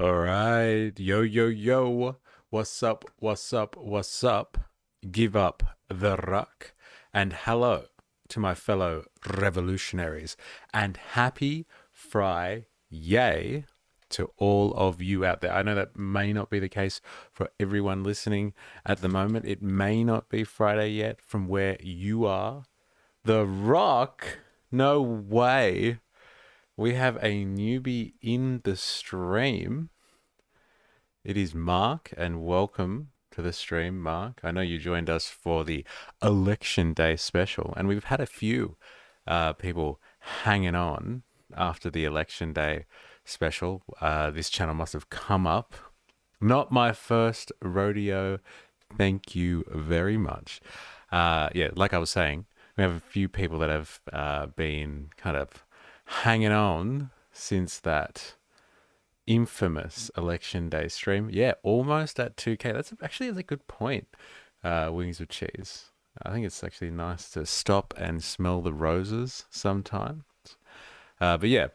All right. Yo, yo, yo. What's up? What's up? What's up? Give up the ruck. And hello to my fellow revolutionaries. And happy Friday to all of you out there. I know that may not be the case for everyone listening at the moment. It may not be Friday yet from where you are. The Rock? No way. We have a newbie in the stream. It is Mark, and welcome to the stream, Mark. I know you joined us for the Election Day special, and we've had a few people hanging on after the Election Day special. This channel must have come up. Not my first rodeo. Thank you very much. Yeah, like I was saying, we have a few people that have been kind of hanging on since that infamous Election Day stream. Yeah, almost at 2K. That's a good point. Wings with cheese. I think it's actually nice to stop and smell the roses sometimes. But yeah,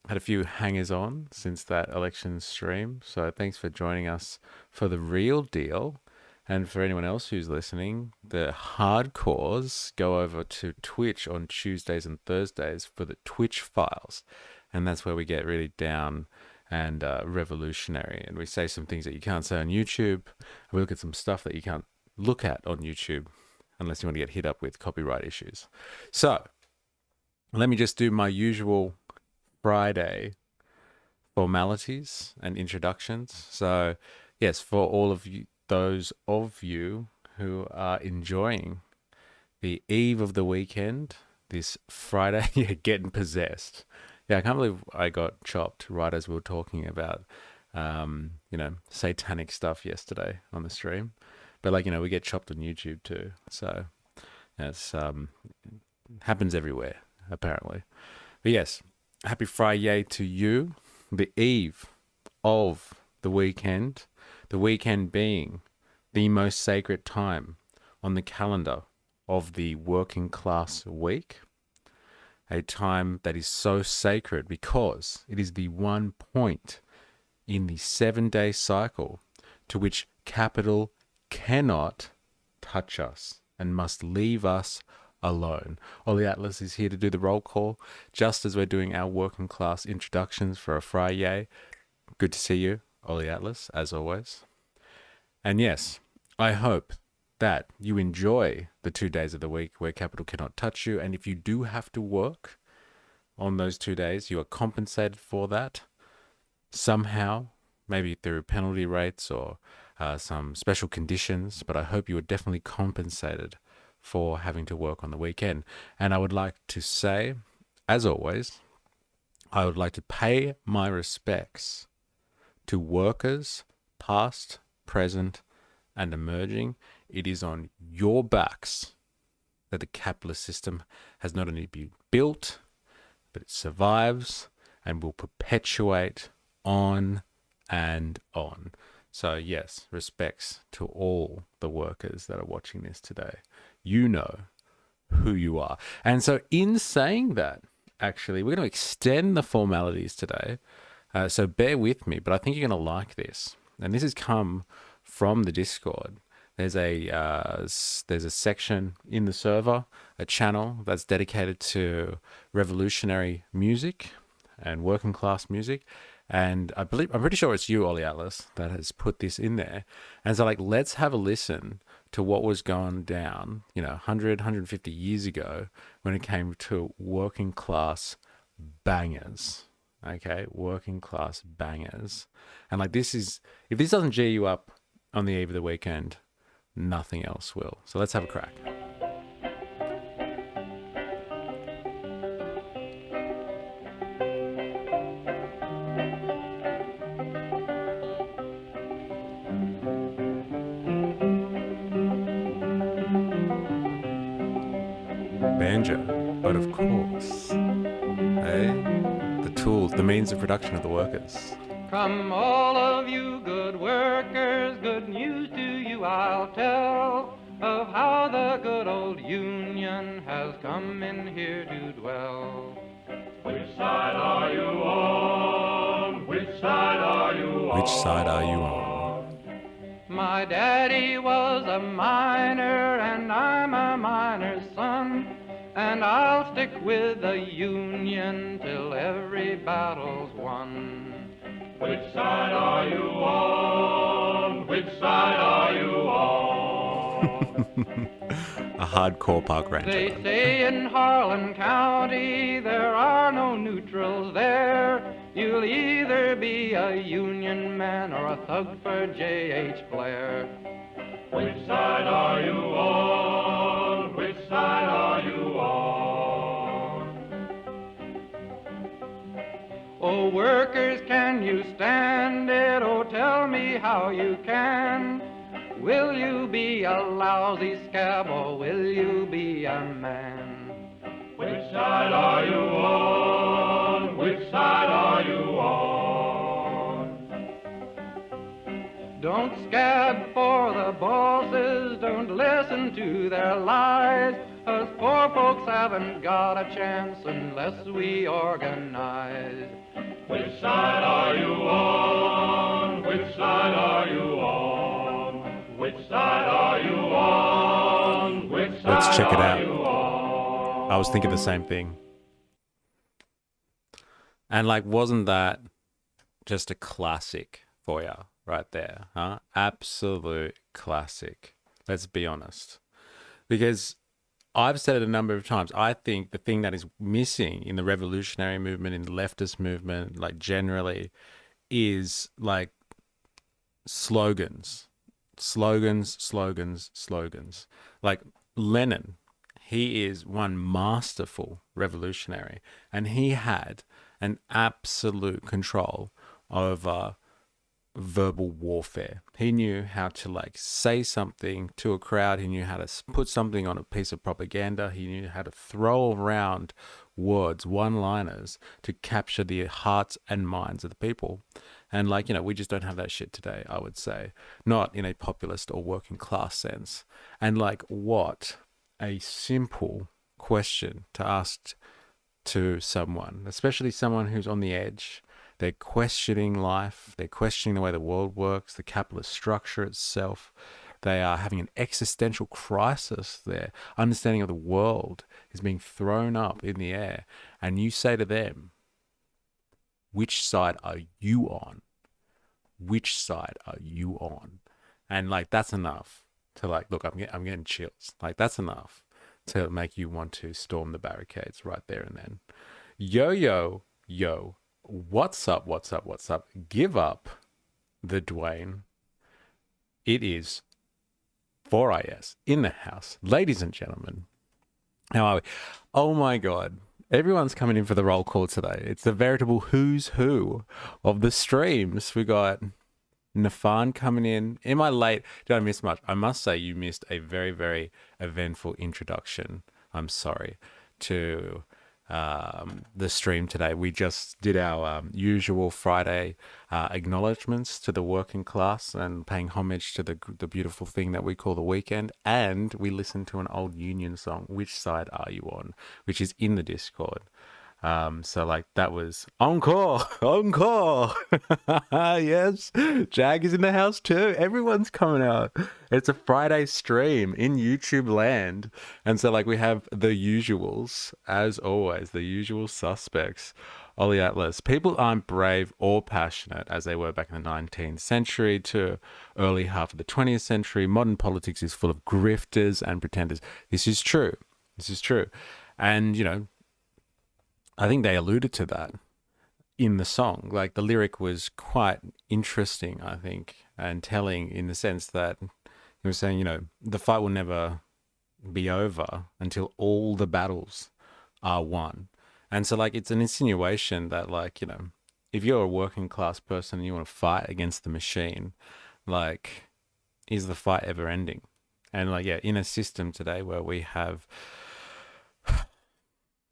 had a few hangers on since that election stream. So thanks for joining us for the real deal. And for anyone else who's listening, the hardcores go over to Twitch on Tuesdays and Thursdays for the Twitch files. And that's where we get really down and revolutionary. And we say some things that you can't say on YouTube. We look at some stuff that you can't look at on YouTube unless you want to get hit up with copyright issues. So let me just do my usual Friday formalities and introductions. So yes, for all of you, those of you who are enjoying the eve of the weekend, this Friday, you're getting possessed. Yeah, I can't believe I got chopped right as we were talking about, satanic stuff yesterday on the stream. But we get chopped on YouTube too. So it's happens everywhere, apparently. But yes, happy Friday to you. The eve of the weekend being the most sacred time on the calendar of the working class week. A time that is so sacred because it is the one point in the 7-day cycle to which capital cannot touch us and must leave us alone. Ollie Atlas is here to do the roll call just as we're doing our working class introductions for a Friday. Good to see you, Ollie Atlas, as always. And yes, I hope that you enjoy the 2 days of the week where capital cannot touch you. And if you do have to work on those 2 days, you are compensated for that somehow, maybe through penalty rates or some special conditions. But I hope you are definitely compensated for having to work on the weekend. And I would like to say, as always, I would like to pay my respects to workers, past, present, and emerging. It is on your backs that the capitalist system has not only been built, but it survives and will perpetuate on and on. So yes, respects to all the workers that are watching this today. You know who you are. And so in saying that, actually, we're going to extend the formalities today. So bear with me, but I think you're going to like this. And this has come from the Discord. There's a section in the server, a channel that's dedicated to revolutionary music and working class music. And I'm pretty sure it's you, Ollie Atlas, that has put this in there. And so let's have a listen to what was going down, 150 years ago when it came to working class bangers. Okay, working class bangers. And if this doesn't G you up on the eve of the weekend, nothing else will. So let's have a crack. Banjo, but of course, the tools, the means of production of the workers. From all of you good workers, good news to you I'll tell of how the good old Union has come in here to dwell. Which side are you on? Which side are you Which side are you on? My daddy was a miner and I'm a miner's son, and I'll stick with the Union till every battle's won. Which side are you on? Which side are you on? A hardcore park ranger. They say in Harlan County there are no neutrals there. You'll either be a Union man or a thug for J.H. Blair. Which side are you on? Which side are you on? Oh, workers, can you stand it? Oh, tell me how you can. Will you be a lousy scab or will you be a man? Which side are you on? Which side are you on? Don't scab for the bosses, don't listen to their lies. Us poor folks haven't got a chance unless we organize. Which side are you on? Which side are you on? Which side are you on? Which side Let's check it are out. you on? I was thinking the same thing. And like, wasn't that just a classic for you right there? Huh? Absolute classic. Let's be honest. Because I've said it a number of times. I think the thing that is missing in the revolutionary movement, in the leftist movement, like generally, is like slogans. Like Lenin, he is one masterful revolutionary, and he had an absolute control over verbal warfare. He knew how to like say something to a crowd. He knew how to put something on a piece of propaganda. He knew how to throw around words, one-liners, to capture the hearts and minds of the people. And like, you know, we just don't have that shit today, I would say. Not in a populist or working class sense. And like, what a simple question to ask to someone, especially someone who's on the edge. They're questioning life. They're questioning the way the world works, the capitalist structure itself. They are having an existential crisis. Their understanding of the world is being thrown up in the air. And you say to them, which side are you on? Which side are you on? And like, that's enough to like, look, I'm getting chills. Like, that's enough to make you want to storm the barricades right there and then. Yo. What's up? Give up the Dwayne. It is 4IS in the house. Ladies and gentlemen, how are we? Oh my God. Everyone's coming in for the roll call today. It's a veritable who's who of the streams. We got Nafan coming in. Am I late? Did I miss much? I must say you missed a very, very eventful introduction. I'm sorry to the stream today. We just did our usual Friday acknowledgements to the working class and paying homage to the beautiful thing that we call the weekend. And we listened to an old Union song, Which Side Are You On?, which is in the Discord. So like that was encore. Yes, Jag is in the house too. Everyone's coming out. It's a Friday stream in YouTube land. And so like we have the usuals, as always, the usual suspects. Ollie Atlas. People aren't brave or passionate as they were back in the 19th century to early half of the 20th century. Modern politics is full of grifters and pretenders. This is true. And, you know, I think they alluded to that in the song. Like the lyric was quite interesting, I think, and telling in the sense that he was saying, you know, the fight will never be over until all the battles are won. And so like it's an insinuation that like, you know, if you're a working class person and you want to fight against the machine, like, is the fight ever ending? And like, yeah, in a system today where we have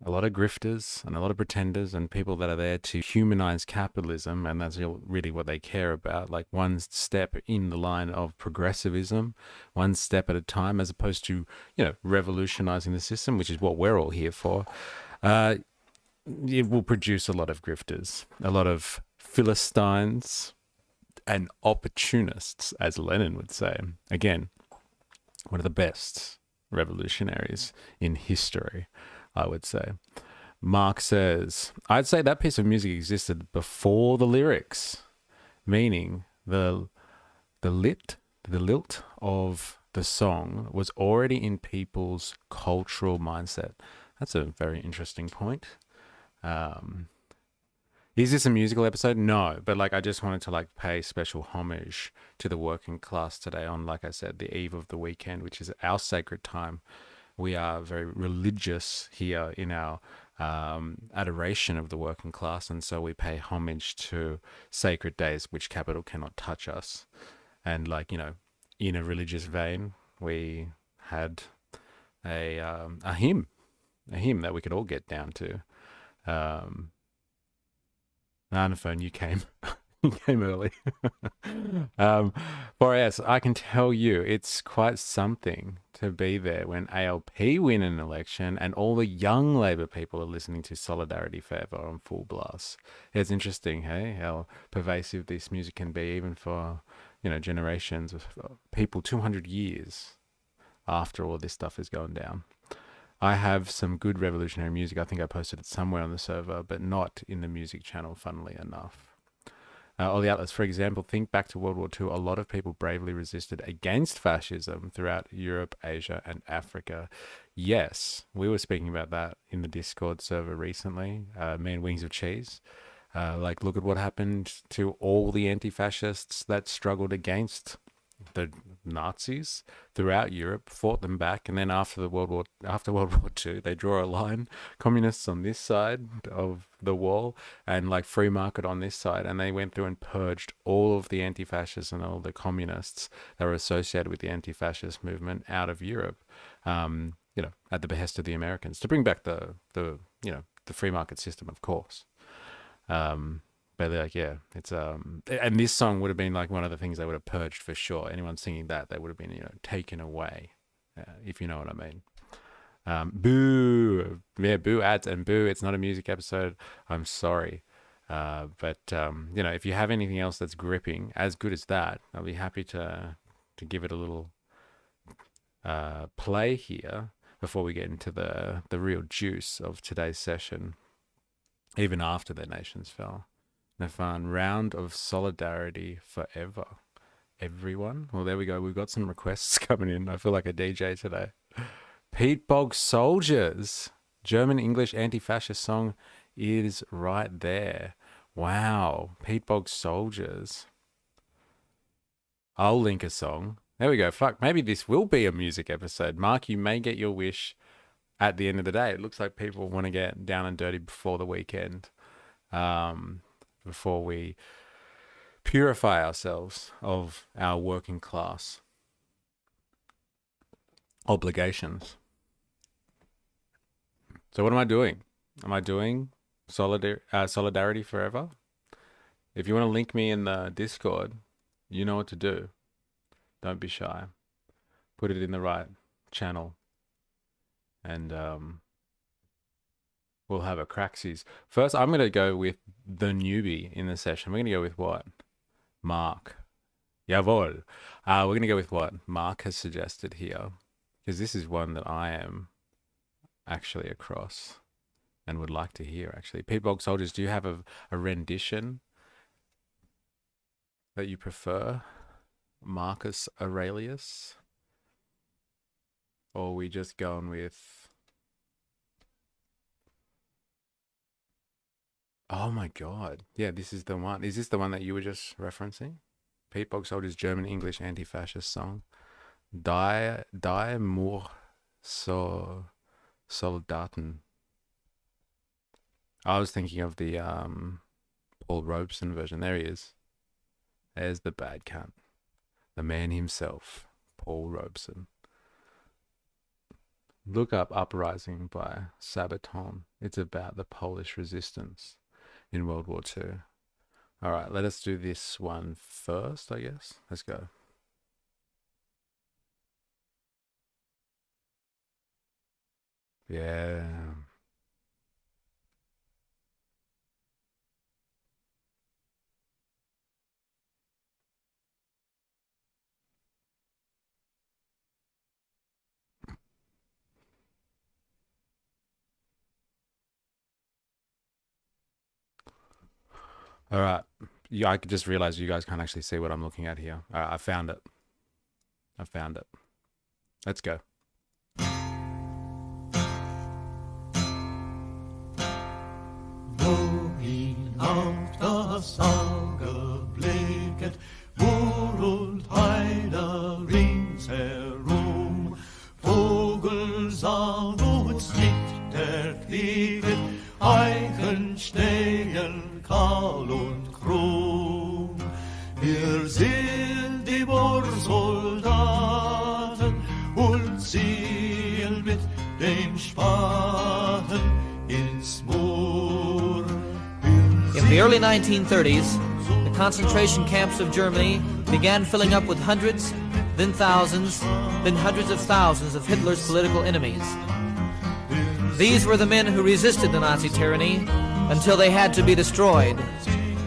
a lot of grifters and a lot of pretenders and people that are there to humanize capitalism, and that's really what they care about, like one step in the line of progressivism, one step at a time, as opposed to, you know, revolutionizing the system, which is what we're all here for. It will produce a lot of grifters, a lot of Philistines, and opportunists, as Lenin would say. Again, one of the best revolutionaries in history, I would say. Mark says, I'd say that piece of music existed before the lyrics, meaning the lilt of the song was already in people's cultural mindset. That's a very interesting point. Is this a musical episode? No, but like I just wanted to like pay special homage to the working class today on, like I said, the eve of the weekend, which is our sacred time. We are very religious here in our adoration of the working class, and so we pay homage to sacred days which capital cannot touch us. And like, you know, in a religious vein, we had a hymn that we could all get down to. Phone, you came. You came early. For us, I can tell you it's quite something to be there when ALP win an election and all the young Labor people are listening to Solidarity Forever on full blast. It's interesting, hey, how pervasive this music can be, even for, you know, generations of people 200 years after all this stuff is going down. I have some good revolutionary music. I think I posted it somewhere on the server, but not in the music channel, funnily enough. All the outlets, for example, think back to World War II. A lot of people bravely resisted against fascism throughout Europe, Asia, and Africa. Yes, we were speaking about that in the Discord server recently, me and Wings of Cheese. Like, look at what happened to all the anti-fascists that struggled against the Nazis throughout Europe, fought them back, and then after World War II, they draw a line: communists on this side of the wall, and like free market on this side, and they went through and purged all of the anti-fascists and all the communists that were associated with the anti-fascist movement out of Europe. You know, at the behest of the Americans to bring back the you know, the free market system, of course. But like, yeah, it's and this song would have been like one of the things they would have purged for sure. Anyone singing that, they would have been, you know, taken away, if you know what I mean. Boo, yeah, boo ads and boo. It's not a music episode. I'm sorry, but you know, if you have anything else that's gripping as good as that, I'll be happy to give it a little play here before we get into the real juice of today's session. Even after their nations fell. Nafan, round of solidarity forever. Everyone. Well, there we go. We've got some requests coming in. I feel like a DJ today. Pete Bog Soldiers. German English anti-fascist song is right there. Wow. Pete Bog Soldiers. I'll link a song. There we go. Fuck. Maybe this will be a music episode. Mark, you may get your wish at the end of the day. It looks like people want to get down and dirty before the weekend. Before we purify ourselves of our working class obligations. So what am I doing? Am I doing Solidarity Forever? If you want to link me in the Discord, you know what to do. Don't be shy. Put it in the right channel. And we'll have a craxies. First, I'm going to go with the newbie in the session. We're going to go with what? Mark. Jawohl. We're going to go with what Mark has suggested here, because this is one that I am actually across and would like to hear, actually. Pete Bog Soldiers, do you have a rendition that you prefer? Marcus Aurelius? Or are we just going with... Oh my God. Yeah, this is the one. Is this the one that you were just referencing? Pete Bog Soldiers' German English anti-fascist song. Die Mur so Soldaten. I was thinking of the Paul Robeson version. There he is. There's the bad cunt. The man himself, Paul Robeson. Look up Uprising by Sabaton. It's about the Polish resistance in World War II. All right, let us do this one first, I guess. Let's go. Yeah. All right. Yeah, I could just realize you guys can't actually see what I'm looking at here. All right, I found it. I found it. Let's go. Wohin auf das Auge blicket, Wohl und Heide ringsherum, Vogelsang und Licht erquicket, Eichen stehen kahl und krumm. Wir sind die Bohrsoldaten und ziehen mit dem Spaten ins Moor. In the early 1930s, the concentration camps of Germany began filling up with hundreds, then thousands, then hundreds of thousands of Hitler's political enemies. These were the men who resisted the Nazi tyranny until they had to be destroyed,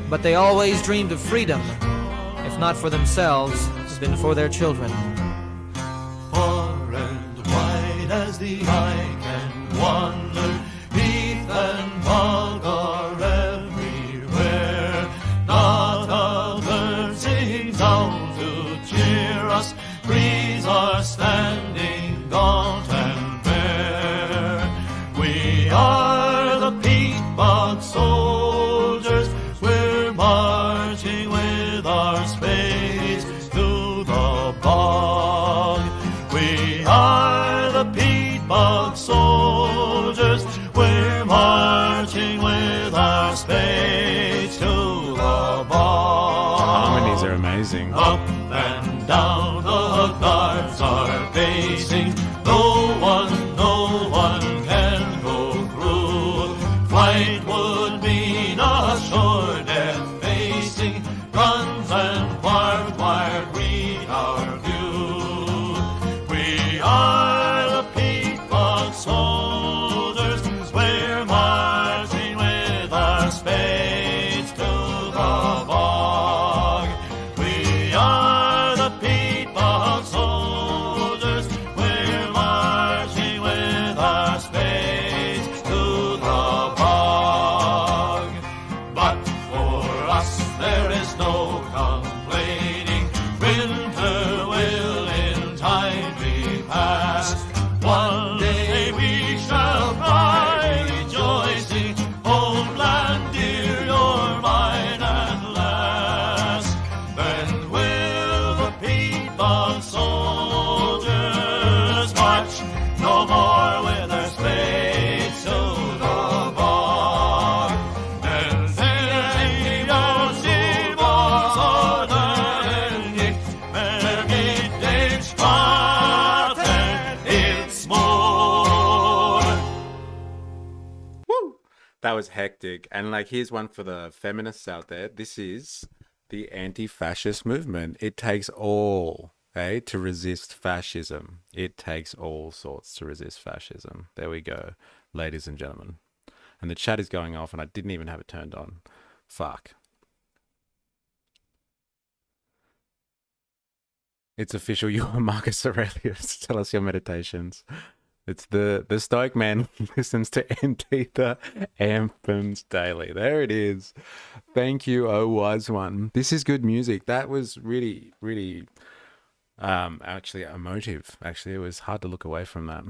but they always dreamed of freedom, if not for themselves, then for their children. Far and wide as the eye can wander, heath and bog are everywhere. Not a bird sings out to cheer us, trees are standing gaunt and bare. We are the peat bog soldiers, we're marching with our spades to the bog. We are the peat bog soldiers, we're marching with our spades to the bog. Harmonies are amazing. Up and down the guards are pacing, no one can go through. Flight would mean a sure death facing, guns and barbed wire greet our view. We are the peat bog soldiers, we're marching with our spades to the bog. We are the peat bog soldiers, we're marching with our spades to the bog. But for us there is no complaining, winter will in time be past. One day we shall fly rejoicing, homeland dear, you're mine at last. Then will the peat bog soldiers march no more with their spades to the bog. Then they don't see more than nicht mehr mit dem Spaten ins Moor. Woo! That was hectic. And like, here's one for the feminists out there. This is the anti-fascist movement. It takes all, to resist fascism. It takes all sorts to resist fascism. There we go, ladies and gentlemen. And the chat is going off and I didn't even have it turned on. Fuck. It's official. You are Marcus Aurelius. Tell us your meditations. It's the Stoic man listens to Antifa anthems daily. There it is. Thank you, oh wise one. This is good music. That was really, really actually emotive. Actually, it was hard to look away from that.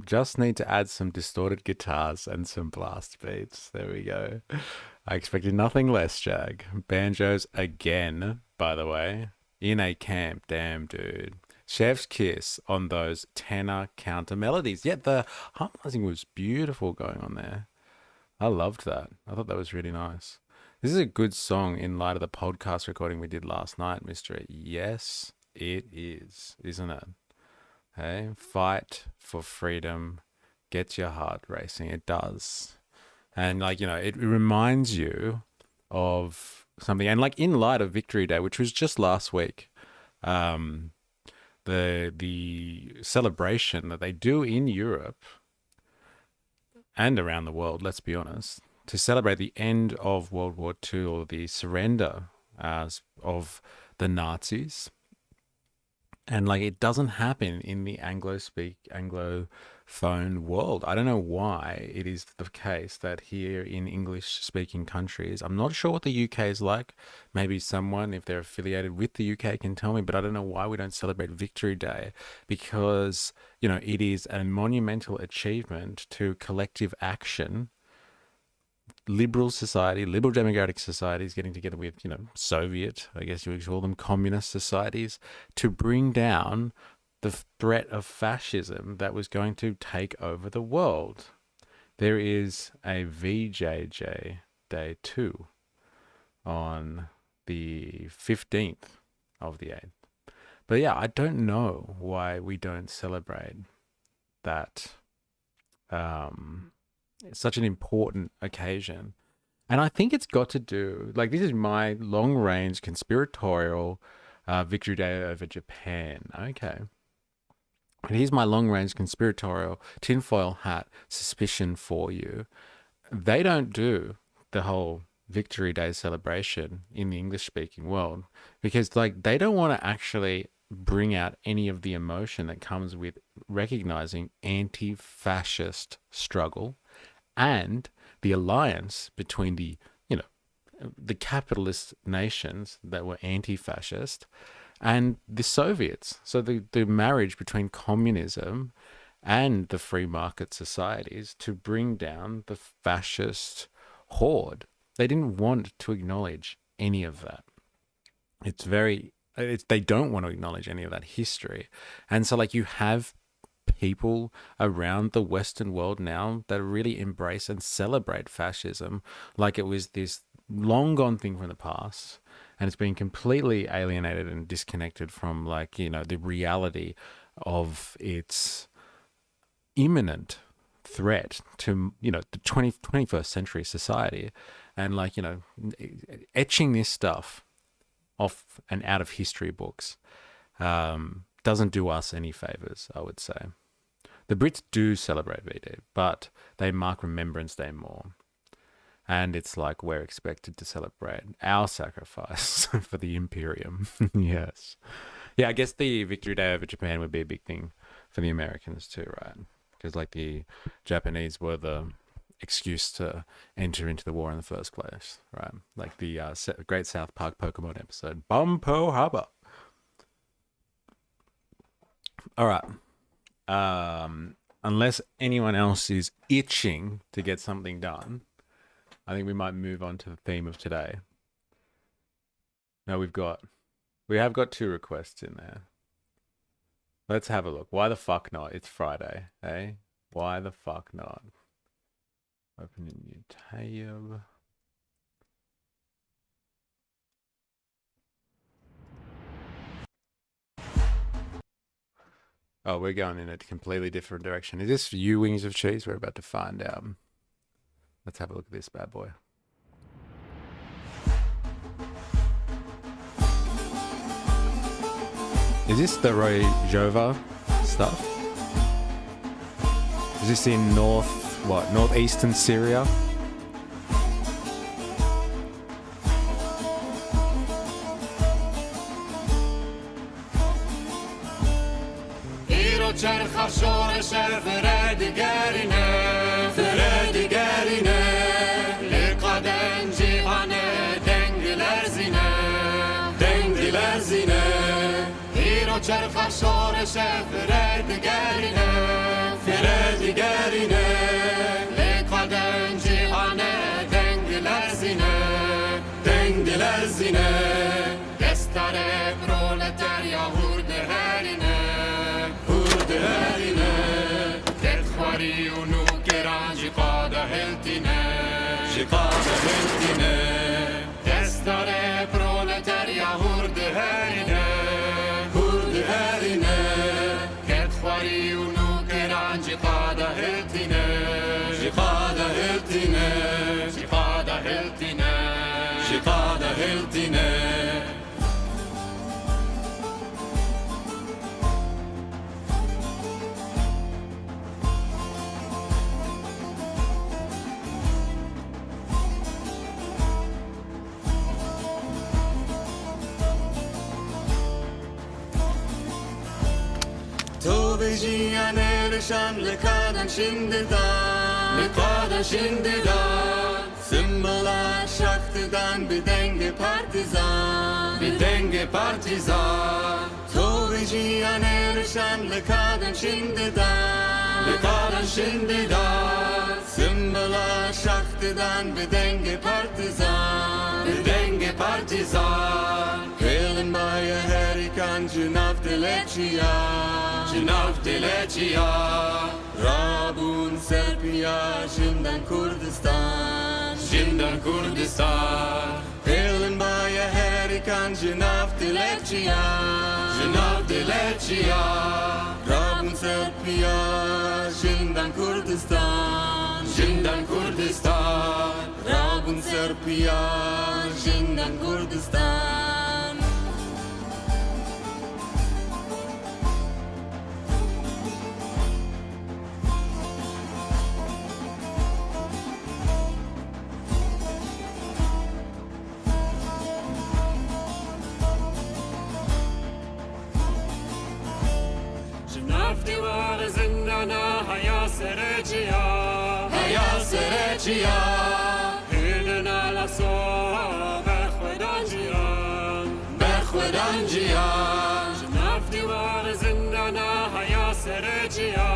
Just need to add some distorted guitars and some blast beats. There we go. I expected nothing less, Jag. Banjos again, by the way, in a camp. Damn, dude. Chef's kiss on those tenor counter melodies. Yet the harmonizing was beautiful going on there. I loved that. I thought that was really nice. This is a good song in light of the podcast recording we did last night, MysterE. Yes, it is, isn't it? Hey, fight for freedom gets your heart racing. It does. And like, you know, it reminds you of something. And like in light of Victory Day, which was just last week, the celebration that they do in Europe and around the world, let's be honest, to celebrate the end of World War II, or the surrender of the Nazis, And like it doesn't happen in the Anglophone world. I don't know why it is the case that here in English speaking countries, I'm not sure what the UK is like. Maybe someone, if they're affiliated with the UK, can tell me, but I don't know why we don't celebrate Victory Day, because, you know, it is a monumental achievement to collective action. Liberal society, liberal democratic societies getting together with, you know, Soviet, I guess you would call them communist societies, to bring down the threat of fascism that was going to take over the world. There is a VJJ Day 2 on the 15th of the 8th. But yeah, I don't know why we don't celebrate that. It's such an important occasion. And I think it's got to do, like, this is my long-range conspiratorial Victory Day over Japan. Okay. And here's my long-range conspiratorial tinfoil hat suspicion for you. They don't do the whole Victory Day celebration in the English-speaking world because, like, they don't want to actually bring out any of the emotion that comes with recognizing anti-fascist struggle and the alliance between the, you know, the capitalist nations that were anti-fascist and the Soviets. So the marriage between communism and the free market societies to bring down the fascist horde. They didn't want to acknowledge any of that. They don't want to acknowledge any of that history. And so, like, you have people around the Western world now that really embrace and celebrate fascism like it was this long gone thing from the past, and it's been completely alienated and disconnected from, like, you know, the reality of its imminent threat to, you know, the 21st century society. And, like, you know, etching this stuff off and out of history books doesn't do us any favors, I would say. The Brits do celebrate V-Day, but they mark Remembrance Day more. And it's like we're expected to celebrate our sacrifice for the Imperium. Yes. Yeah, I guess the Victory Day over Japan would be a big thing for the Americans too, right? Because, like, the Japanese were the excuse to enter into the war in the first place, right? Like the Great South Park Pokemon episode, Bumpo Haba. All right. Unless anyone else is itching to get something done, I think we might move on to the theme of today. Now we have got 2 requests in there. Let's have a look. Why the fuck not? It's Friday, eh? Why the fuck not? Open a new tab. Oh, we're going in a completely different direction. Is this you, Wings of Cheese? We're about to find out. Let's have a look at this bad boy. Is this the Rojava stuff? Is this in northeastern Syria? چرخ شورش فرادگرینه لقدن جیهانه دنگ لرزینه ایرو چرخ شورش فرادگرینه لقدن جیهانه دنگ لرزینه دستار پرولتاریا هورده هرینه تدخوري ونوكران جقادة هلتنا دستار برولتاريا هورد هارنا تدخوري ونوكران جقادة هلتنا Tovejianer shan lekadan şimdiden Symbala şaktıdan bir denge partizan Tovejianer shan lekadan şimdiden Symbala şaktıdan bir denge partizan Helen baya herikan Cınav dileçiya Rabun serpiya Jindan Kurdistan Helen baya herikan Cınav dileçiya Rabun serpiya Jindan Kurdistan Rabun serpiya Jindan Kurdistan Nafti var zindana haya sereciya Hilin ala so berkhwedanjiyan Nafti var zindana haya sereciya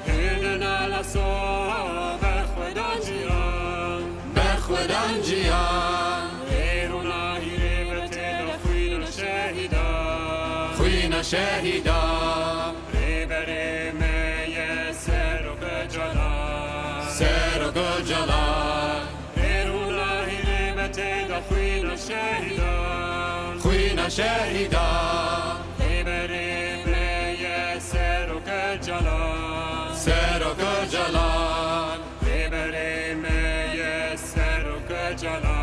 Hilin ala so berkhwedanjiyan Eruna hiribete da khwina shahida Ribere meye sero gajala Eruna hiribete da khwina shahida Ribere meye sero gajala Ribere meye sero gajala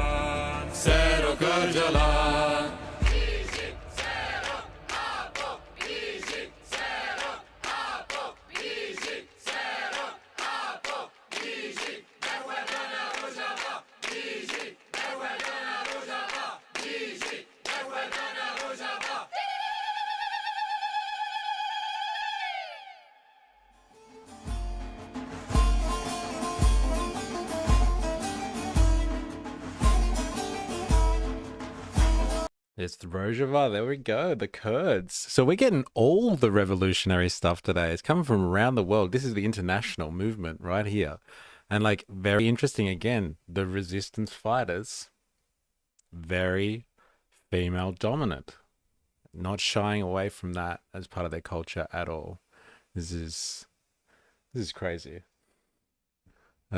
It's the Rojava. There we go. The Kurds. So we're getting all the revolutionary stuff today. It's coming from around the world. This is the international movement right here. And like, very interesting again, the resistance fighters, very female dominant, not shying away from that as part of their culture at all. This is crazy.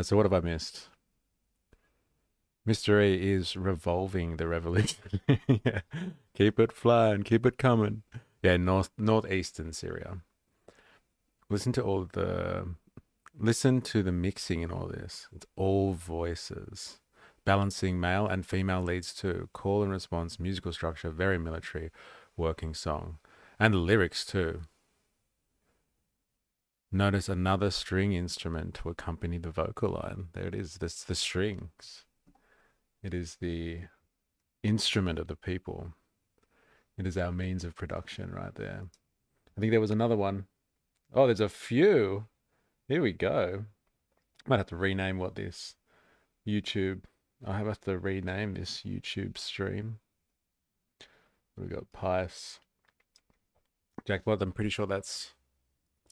So what have I missed? MysterE is revolving the revolution. Yeah. Keep it flying, keep it coming. Yeah, northeastern Syria. Listen to the mixing in all this. It's all voices. Balancing male and female leads too. Call and response, musical structure, very military, working song. And the lyrics too. Notice another string instrument to accompany the vocal line. There it is. That's the strings. It is the instrument of the people. It is our means of production right there. I think there was another one. Oh, there's a few. Here we go. Might have to rename what this YouTube. I have to rename this YouTube stream. We've got Pius. Jackpot, I'm pretty sure that's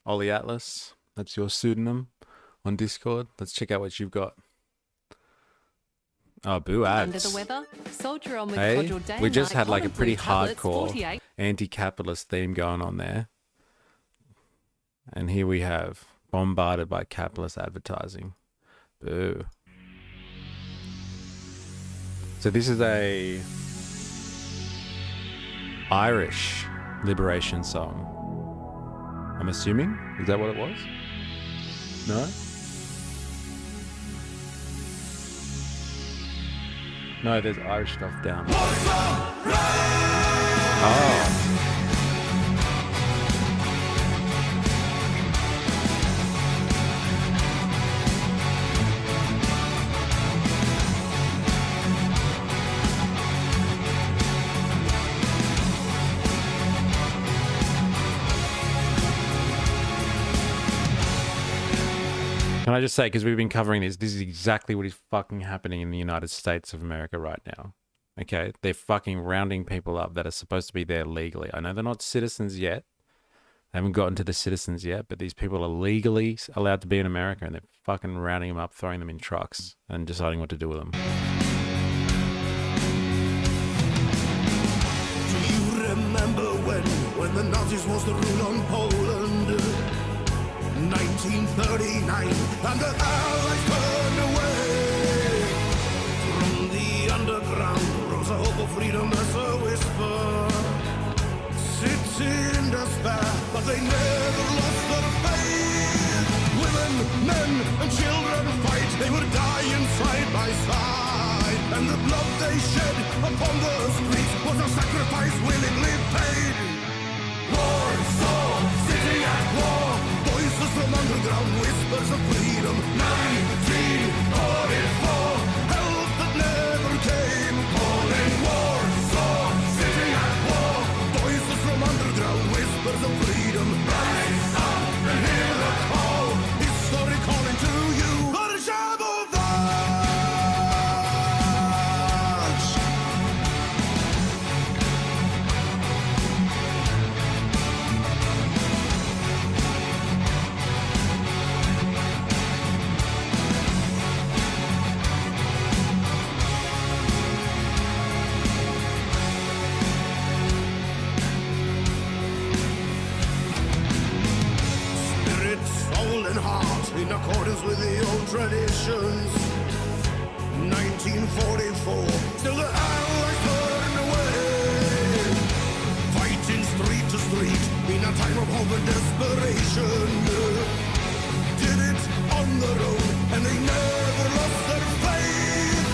Ollie Atlas. That's your pseudonym on Discord. Let's check out what you've got. Oh, boo ads. Under the weather? Soldier on with Hey, Codral Day we just Night, had like a Holland pretty Blue tablets, hardcore 48. anti-capitalist theme going on there. And here we have bombarded by capitalist advertising. Boo. So this is a Irish liberation song. I'm assuming? Is that what it was? No? No, there's Irish stuff down. Oh. Can I just say, because we've been covering this is exactly what is fucking happening in the United States of America right now. Okay? They're fucking rounding people up that are supposed to be there legally. I know they're not citizens yet. They haven't gotten to the citizens yet, but these people are legally allowed to be in America, and they're fucking rounding them up, throwing them in trucks, and deciding what to do with them. Do you remember when the Nazis was the rule on Poland? 1939, and the Allies turned away. From the underground rose a hope of freedom as a whisper. Cities in despair, but they never lost their faith. Women, men, and children fight, they were dying side by side. And the blood they shed upon the streets was a sacrifice willingly paid. Warsaw, city at war, voices from underground, whispers of freedom. 1944, help that never came. Calling Warsaw, city at war, voices from underground, whispers of freedom. Rise up and hear the call, history calling to you. Soul and heart in accordance with the old traditions. 1944, still the Allies turned away. Fighting street to street in a time of hope and desperation. Did it on their own and they never lost their faith.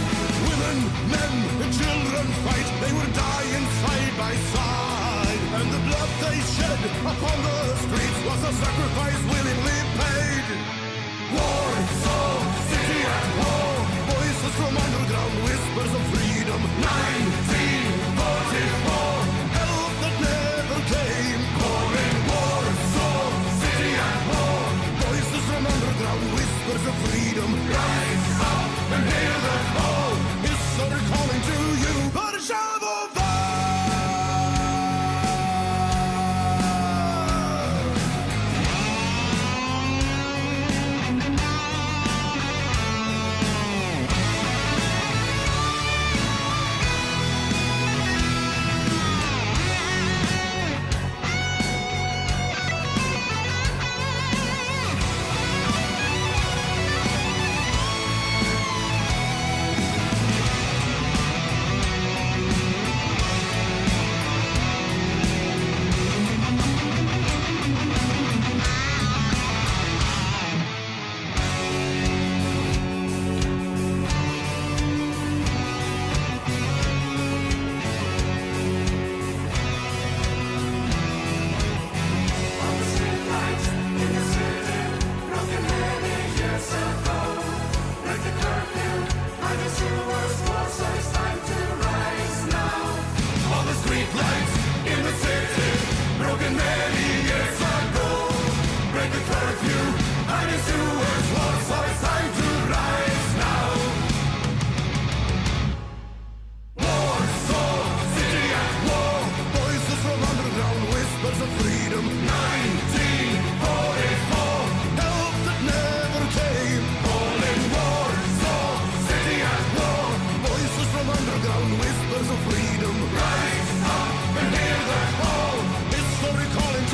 Women, men, and children fight, they were dying side by side. And the blood they shed upon the streets was a sacrifice willingly paid. Warsaw, city at war, voices from underground, whispers of freedom. 1944, help that never came. Calling Warsaw, city at war, voices from underground, whispers of freedom. Rise up and hear the call, history calling to you.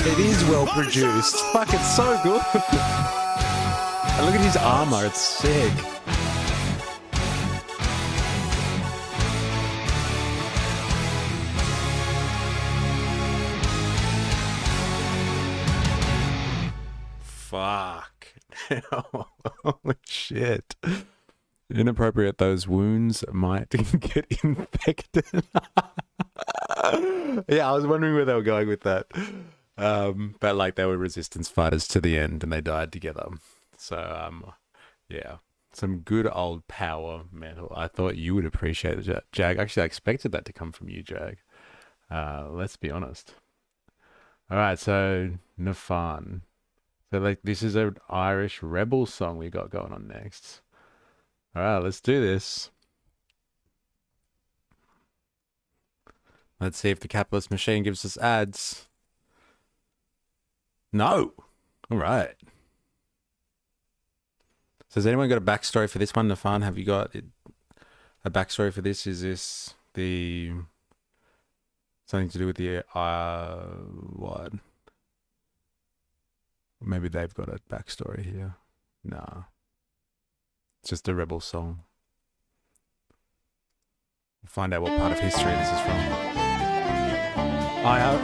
It is well produced. Fuck, it's so good. And look at his armor, it's sick. Fuck. Holy shit. Inappropriate, those wounds might get infected. Yeah, I was wondering where they were going with that. But like they were resistance fighters to the end and they died together. So, yeah, some good old power metal. I thought you would appreciate it, Jag. Actually, I expected that to come from you, Jag. Let's be honest. All right, so Nafan. So like this is an Irish rebel song we got going on next. All right, let's do this. Let's see if the capitalist machine gives us ads. No. All right. So has anyone got a backstory for this one, Nafan? Have you got a backstory for this? Is this the something to do with the what? Maybe they've got a backstory here. Nah. It's just a rebel song. We'll find out what part of history this is from.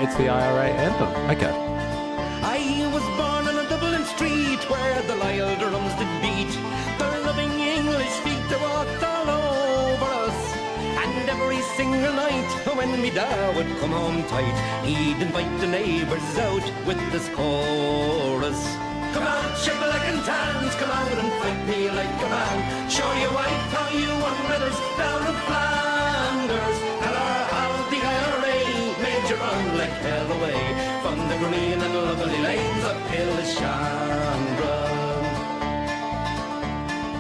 It's the IRA anthem. Okay. I was born on a Dublin street where the Lyle drums did beat. The loving English feet they walked all over us. And every single night when me da would come home tight, he'd invite the neighbours out with this chorus. Come on, shibboleth and tans, come out and fight me like a man. Show your wife how you won medals down in Flanders. Tell her how the IRA made you run like hell away from the green and lovely lanes of Kilshandra.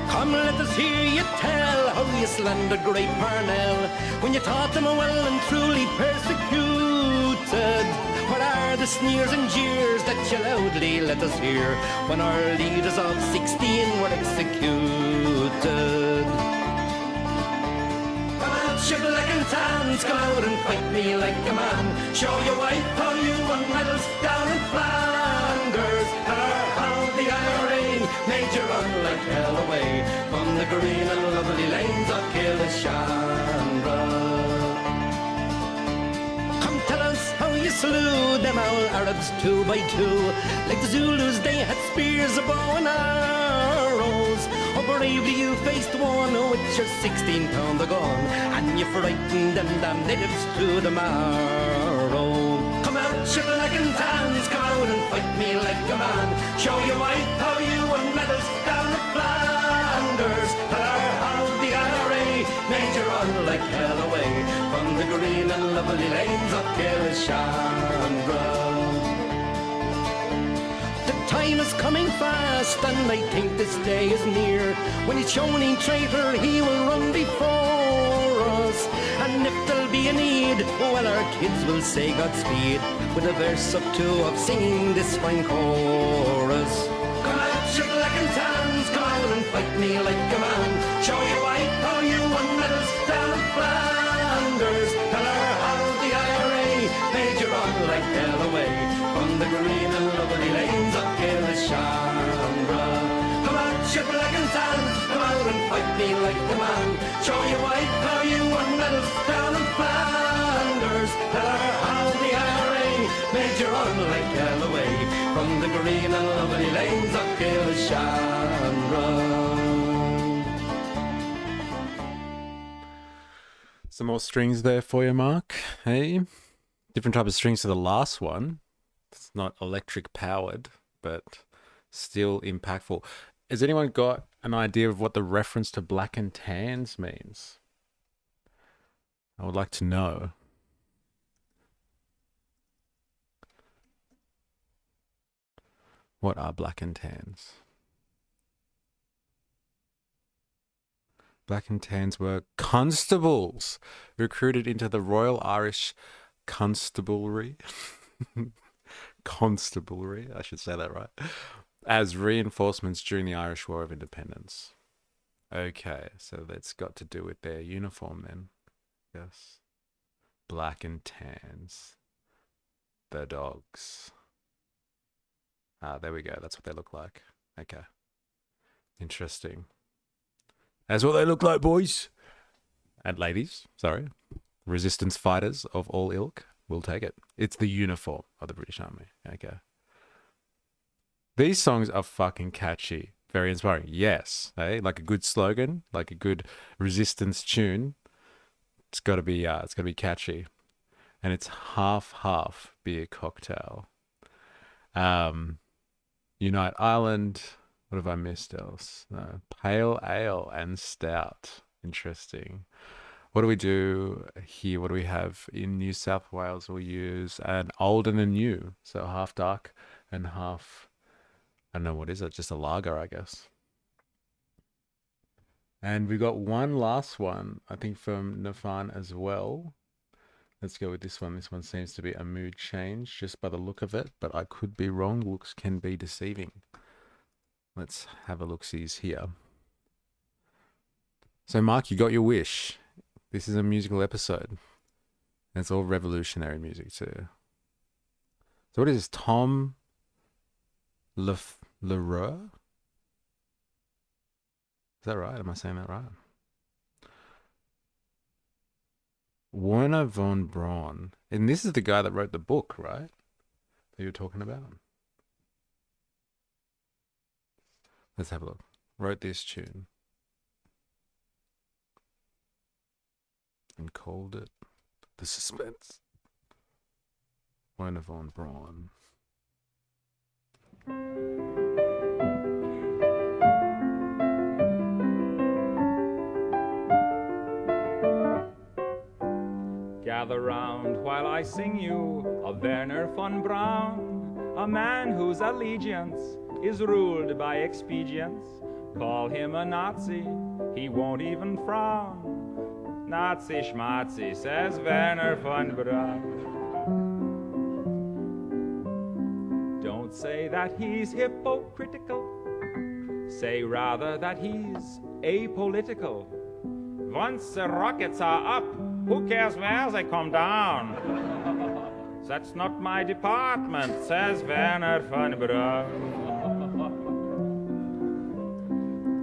Come, let us hear you tell how you slandered great Parnell when you taught them well and truly persecuted. What are the sneers and jeers that you loudly let us hear when our leaders of 16 were executed? Come on, shibboleth and tans, come out and fight me like a man. Show your wife how you won medals down in Flanders. Tell her how the IRA made you run like hell away from the green and lovely lanes of Kilshandra. Come tell us how you slew them all Arabs 2 by 2. Like the Zulus they had spears, a bow and arrows. Oh, bravely you faced one with your 16-pounder gun, and you frightened them damn natives to the marrow. Come out, shibboleth and tans, come out and fight me like a man. Show your wife how you won medals down in Flanders. Tell her how the IRA made you run like hell away from the green and lovely lanes of Kilshandra. The time is coming fast, and I think this day is near when he's shown in traitor he will run before us. And if there'll be a need, well, our kids will say Godspeed with a verse or two of singing this fine chorus. Come out, shibboleth and tans, come out and fight me like a man. Show your wife how you won medals down in Flanders. Tell her how the IRA made you run like hell away from the green and lovely lanes of Kilshandra. Come out, shibboleth and tans, come out and fight me like a man. Show your wife how you won medals down in Flanders. Tell her how the IRA made you run like hell away from the green and lovely lanes of Kilshandra. Some more strings there for you, Mark. Hey, different type of strings to the last one. It's not electric powered, but still impactful. Has anyone got an idea of what the reference to black and tans means? I would like to know. What are black and tans? Black and tans were constables recruited into the Royal Irish Constabulary. Constabulary, I should say that right. As reinforcements during the Irish War of Independence. Okay, so that's got to do with their uniform then. Yes. Black and tans. The dogs. Ah, there we go. That's what they look like. Okay. Interesting. That's what they look like, boys. And ladies, sorry. Resistance fighters of all ilk. We'll take it. It's the uniform of the British Army. Okay. These songs are fucking catchy. Very inspiring. Yes. Hey, like a good slogan, like a good resistance tune. It's gotta be catchy. And it's half beer cocktail. Unite Ireland. What have I missed else? No. Pale ale and stout. Interesting. What do we do here? What do we have in New South Wales? We'll use an old and a new. So half dark and half I don't know, what is it? Just a lager, I guess. And we got one last one, I think from Nafan as well. Let's go with this one. This one seems to be a mood change just by the look of it, but I could be wrong. Looks can be deceiving. Let's have a look-sees here. So, Mark, you got your wish. This is a musical episode. And it's all revolutionary music, too. So what is this? Tom Leroux? Is that right? Am I saying that right? Werner von Braun. And this is the guy that wrote the book, right? That you were talking about. Let's have a look. Wrote this tune. And called it The Suspense. Werner von Braun. Gather round while I sing you of Werner von Braun, a man whose allegiance is ruled by expedience. Call him a Nazi, he won't even frown. Nazi schmazi, says Werner von Braun. Don't say that he's hypocritical, say rather that he's apolitical. Once the rockets are up, who cares where they come down? That's not my department, says Werner von Braun.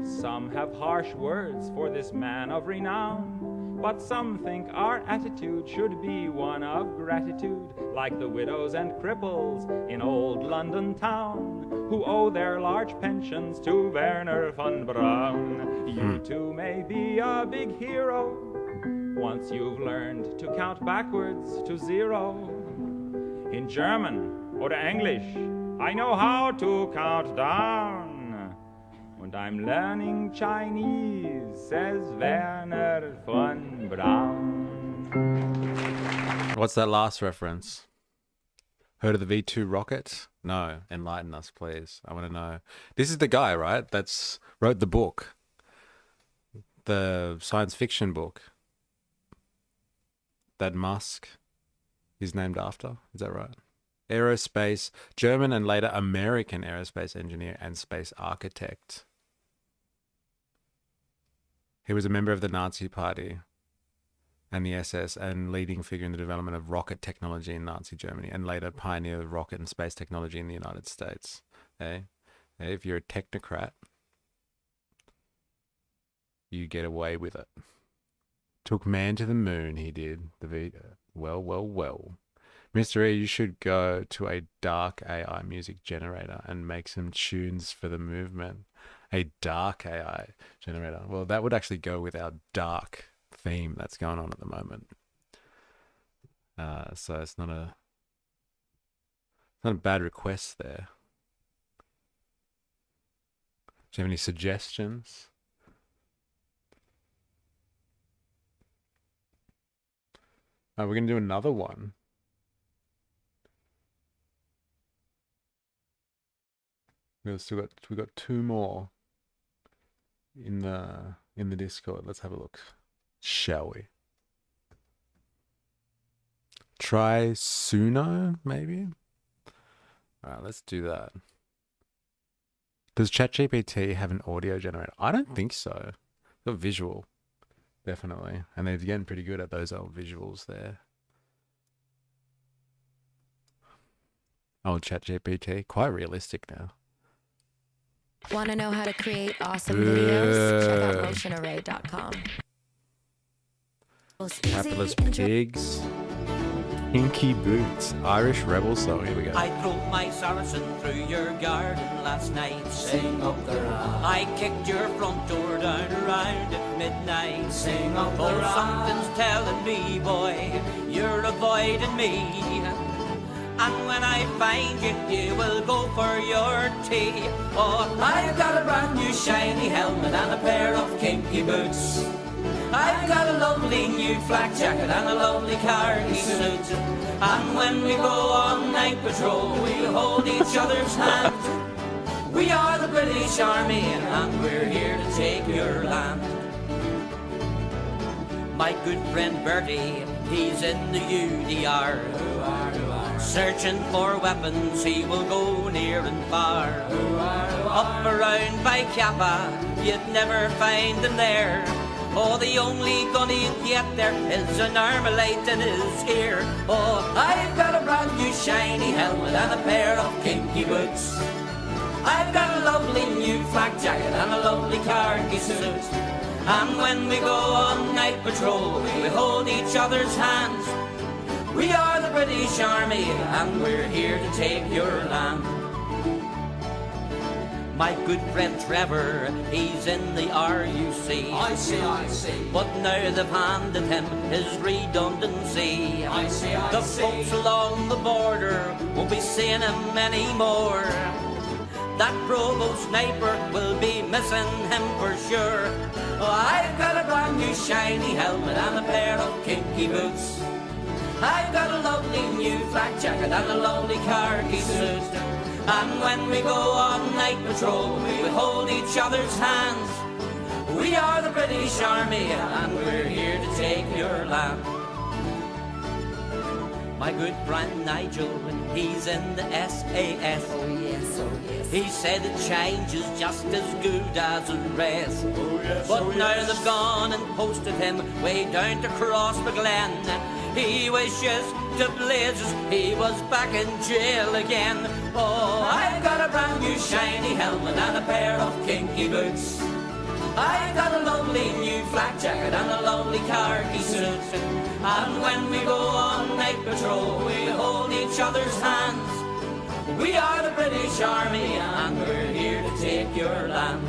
Some have harsh words for this man of renown, but some think our attitude should be one of gratitude, like the widows and cripples in old London town, who owe their large pensions to Werner von Braun. You too may be a big hero once you've learned to count backwards to zero. In German or English, I know how to count down. And I'm learning Chinese, says Werner von Braun. What's that last reference? Heard of the V2 rocket? No. Enlighten us, please. I want to know. This is the guy, right? That's wrote the book. The science fiction book that Musk is named after. Is that right? Aerospace, German and later American aerospace engineer and space architect. He was a member of the Nazi Party and the SS and leading figure in the development of rocket technology in Nazi Germany and later pioneer of rocket and space technology in the United States. Hey, if you're a technocrat, you get away with it. Took man to the moon, he did. Well. MysterE, you should go to a dark AI music generator and make some tunes for the movement. A dark AI generator. Well, that would actually go with our dark theme that's going on at the moment. So it's not a bad request there. Do you have any suggestions? We're going to do another one. We got two more in the Discord. Let's have a look, shall we? Try Suno, maybe. All right, let's do that. Does ChatGPT have an audio generator? I don't think so. It's got visual, definitely, and they're getting pretty good at those old visuals there. Old ChatGPT, quite realistic now. Want to know how to create awesome videos? Check out motionarray.com. Capitalist pigs. Pinky boots. Irish rebel song. Here we go. I drove my Saracen through your garden last night. Sing up the round. I kicked your front door down around at midnight. Sing up the round. Something's telling me, boy, you're avoiding me. And when I find you, you will go for your tea. Oh, I've got a brand new shiny helmet and a pair of kinky boots. I've got a lovely new flak jacket and a lovely khaki suit. And when we go on night patrol, we hold each other's hand. We are the British Army and we're here to take your land. My good friend Bertie, he's in the UDR. Searching for weapons, he will go near and far. Up around by Kappa, you'd never find him there. Oh, the only gun he'd get there is an Armalite in his ear. Oh, I've got a brand new shiny helmet and a pair of kinky boots. I've got a lovely new flak jacket and a lovely khaki suit. And when we go on night patrol, we hold each other's hands. We are the British Army and we're here to take your land. My good friend Trevor, he's in the RUC. I see. But now they've handed him his redundancy. I see. The folks along the border won't be seeing him anymore. That provost sniper will be missing him for sure. Oh, I've got a brand new shiny helmet and a pair of kinky boots. I've got a lovely new flak jacket and a lovely khaki suit. And when we go on night patrol, we hold each other's hands. We are the British Army and we're here to take your land. My good friend Nigel, he's in the SAS. Oh yes. He said that change is just as good as a rest. Oh yes. But now they've gone and posted him way down to Crossby Glen. He wishes to blazes he was back in jail again. Oh, I've got a brand new shiny helmet and a pair of kinky boots. I've got a lovely new flak jacket and a lovely khaki suit. And when we go on night patrol, we hold each other's hands. We are the British Army and we're here to take your land.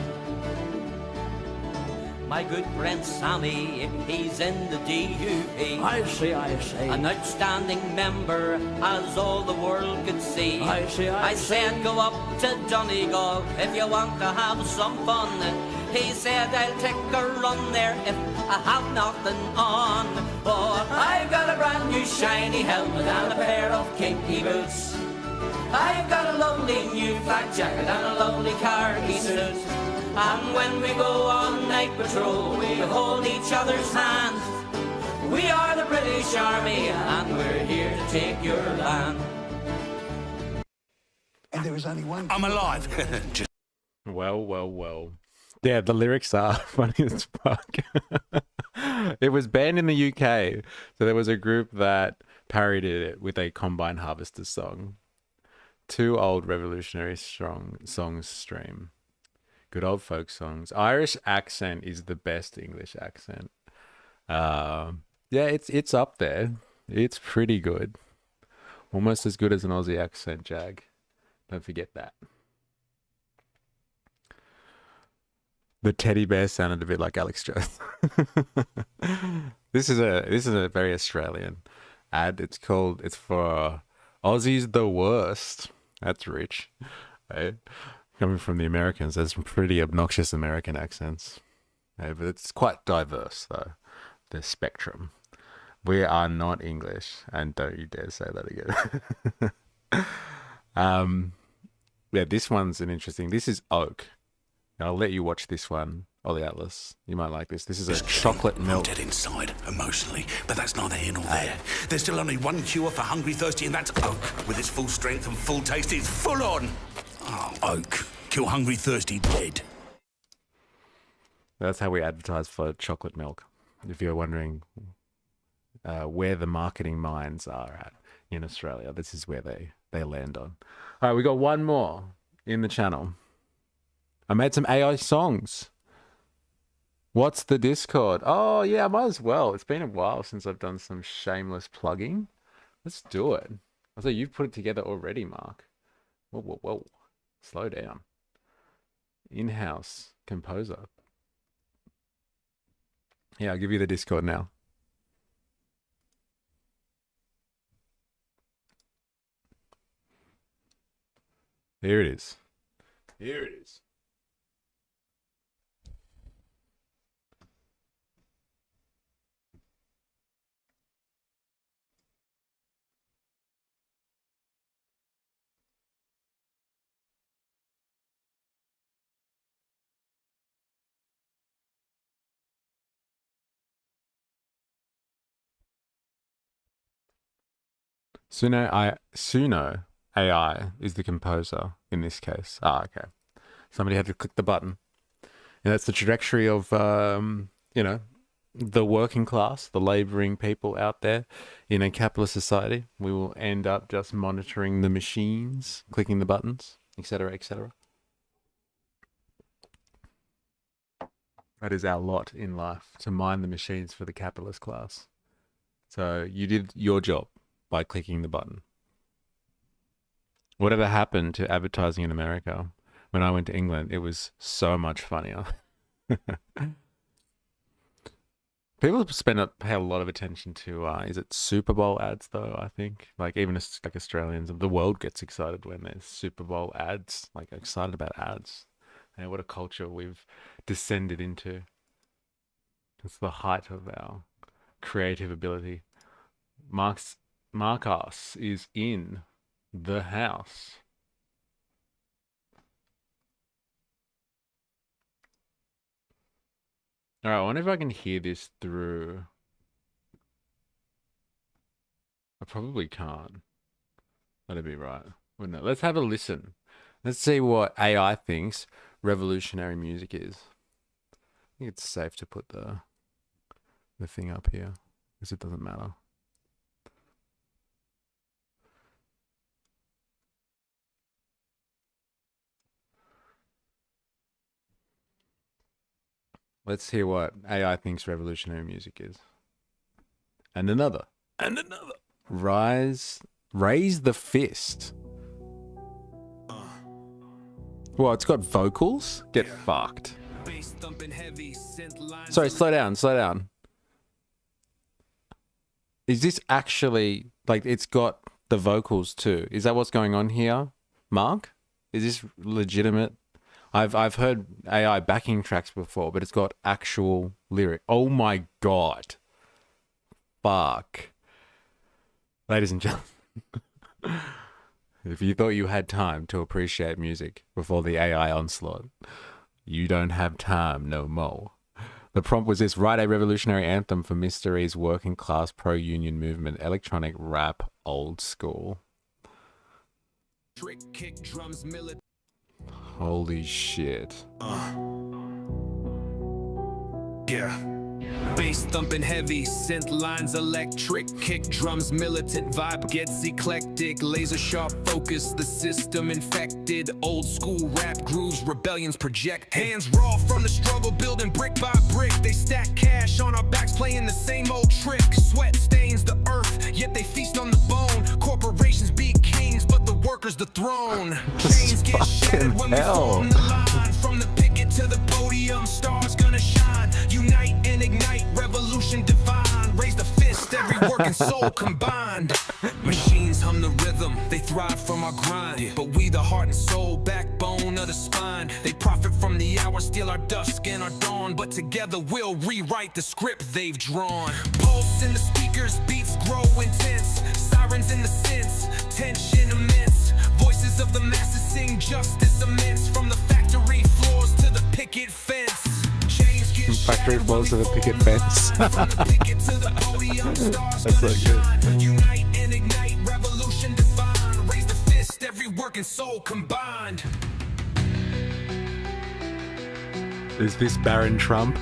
My good friend Sammy, he's in the DUP. I see. An outstanding member, as all the world could see. I said go up to Donegal if you want to have some fun. He said I'll take a run there if I have nothing on. Oh, I've got a brand new shiny helmet and a pair of kinky boots. I've got a lovely new flak jacket and a lovely khaki suit. And when we go on night patrol, we hold each other's hands. We are the British Army and we're here to take your land. And there is only one. I'm alive. Well. Yeah, the lyrics are funny as fuck. It was banned in the UK, so there was a group that parodied it with a Combine Harvesters song. Two old revolutionary songs stream. Good old folk songs. Irish accent is the best English accent. Yeah, it's up there. It's pretty good. Almost as good as an Aussie accent, Jag. Don't forget that. The teddy bear sounded a bit like Alex Jones. This is a very Australian ad. It's for Aussies the worst. That's rich. Right? Coming from the Americans, there's some pretty obnoxious American accents. But it's quite diverse, though, the spectrum. We are not English, and don't you dare say that again. Yeah, this one's an interesting... This is Oak. I'll let you watch this one, Ollie Atlas. You might like this. This is a chocolate milk. I'm dead inside, emotionally, but that's neither here nor there. There's still only one cure for hungry, thirsty, and that's Oak. With its full strength and full taste, it's full on. Oh, Oak. Kill hungry, thirsty, dead. That's how we advertise for chocolate milk. If you're wondering where the marketing minds are at in Australia, this is where they land on. All right, we got one more in the channel. I made some AI songs. What's the Discord? Oh, yeah, I might as well. It's been a while since I've done some shameless plugging. Let's do it. I thought you've put it together already, Mark. Whoa. Slow down. In-house composer. Yeah, I'll give you the Discord now. Here it is. Suno AI is the composer in this case. Ah, okay. Somebody had to click the button. And that's the trajectory of, you know, the working class, the laboring people out there in a capitalist society. We will end up just monitoring the machines, clicking the buttons, etc., etc. That is our lot in life, to mine the machines for the capitalist class. So you did your job by clicking the button. Whatever happened to advertising in America? When I went to England, it was so much funnier. People pay a lot of attention to, is it Super Bowl ads though, I think? Like even like Australians, the world gets excited when there's Super Bowl ads, like excited about ads. And what a culture we've descended into. It's the height of our creative ability. Marcos is in the house. All right, I wonder if I can hear this through. I probably can't. That'd be right, wouldn't it? Let's have a listen. Let's see what AI thinks revolutionary music is. I think it's safe to put the thing up here because it doesn't matter. Let's hear what AI thinks revolutionary music is. And another. And another. Raise the fist. Well, it's got vocals? Get fucked. Sorry, slow down. Is this actually, like, it's got the vocals too? Is that what's going on here, Mark? Is this legitimate? I've heard AI backing tracks before, but it's got actual lyric. Oh my God. Fuck. Ladies and gentlemen, if you thought you had time to appreciate music before the AI onslaught, you don't have time no more. The prompt was this: write a revolutionary anthem for MysterE's working class pro-union movement, electronic rap, old school. Trick, kick, drums, military. Holy shit. Yeah. Bass thumping heavy, synth lines electric, kick drums militant, vibe gets eclectic, laser sharp focus, the system infected, old school rap grooves, rebellions project, hands raw from the struggle, building brick by brick, they stack cash on our backs, playing the same old trick, sweat stains the earth, yet they feast on the bone, corporations be kings, but the workers the throne, chains get shattered when we form the line, from the picket to the podium, stars gonna shine, unite and ignite, revolution divine, raise the fist, every working soul combined. Machines hum the rhythm, they thrive from our grind, but we the heart and soul, backbone of the spine. They profit from the hour, steal our dusk and our dawn, but together we'll rewrite the script they've drawn. Pulse in the speakers, beats grow intense, sirens in the sense, tension immense, voices of the masses sing justice immense, from the factory floors to the picket fence. Factory floors to the picket fence. That's so good. Unite and ignite, revolution divine, raise the fist, every working soul combined. Is this Baron Trump?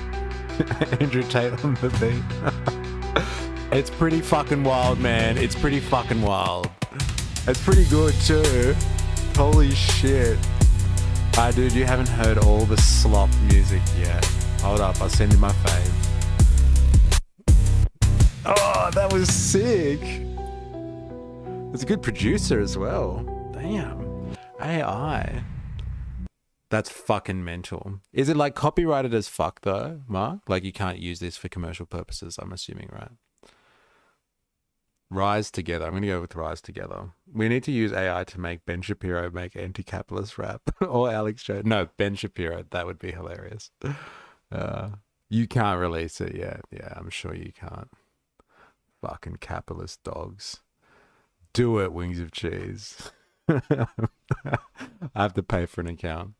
Andrew Tate on the beat. It's pretty fucking wild, man. It's pretty fucking wild. It's pretty good too. Holy shit. Dude, you haven't heard all the slop music yet. Hold up, I'll send you my fave. Oh, that was sick. It's a good producer as well. Damn. AI. That's fucking mental. Is it like copyrighted as fuck though, Mark? Like you can't use this for commercial purposes, I'm assuming, right? Rise Together. I'm going to go with Rise Together. We need to use AI to make Ben Shapiro make anti-capitalist rap. Or Alex Jones. No, Ben Shapiro. That would be hilarious. You can't release it yet. Yeah, I'm sure you can't. Fucking capitalist dogs. Do it, Wings of Cheese. I have to pay for an account.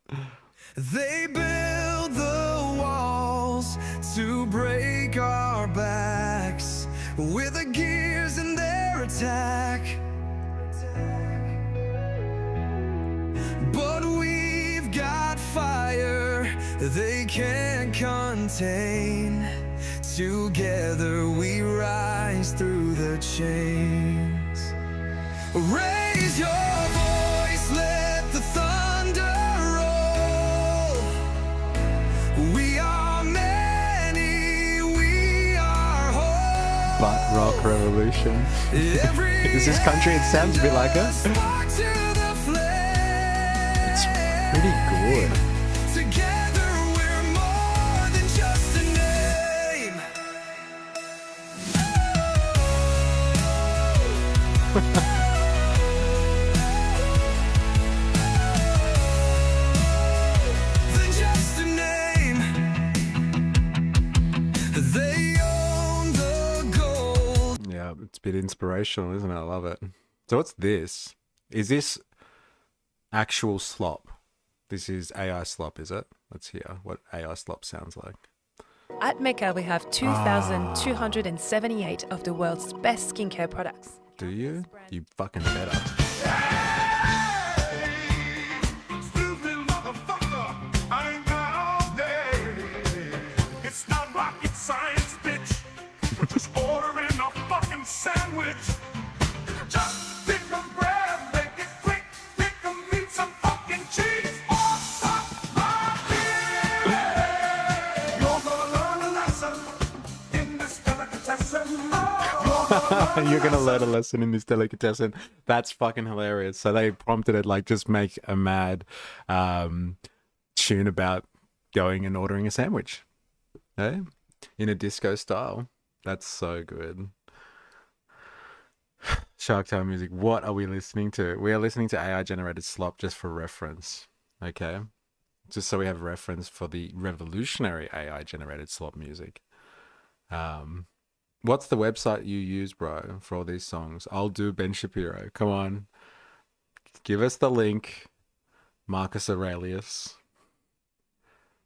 They build the walls to break our backs with the gears in their attack. they can't contain. Together we rise through the chains. Raise your voice, let the thunder roll. We are many, we are whole. Butt rock revolution. Is this country? It sounds a bit like it. It's pretty good. Together we're more than just a name. Than just a name. They own the gold. Yeah, it's a bit inspirational, isn't it? I love it. So what's this? Is this actual slop? This is AI slop, is it? Let's hear what AI slop sounds like. At Mecca, we have 2,278 of the world's best skincare products. Do you? You fucking better. Excuse me, motherfucker, I ain't got all day. It's not rocket science, bitch. We're just ordering a fucking sandwich. Just pick a bread, make it quick. Pick a meat, some fucking cheese. Or suck my dick. You're gonna learn a lesson in this delicatessen. You're gonna learn a lesson in this delicatessen. That's fucking hilarious. So they prompted it like, just make a mad tune about going and ordering a sandwich, eh? In a disco style. That's so good. Shark Tale music. What are we listening to? We are listening to AI generated slop just for reference. Okay, just so we have reference for the revolutionary AI generated slop music. What's the website you use, bro, for all these songs? I'll do Ben Shapiro. Come on. Give us the link. Marcus Aurelius.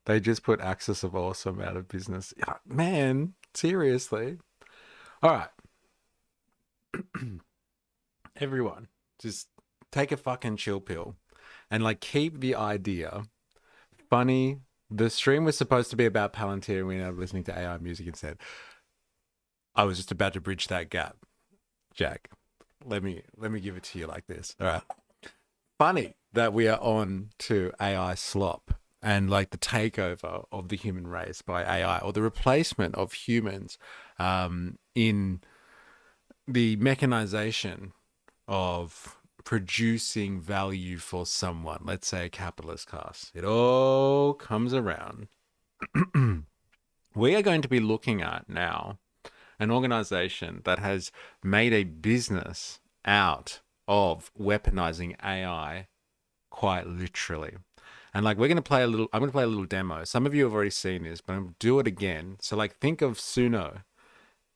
They just put Axis of Awesome out of business. Yeah, man, seriously. All right. Everyone, just take a fucking chill pill and like keep the idea funny. The stream was supposed to be about Palantir and we ended up listening to AI music instead. I was just about to bridge that gap. Jack, let me give it to you like this. All right. Funny that we are on to AI slop and like the takeover of the human race by AI, or the replacement of humans in the mechanization of producing value for someone, let's say a capitalist class. It all comes around. We are going to be looking at now an organization that has made a business out of weaponizing AI quite literally. And like, I'm going to play a little demo. Some of you have already seen this, but I'm going to do it again. So like, think of Suno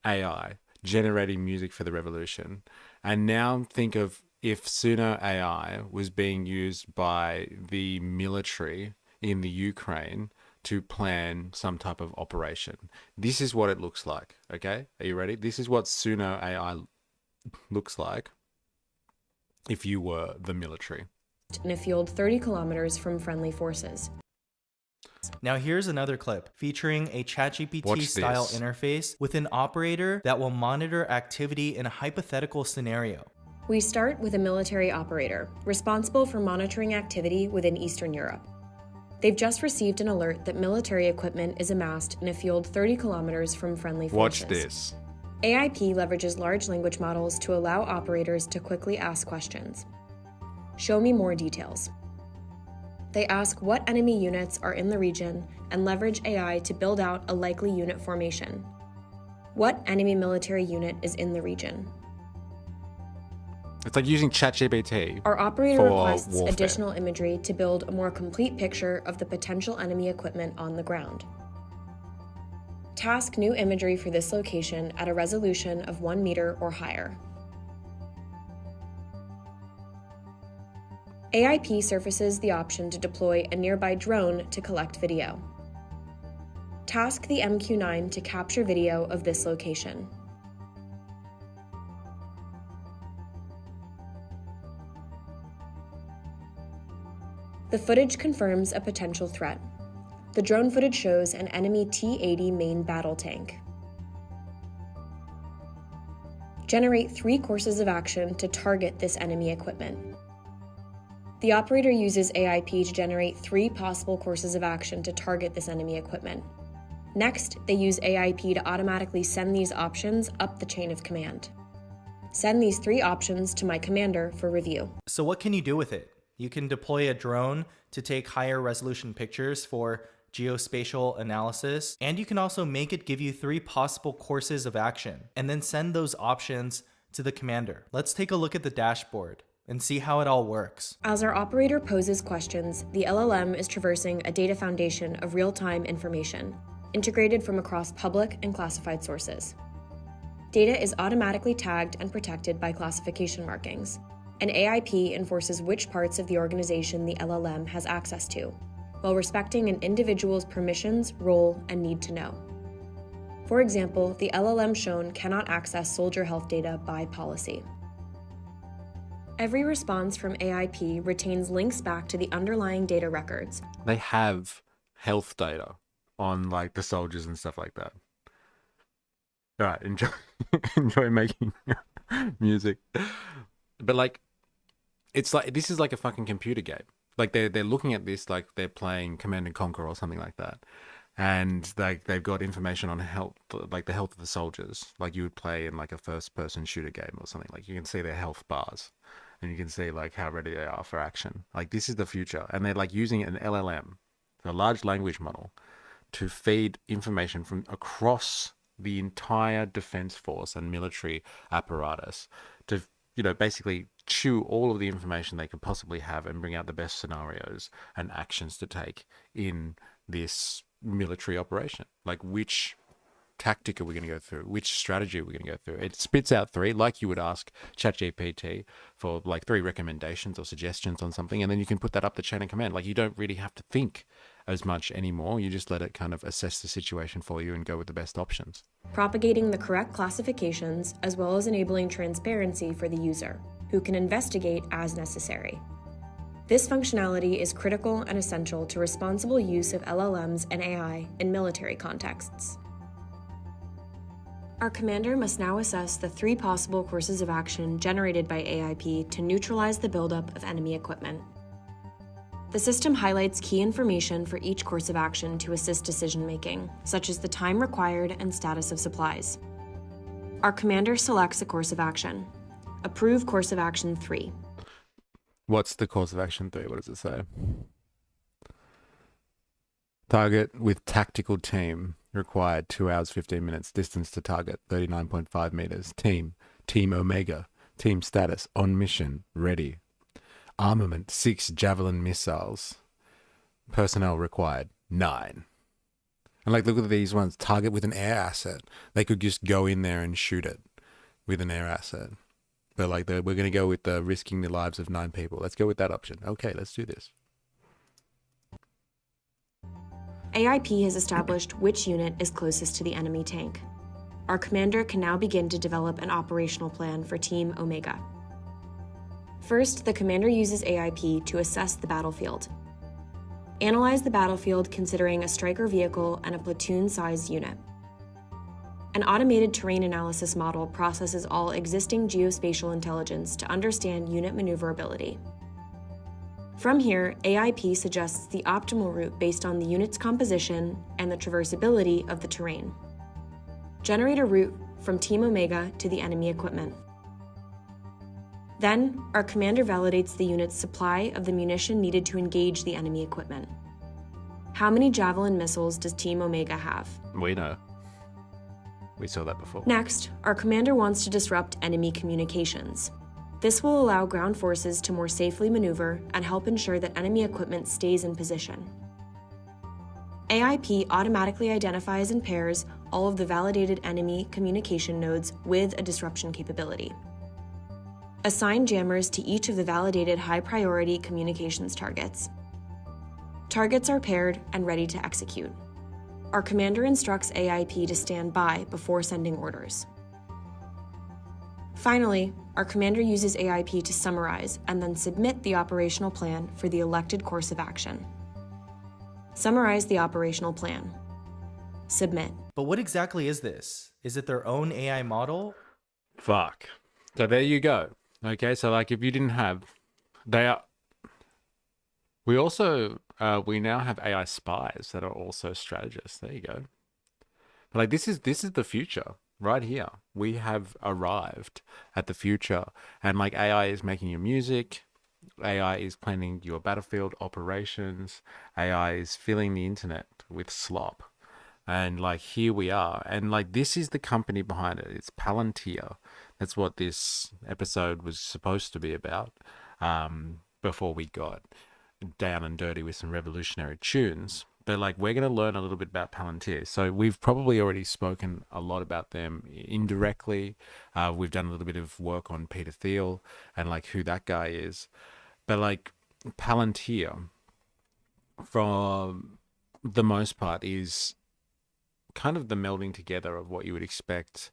AI generating music for the revolution. And now think of if Suno AI was being used by the military in the Ukraine to plan some type of operation. This is what it looks like, okay? Are you ready? This is what Suno AI looks like if you were the military. In a field 30 kilometers from friendly forces. Now here's another clip featuring a ChatGPT-style interface with an operator that will monitor activity in a hypothetical scenario. We start with a military operator, responsible for monitoring activity within Eastern Europe. They've just received an alert that military equipment is amassed in a field 30 kilometers from friendly forces. Watch this. AIP leverages large language models to allow operators to quickly ask questions. Show me more details. They ask what enemy units are in the region and leverage AI to build out a likely unit formation. What enemy military unit is in the region? It's like using ChatGPT. Our operator requests warfare. additional imagery to build a more complete picture of the potential enemy equipment on the ground. Task new imagery for this location at a resolution of 1 meter or higher. AIP surfaces the option to deploy a nearby drone to collect video. Task the MQ-9 to capture video of this location. The footage confirms a potential threat. The drone footage shows an enemy T-80 main battle tank. Generate 3 courses of action to target this enemy equipment. The operator uses AIP to generate 3 possible courses of action to target this enemy equipment. Next, they use AIP to automatically send these options up the chain of command. Send these 3 options to my commander for review. So what can you do with it? You can deploy a drone to take higher resolution pictures for geospatial analysis, and you can also make it give you 3 possible courses of action, and then send those options to the commander. Let's take a look at the dashboard and see how it all works. As our operator poses questions, the LLM is traversing a data foundation of real-time information, integrated from across public and classified sources. Data is automatically tagged and protected by classification markings, and AIP enforces which parts of the organization the LLM has access to, while respecting an individual's permissions, role, and need to know. For example, the LLM shown cannot access soldier health data by policy. Every response from AIP retains links back to the underlying data records. They have health data on like the soldiers and stuff like that. All right, enjoy making music. But like, it's like, this is like a fucking computer game. Like they're looking at this like they're playing Command and Conquer or something like that, and like they've got information on health, like the health of the soldiers, like you would play in like a first-person shooter game or something. Like you can see their health bars, and you can see like how ready they are for action. Like this is the future, and they're like using an LLM, a large language model, to feed information from across the entire defense force and military apparatus to, you know, basically chew all of the information they could possibly have and bring out the best scenarios and actions to take in this military operation. Like which tactic are we going to go through? Which strategy are we going to go through? It spits out 3, like you would ask ChatGPT for like 3 recommendations or suggestions on something, and then you can put that up the chain of command. Like you don't really have to think as much anymore. You just let it kind of assess the situation for you and go with the best options. Propagating the correct classifications, as well as enabling transparency for the user, who can investigate as necessary. This functionality is critical and essential to responsible use of LLMs and AI in military contexts. Our commander must now assess the 3 possible courses of action generated by AIP to neutralize the buildup of enemy equipment. The system highlights key information for each course of action to assist decision-making, such as the time required and status of supplies. Our commander selects a course of action. Approve course of action 3. What's the course of action 3? What does it say? Target with tactical team required 2 hours 15 minutes. Distance to target 39.5 meters. Team Omega. Team status on mission ready. Armament 6 Javelin missiles. Personnel required 9. And like look at these ones. Target with an air asset. They could just go in there and shoot it with an air asset. But like we're going to go with the risking the lives of 9 people. Let's go with that option. Okay, let's do this. AIP has established which unit is closest to the enemy tank. Our commander can now begin to develop an operational plan for Team Omega. First, the commander uses AIP to assess the battlefield. Analyze the battlefield considering a striker vehicle and a platoon-sized unit. An automated terrain analysis model processes all existing geospatial intelligence to understand unit maneuverability. From here, AIP suggests the optimal route based on the unit's composition and the traversability of the terrain. Generate a route from Team Omega to the enemy equipment. Then, our commander validates the unit's supply of the munition needed to engage the enemy equipment. How many Javelin missiles does Team Omega have? We know. We saw that before. Next, our commander wants to disrupt enemy communications. This will allow ground forces to more safely maneuver and help ensure that enemy equipment stays in position. AIP automatically identifies and pairs all of the validated enemy communication nodes with a disruption capability. Assign jammers to each of the validated high-priority communications targets. Targets are paired and ready to execute. Our commander instructs AIP to stand by before sending orders. Finally, our commander uses AIP to summarize and then submit the operational plan for the elected course of action. Summarize the operational plan. Submit. But what exactly is this? Is it their own AI model? Fuck. So there you go. Okay, so like if you didn't have, they are. We also we now have AI spies that are also strategists. There you go. But like this is the future right here. We have arrived at the future, and like AI is making your music. AI is planning your battlefield operations. AI is filling the internet with slop. And like here we are. And like this is the company behind it. It's Palantir. That's what this episode was supposed to be about. Before we got down and dirty with some revolutionary tunes. But like we're going to learn a little bit about Palantir. So we've probably already spoken a lot about them indirectly. We've done a little bit of work on Peter Thiel and like who that guy is. But like Palantir, for the most part, is kind of the melding together of what you would expect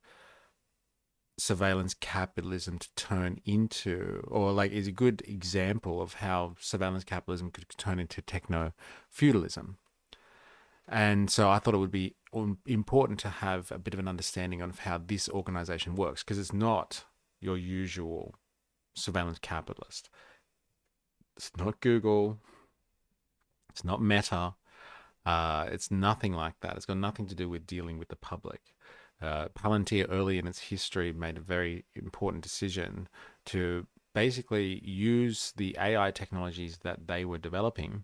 surveillance capitalism to turn into, or like is a good example of how surveillance capitalism could turn into techno-feudalism. And so I thought it would be important to have a bit of an understanding of how this organization works, because it's not your usual surveillance capitalist. It's not Google. It's not Meta. It's nothing like that. It's got nothing to do with dealing with the public. Palantir early in its history made a very important decision to basically use the AI technologies that they were developing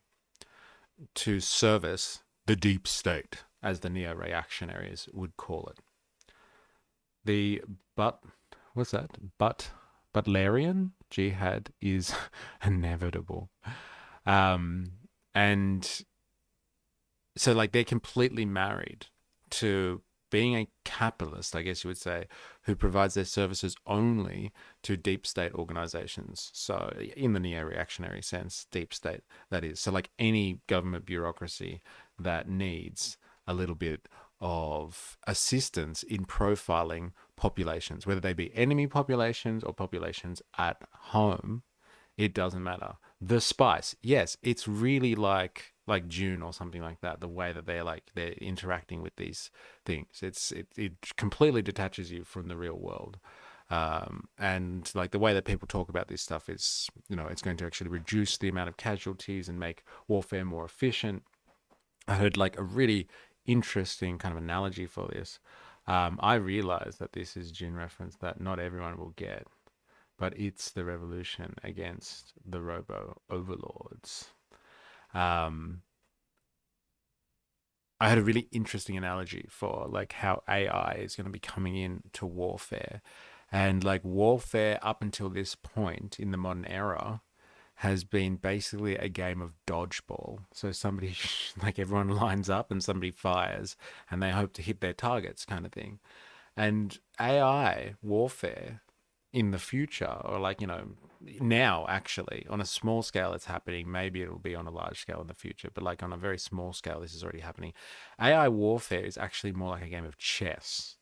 to service the deep state, as the neo-reactionaries would call it. Butlerian jihad is inevitable. And so like they're completely married to being a capitalist, I guess you would say, who provides their services only to deep state organizations. So in the neo-reactionary sense, deep state, that is. So like any government bureaucracy that needs a little bit of assistance in profiling populations, whether they be enemy populations or populations at home, it doesn't matter. The spice, yes, it's really like June or something like that, the way that they're interacting with these things. It completely detaches you from the real world. And like the way that people talk about this stuff is, it's going to actually reduce the amount of casualties and make warfare more efficient. I heard like a really interesting kind of analogy for this. I realize that this is June reference that not everyone will get, but it's the revolution against the robo overlords. I had a really interesting analogy for like how AI is going to be coming into warfare, and like warfare up until this point in the modern era has been basically a game of dodgeball. So somebody, like everyone lines up and somebody fires and they hope to hit their targets kind of thing. And AI warfare in the future, or like, now actually on a small scale it's happening, maybe it'll be on a large scale in the future, but like on a very small scale this is already happening. AI warfare is actually more like a game of chess.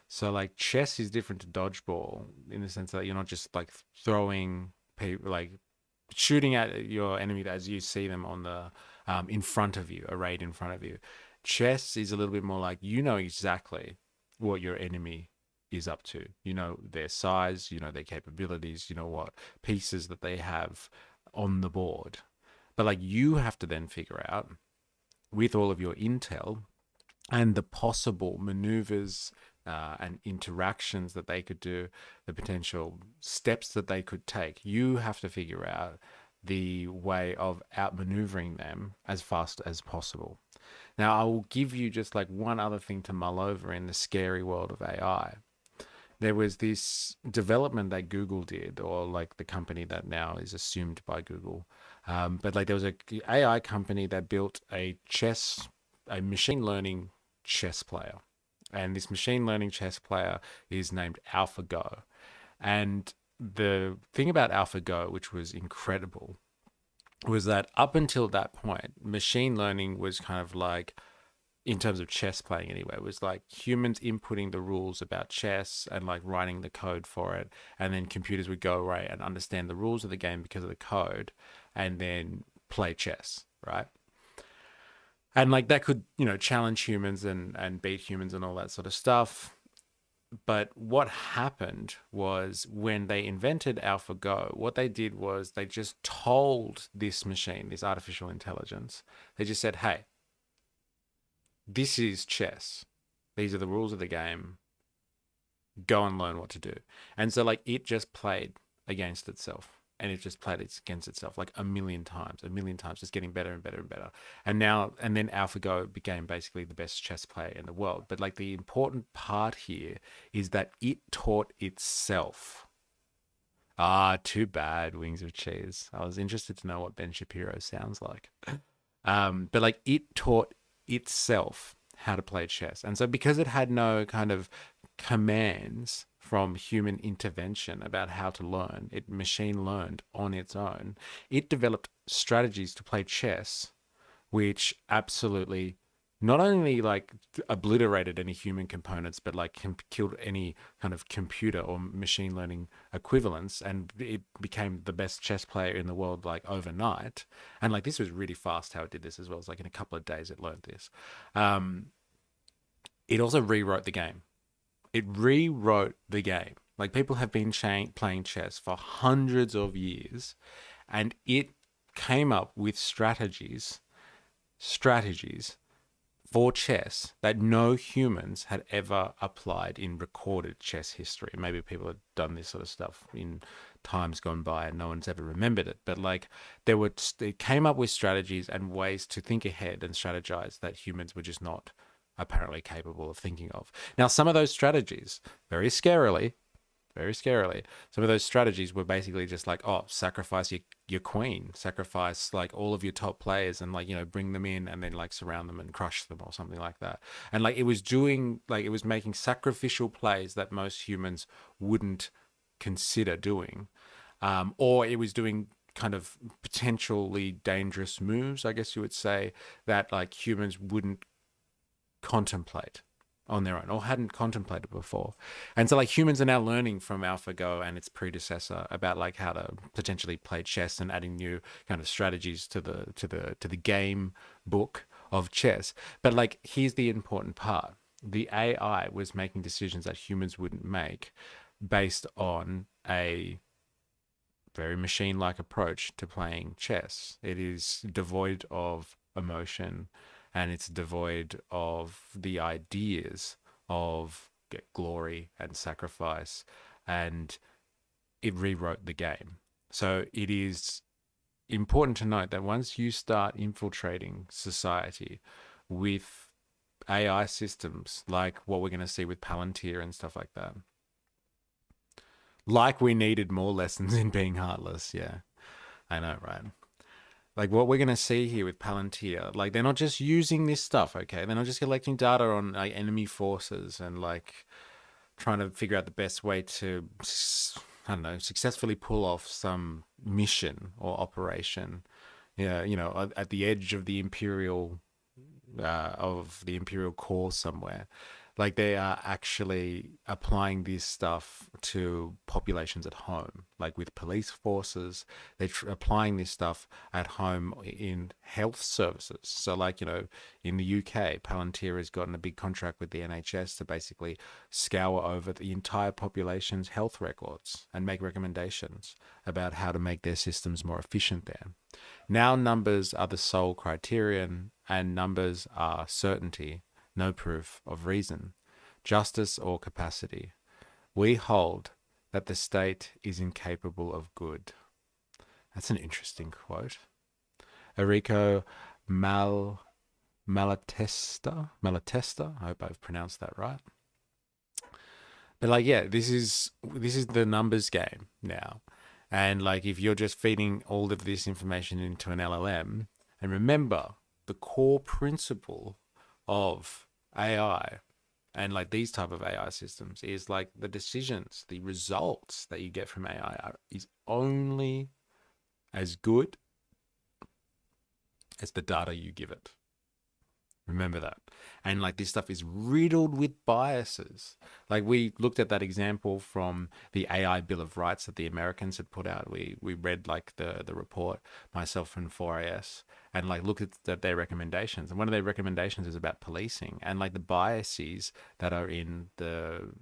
So like chess is different to dodgeball in the sense that you're not just like throwing people, like shooting at your enemy as you see them on the in front of you, arrayed in front of you. Chess is a little bit more like exactly what your enemy is up to. Their size, their capabilities, what pieces that they have on the board. But like you have to then figure out with all of your intel and the possible maneuvers and interactions that they could do, the potential steps that they could take, you have to figure out the way of outmaneuvering them as fast as possible. Now, I will give you just like one other thing to mull over in the scary world of AI. There was this development that Google did, or like the company that now is assumed by Google. But like there was a AI company that built a machine learning chess player. And this machine learning chess player is named AlphaGo. And the thing about AlphaGo, which was incredible, was that up until that point, machine learning was kind of like, in terms of chess playing anyway, it was like humans inputting the rules about chess and like writing the code for it. And then computers would go away and understand the rules of the game because of the code and then play chess, right? And like that could, challenge humans and beat humans and all that sort of stuff. But what happened was when they invented AlphaGo, what they did was they just told this machine, this artificial intelligence, they just said, hey, this is chess. These are the rules of the game. Go and learn what to do. And so like it just played against itself. And it just played against itself like a million times, just getting better and better and better. And then AlphaGo became basically the best chess player in the world. But like the important part here is that it taught itself. Too bad, Wings of Cheese. I was interested to know what Ben Shapiro sounds like. But like it taught itself how to play chess. And so because it had no kind of commands from human intervention about how to learn, it machine learned on its own. It developed strategies to play chess, which absolutely not only like obliterated any human components, but like killed any kind of computer or machine learning equivalents. And it became the best chess player in the world, like overnight. And like, this was really fast how it did this as well. It's like in a couple of days it learned this. It also rewrote the game. It rewrote the game. Like people have been playing chess for hundreds of years, and it came up with strategies for chess that no humans had ever applied in recorded chess history. Maybe people had done this sort of stuff in times gone by and no one's ever remembered it. But like it came up with strategies and ways to think ahead and strategize that humans were just not apparently capable of thinking of. Now, some of those strategies, very scarily, some of those strategies were basically just like, sacrifice your queen, sacrifice like all of your top players and like, bring them in and then like surround them and crush them or something like that. And like it was making sacrificial plays that most humans wouldn't consider doing. Or it was doing kind of potentially dangerous moves, I guess you would say, that like humans wouldn't contemplate on their own or hadn't contemplated before. And so like humans are now learning from AlphaGo and its predecessor about like how to potentially play chess and adding new kind of strategies to the game book of chess. But like here's the important part. The AI was making decisions that humans wouldn't make based on a very machine-like approach to playing chess. It is devoid of emotion, and it's devoid of the ideas of glory and sacrifice, and it rewrote the game. So it is important to note that once you start infiltrating society with AI systems, like what we're going to see with Palantir and stuff like that, like we needed more lessons in being heartless. Yeah, I know, right? Like what we're going to see here with Palantir, like they're not just using this stuff, okay? They're not just collecting data on like enemy forces and like trying to figure out the best way to, I don't know, successfully pull off some mission or operation, at the edge of the imperial core somewhere. Like they are actually applying this stuff to populations at home, like with police forces. They're applying this stuff at home in health services. So like, in the UK, Palantir has gotten a big contract with the NHS to basically scour over the entire population's health records and make recommendations about how to make their systems more efficient there. Now numbers are the sole criterion, and numbers are certainty, no proof of reason, justice, or capacity. We hold that the state is incapable of good. That's an interesting quote. Enrico Malatesta, I hope I've pronounced that right. But like, yeah, this is the numbers game now. And like, if you're just feeding all of this information into an LLM, and remember, the core principle of AI and like these type of AI systems is like the decisions, the results that you get from AI is only as good as the data you give it. Remember that. And like this stuff is riddled with biases. Like we looked at that example from the AI Bill of Rights that the Americans had put out. We read like the report, myself and 4AS, and like looked at their recommendations. And one of their recommendations is about policing and like the biases that are in the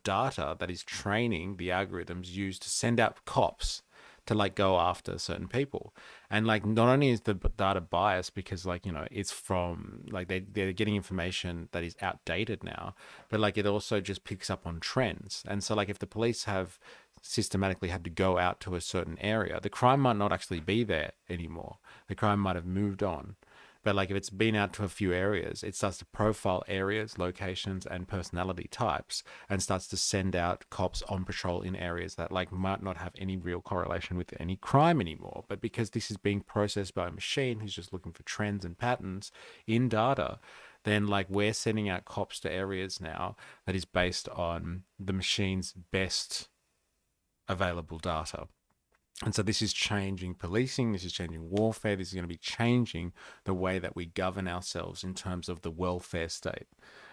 data that is training the algorithms used to send out cops to like go after certain people. And like not only is the data biased because like, you know, it's from like they're getting information that is outdated now, but like it also just picks up on trends. And so like if the police have systematically had to go out to a certain area, the crime might not actually be there anymore. The crime might have moved on. But like if it's been out to a few areas, it starts to profile areas, locations, and personality types, and starts to send out cops on patrol in areas that like might not have any real correlation with any crime anymore. But because this is being processed by a machine who's just looking for trends and patterns in data, then like we're sending out cops to areas now that is based on the machine's best available data. And so this is changing policing, this is changing warfare, this is going to be changing the way that we govern ourselves in terms of the welfare state.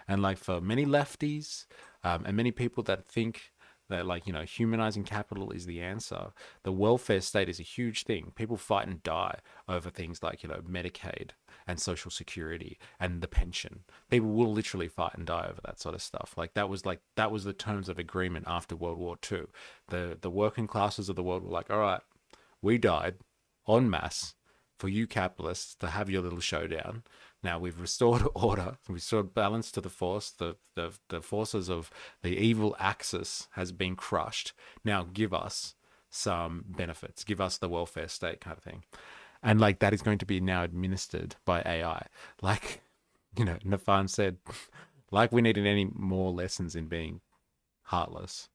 And like for many lefties and many people that think that like, you know, humanizing capital is the answer, the welfare state is a huge thing. People fight and die over things like, you know, Medicaid and Social Security and the pension. People will literally fight and die over that sort of stuff. Like that was the terms of agreement after World War II. The working classes of the world were like, all right, we died en masse for you capitalists to have your little showdown. Now we've restored order, we've restored balance to the force. The forces of the evil axis has been crushed. Now give us some benefits, give us the welfare state kind of thing. And like that is going to be now administered by AI. Like, you know, Nafan said, like we needed any more lessons in being heartless.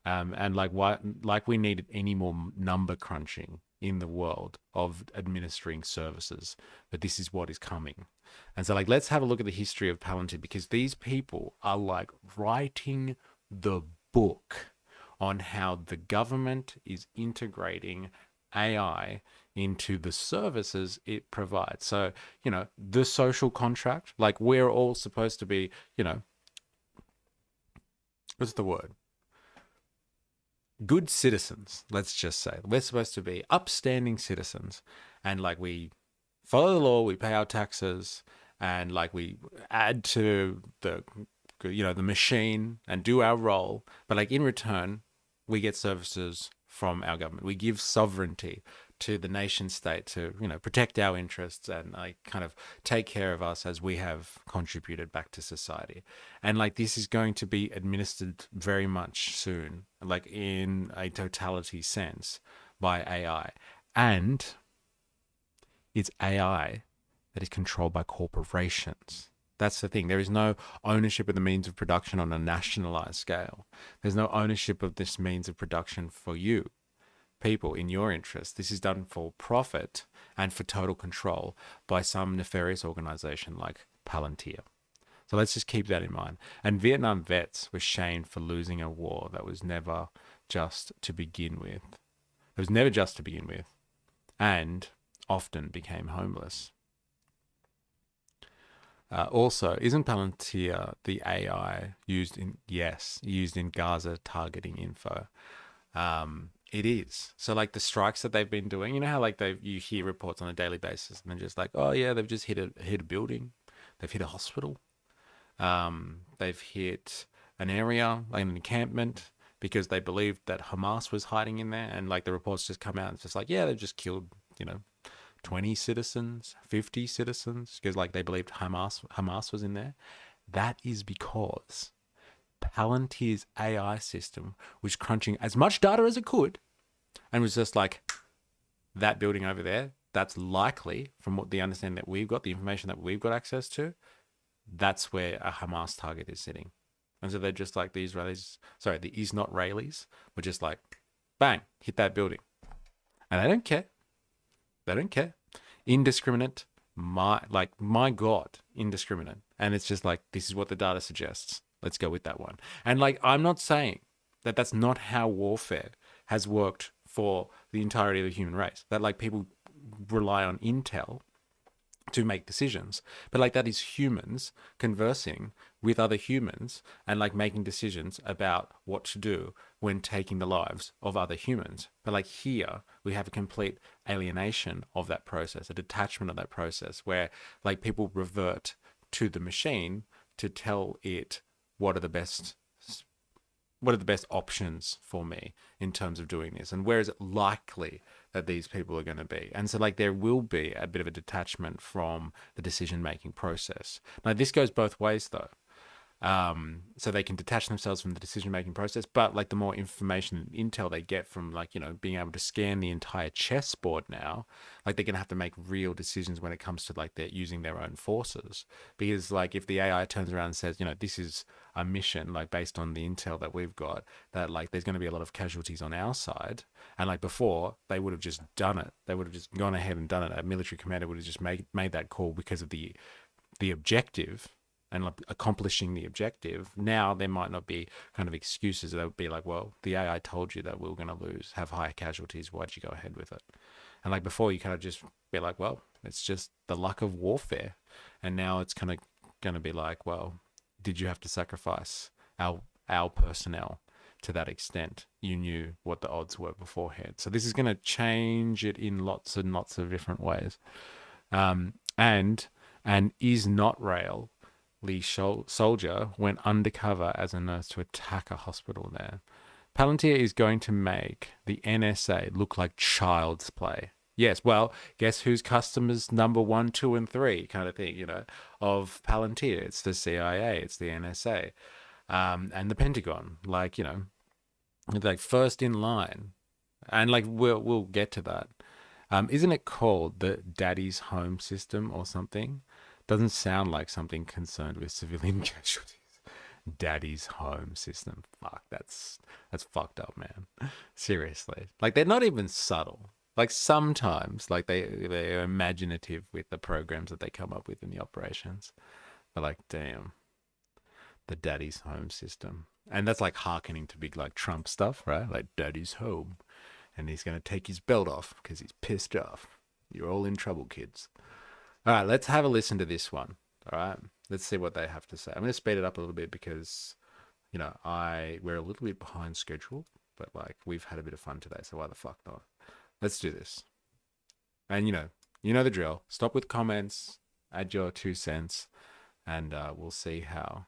And like we needed any more number crunching in the world of administering services. But this is what is coming. And so like, let's have a look at the history of Palantir, because these people are like writing the book on how the government is integrating AI into the services it provides. So, you know, the social contract, like we're all supposed to be, you know, what's the word? Good citizens, let's just say. We're supposed to be upstanding citizens. And like we follow the law, we pay our taxes, and like we add to the, you know, the machine and do our role. But like in return, we get services from our government. We give sovereignty to the nation state to, you know, protect our interests and like kind of take care of us as we have contributed back to society. And like this is going to be administered very much soon, like in a totality sense by AI. And it's AI that is controlled by corporations. That's the thing. There is no ownership of the means of production on a nationalized scale. There's no ownership of this means of production for you, people, in your interest. This is done for profit and for total control by some nefarious organization like Palantir. So let's just keep that in mind. And Vietnam vets were shamed for losing a war that was never just to begin with. It was never just to begin with, and often became homeless. Also, isn't Palantir the AI used in Gaza targeting info? It is. So like the strikes that they've been doing, you know how like you hear reports on a daily basis and they're just like, oh yeah, they've just hit a building, they've hit a hospital, they've hit an area, like an encampment, because they believed that Hamas was hiding in there, and like the reports just come out and it's just like, yeah, they've just killed, you know, 20 citizens, 50 citizens, because like they believed Hamas was in there. That is because Palantir's AI system was crunching as much data as it could and was just like, that building over there, that's likely, from what the understanding that we've got, the information that we've got access to, that's where a Hamas target is sitting. And so they're just like the Israelis were just like, bang, hit that building. And they don't care. They don't care. Indiscriminate, my God, indiscriminate. And it's just like, this is what the data suggests. Let's go with that one. And like, I'm not saying that that's not how warfare has worked for the entirety of the human race. That like people rely on intel to make decisions. But like that is humans conversing with other humans and like making decisions about what to do when taking the lives of other humans. But like here we have a complete alienation of that process, a detachment of that process, where like people revert to the machine to tell it what are the best options for me in terms of doing this, and where is it likely that these people are going to be. And so like there will be a bit of a detachment from the decision making process. Now this goes both ways though. So they can detach themselves from the decision making process, but like the more information and intel they get from like, you know, being able to scan the entire chessboard now, like they're gonna have to make real decisions when it comes to like they're using their own forces. Because like if the AI turns around and says, you know, this is a mission like based on the intel that we've got, that like there's going to be a lot of casualties on our side, and like before they would have just done it, they would have just gone ahead and done it, a military commander would have just made that call because of the objective and like accomplishing the objective. Now there might not be kind of excuses. That would be like, well, the AI told you that we were going to have higher casualties, why'd you go ahead with it? And like before you kind of just be like, well, it's just the luck of warfare. And now it's kind of going to be like, well, did you have to sacrifice our personnel to that extent? You knew what the odds were beforehand. So this is going to change it in lots and lots of different ways. And an is not rail Lee soldier went undercover as a nurse to attack a hospital there. Palantir is going to make the NSA look like child's play. Yes, well, guess who's customers number 1, 2, and 3 kind of thing, you know, of Palantir? It's the CIA, it's the NSA, and the Pentagon, like, you know, like first in line. And like we'll get to that. Isn't it called the Daddy's Home System or something? Doesn't sound like something concerned with civilian casualties. Daddy's Home System. Fuck, that's fucked up, man. Seriously. Like they're not even subtle. Like sometimes, like they're imaginative with the programs that they come up with in the operations. But like, damn, the Daddy's Home System. And that's like hearkening to big like Trump stuff, right? Like Daddy's home. And he's going to take his belt off because he's pissed off. You're all in trouble, kids. All right, let's have a listen to this one. All right, let's see what they have to say. I'm going to speed it up a little bit because, you know, we're a little bit behind schedule, but like we've had a bit of fun today, so why the fuck not? Let's do this. And you know the drill. Stop with comments, add your 2 cents, and we'll see how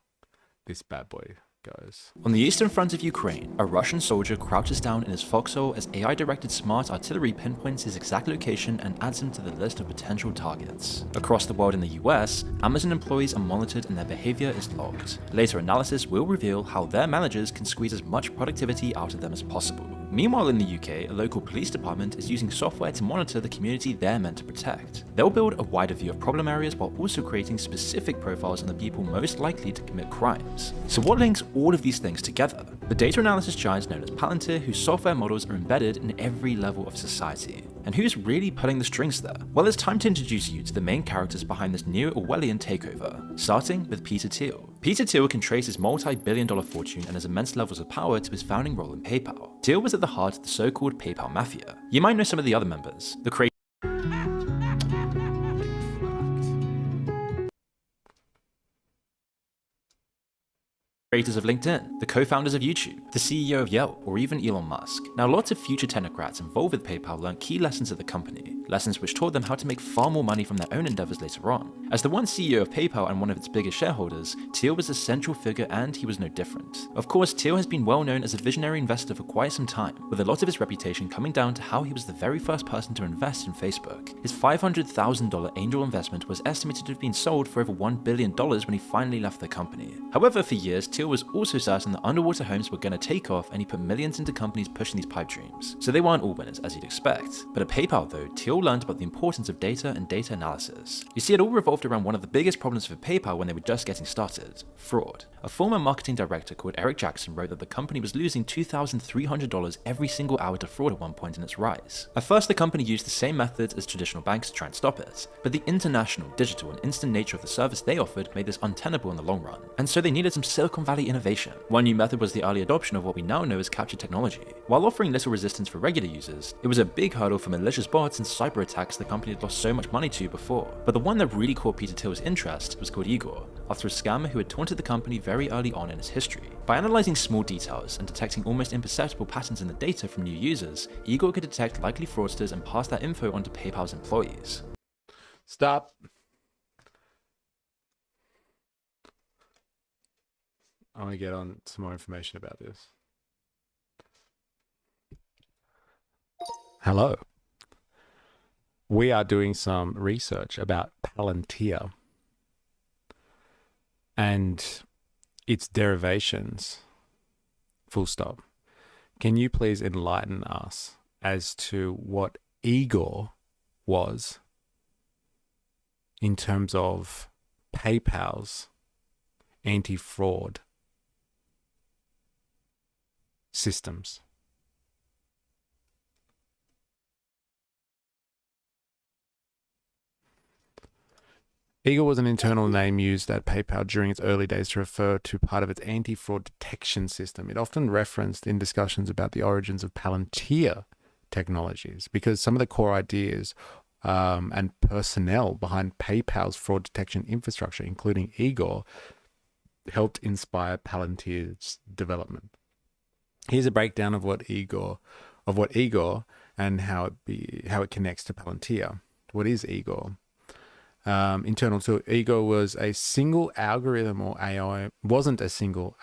this bad boy goes. On the eastern front of Ukraine, a Russian soldier crouches down in his foxhole as AI-directed smart artillery pinpoints his exact location and adds him to the list of potential targets. Across the world in the US, Amazon employees are monitored and their behavior is logged. Later analysis will reveal how their managers can squeeze as much productivity out of them as possible. Meanwhile in the UK, a local police department is using software to monitor the community they're meant to protect. They'll build a wider view of problem areas while also creating specific profiles on the people most likely to commit crimes. So what links all of these things together? The data analysis giants known as Palantir, whose software models are embedded in every level of society. And who's really pulling the strings there? Well, it's time to introduce you to the main characters behind this neo-Orwellian takeover, starting with Peter Thiel. Peter Thiel can trace his multi-billion-dollar fortune and his immense levels of power to his founding role in PayPal. Thiel was at the heart of the so-called PayPal mafia. You might know some of the other members, the creators of LinkedIn, the co-founders of YouTube, the CEO of Yelp, or even Elon Musk. Now, lots of future technocrats involved with PayPal learned key lessons at the company, lessons which taught them how to make far more money from their own endeavors later on. As the one CEO of PayPal and one of its biggest shareholders, Thiel was a central figure and he was no different. Of course, Thiel has been well known as a visionary investor for quite some time, with a lot of his reputation coming down to how he was the very first person to invest in Facebook. His $500,000 angel investment was estimated to have been sold for over $1 billion when he finally left the company. However, for years, Thiel was also certain that underwater homes were going to take off, and he put millions into companies pushing these pipe dreams. So they weren't all winners, as you'd expect. But at PayPal though, Thiel learned about the importance of data and data analysis. You see, it all revolved around one of the biggest problems for PayPal when they were just getting started: fraud. A former marketing director called Eric Jackson wrote that the company was losing $2,300 every single hour to fraud at one point in its rise. At first, the company used the same methods as traditional banks to try and stop it, but the international, digital, and instant nature of the service they offered made this untenable in the long run, and so they needed some Silicon Valley innovation. One new method was the early adoption of what we now know as capture technology. While offering little resistance for regular users, it was a big hurdle for malicious bots and cyber attacks the company had lost so much money to before. But the one that really caught Peter Thiel's interest was called Igor, after a scammer who had taunted the company very early on in its history. By analyzing small details and detecting almost imperceptible patterns in the data from new users, Igor could detect likely fraudsters and pass that info on to PayPal's employees. Stop. I want to get on some more information about this. Hello. We are doing some research about Palantir and its derivations. Full stop. Can you please enlighten us as to what Igor was in terms of PayPal's anti-fraud systems? Igor was an internal name used at PayPal during its early days to refer to part of its anti-fraud detection system. It often referenced in discussions about the origins of Palantir technologies because some of the core ideas and personnel behind PayPal's fraud detection infrastructure, including Igor, helped inspire Palantir's development. Here's a breakdown of what Igor and how it connects to Palantir. What is Igor? Internal to Igor was a single algorithm or AI wasn't a single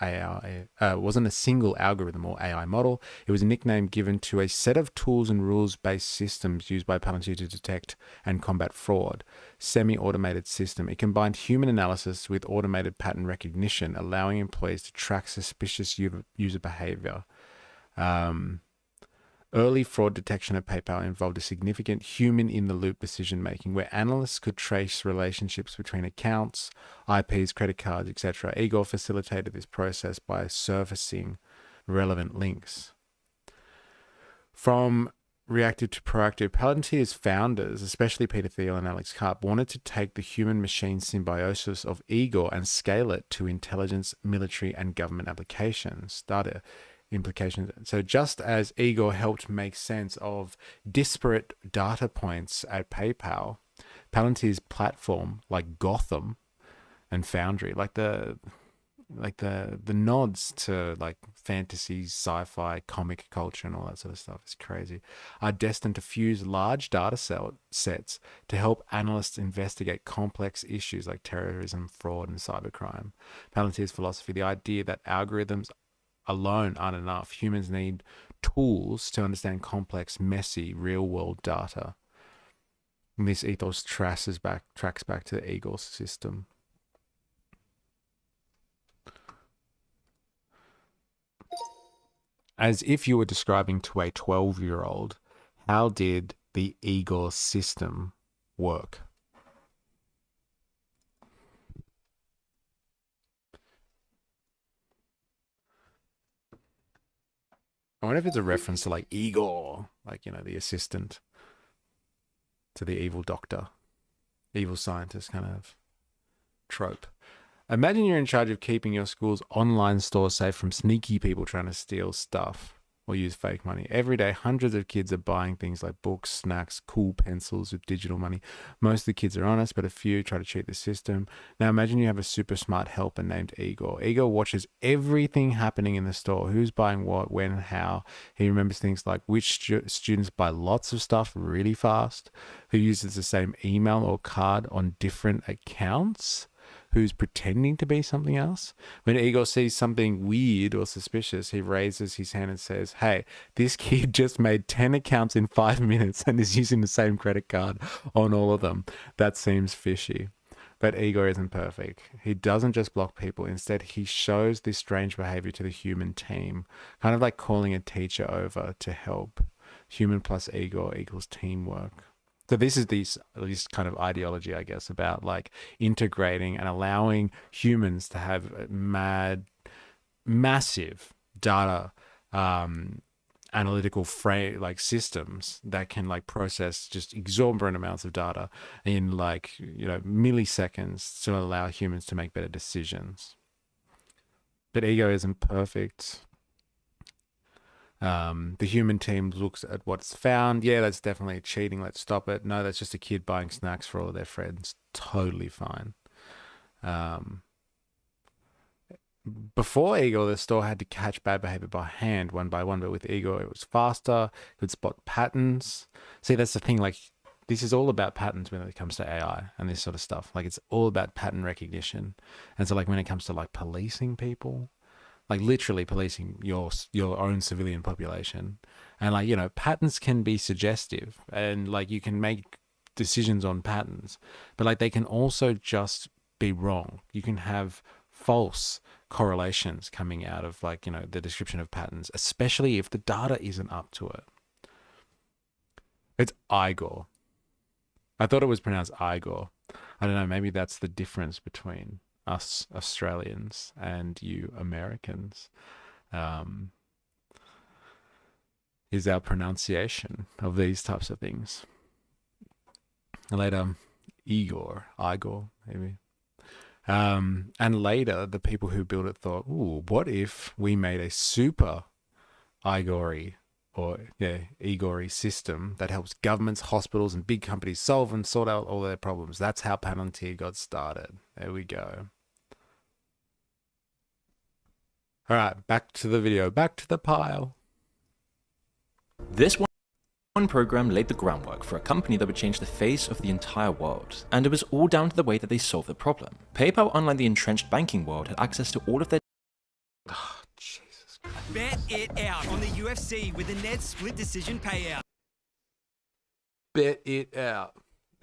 algorithm or AI model. It was a nickname given to a set of tools and rules-based systems used by Palantir to detect and combat fraud. Semi-automated system. It combined human analysis with automated pattern recognition, allowing employees to track suspicious user behavior. Early fraud detection at PayPal involved a significant human-in-the-loop decision-making where analysts could trace relationships between accounts, IPs, credit cards, etc. Igor facilitated this process by surfacing relevant links. From reactive to proactive, Palantir's founders, especially Peter Thiel and Alex Karp, wanted to take the human-machine symbiosis of Igor and scale it to intelligence, military, and government applications. Data implications. So just as Igor helped make sense of disparate data points at PayPal, Palantir's platform like Gotham and Foundry, like the nods to like fantasy, sci-fi, comic culture and all that sort of stuff is crazy, are destined to fuse large data sets to help analysts investigate complex issues like terrorism, fraud, and cybercrime. Palantir's philosophy, the idea that algorithms alone aren't enough. Humans need tools to understand complex, messy, real-world data. And this ethos tracks back to the Igor system. As if you were describing to a 12-year-old, how did the Igor system work? I wonder if it's a reference to like Igor, like, you know, the assistant to the evil doctor, evil scientist kind of trope. Imagine you're in charge of keeping your school's online store safe from sneaky people trying to steal stuff or use fake money. Every day, hundreds of kids are buying things like books, snacks, cool pencils with digital money. Most of the kids are honest, but a few try to cheat the system. Now imagine you have a super smart helper named Igor. Igor watches everything happening in the store, who's buying what, when, and how. He remembers things like which students buy lots of stuff really fast, who uses the same email or card on different accounts, who's pretending to be something else. When Igor sees something weird or suspicious, he raises his hand and says, hey, this kid just made 10 accounts in 5 minutes and is using the same credit card on all of them. That seems fishy. But Igor isn't perfect. He doesn't just block people. Instead, he shows this strange behavior to the human team, kind of like calling a teacher over to help. Human plus Igor equals teamwork. So this is this kind of ideology, I guess, about like integrating and allowing humans to have massive data analytical systems that can like process just exorbitant amounts of data in like, you know, milliseconds to allow humans to make better decisions. But Ego isn't perfect. The human team looks at what's found. Yeah, that's definitely cheating. Let's stop it. No, that's just a kid buying snacks for all of their friends. Totally fine. Before Eagle, the store had to catch bad behavior by hand, one by one, but with Eagle, it was faster, could spot patterns. See, that's the thing, like, this is all about patterns when it comes to AI and this sort of stuff. Like, it's all about pattern recognition. And so, like, when it comes to, like, policing people, like, literally policing your own civilian population, and, like, you know, patterns can be suggestive, and, like, you can make decisions on patterns, but, like, they can also just be wrong. You can have false correlations coming out of, like, you know, the description of patterns, especially if the data isn't up to it. It's Igor. I thought it was pronounced Igor. I don't know, maybe that's the difference between us Australians and you Americans, is our pronunciation of these types of things. And later, Igor, maybe. And later, the people who built it thought, ooh, what if we made a super Igory system that helps governments, hospitals, and big companies solve and sort out all their problems? That's how Palantir got started. There we go. All right, back to the video, back to the pile. This one program laid the groundwork for a company that would change the face of the entire world, and it was all down to the way that they solved the problem. PayPal, unlike the entrenched banking world, had access to all of their Jesus Christ. Bet it out on the UFC with a net split decision payout. Bet it out.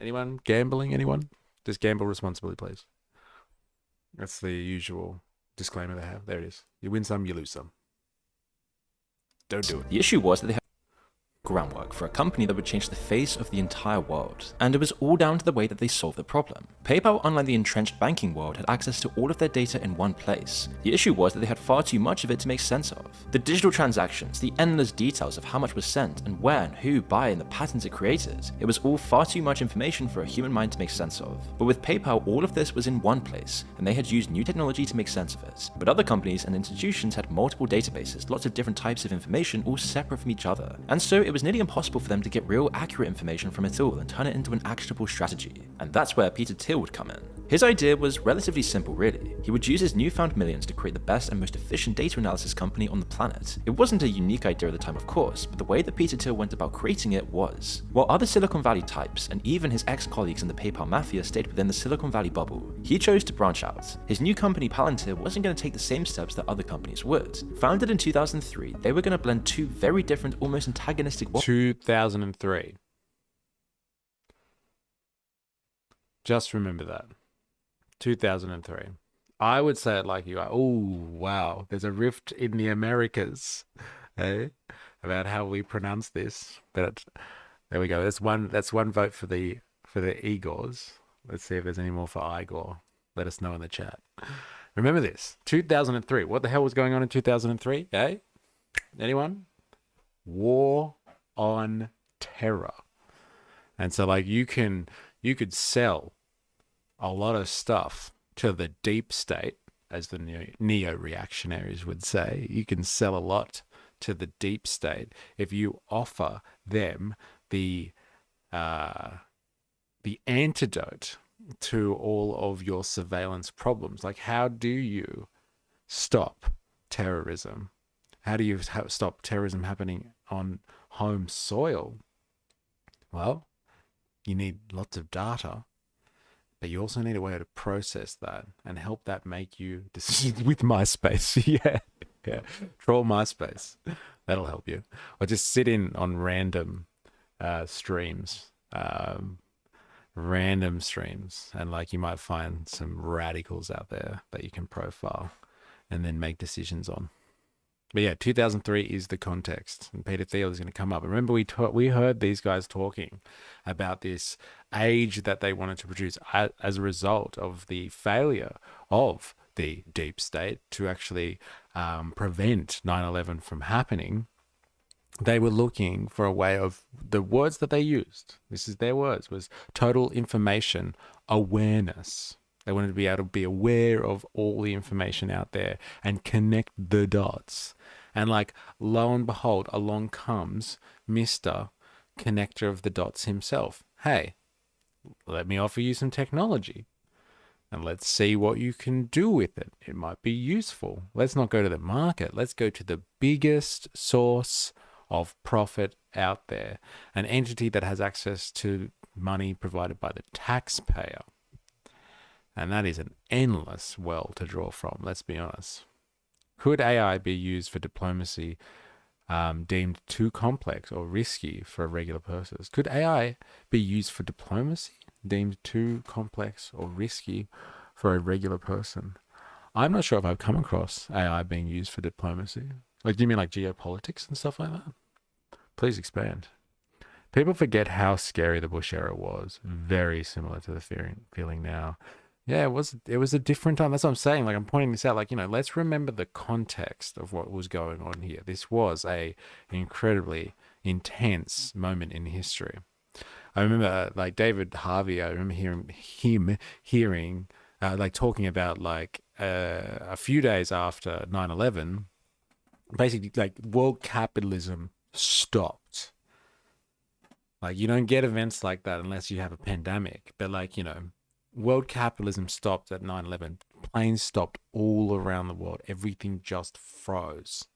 Anyone gambling? Anyone? Just gamble responsibly, please. That's the usual disclaimer they have. There it is. You win some, you lose some. Don't do it. The issue was that they had groundwork for a company that would change the face of the entire world, and it was all down to the way that they solved the problem. PayPal, unlike the entrenched banking world, had access to all of their data in one place. The issue was that they had far too much of it to make sense of. The digital transactions, the endless details of how much was sent and where and who by, and the patterns it created, it was all far too much information for a human mind to make sense of. But with PayPal, all of this was in one place, and they had used new technology to make sense of it. But other companies and institutions had multiple databases, lots of different types of information, all separate from each other, and so it was nearly impossible for them to get real accurate information from it all and turn it into an actionable strategy. And that's where Peter Thiel would come in. His idea was relatively simple, really. He would use his newfound millions to create the best and most efficient data analysis company on the planet. It wasn't a unique idea at the time, of course, but the way that Peter Thiel went about creating it was. While other Silicon Valley types, and even his ex-colleagues in the PayPal mafia, stayed within the Silicon Valley bubble, he chose to branch out. His new company, Palantir, wasn't going to take the same steps that other companies would. Founded in 2003, they were going to blend two very different, almost antagonistic 2003. Just remember that. 2003. I would say it like you are. Oh, wow. There's a rift in the Americas, eh? About how we pronounce this. But there we go. That's one vote for the Igors. Let's see if there's any more for Igor. Let us know in the chat. Remember this. 2003. What the hell was going on in 2003? Eh? Anyone? War on terror. And so, like, you could sell a lot of stuff to the deep state, as the neo-reactionaries would say. You can sell a lot to the deep state if you offer them the antidote to all of your surveillance problems. Like, how do you stop terrorism? How do you stop terrorism happening on home soil? Well, you need lots of data, but you also need a way to process that and help that make you decisions with MySpace. yeah. Troll MySpace. That'll help you. Or just sit in on random streams. Random streams. And like you might find some radicals out there that you can profile and then make decisions on. But yeah, 2003 is the context, and Peter Thiel is going to come up. Remember, we heard these guys talking about this age that they wanted to produce as a result of the failure of the deep state to actually prevent 9/11 from happening. They were looking for a way of, the words that they used, this is their words, was total information awareness. They wanted to be able to be aware of all the information out there and connect the dots. And like, lo and behold, along comes Mr. Connector of the Dots himself. Hey, let me offer you some technology and let's see what you can do with it. It might be useful. Let's not go to the market. Let's go to the biggest source of profit out there, an entity that has access to money provided by the taxpayer. And that is an endless well to draw from, let's be honest. Could AI be used for diplomacy deemed too complex or risky for a regular person? Could AI be used for diplomacy deemed too complex or risky for a regular person? I'm not sure if I've come across AI being used for diplomacy. Like, do you mean like geopolitics and stuff like that? Please expand. People forget how scary the Bush era was. Very similar to the feeling now. Yeah, it was a different time. That's what I'm saying. Like, I'm pointing this out. Like, you know, let's remember the context of what was going on here. This was a incredibly intense moment in history. I remember, like, David Harvey, I remember hearing like, talking about, like, a few days after 9/11, basically, like, world capitalism stopped. Like, you don't get events like that unless you have a pandemic. But, like, you know, world capitalism stopped at 9/11. Planes stopped all around the world. Everything just froze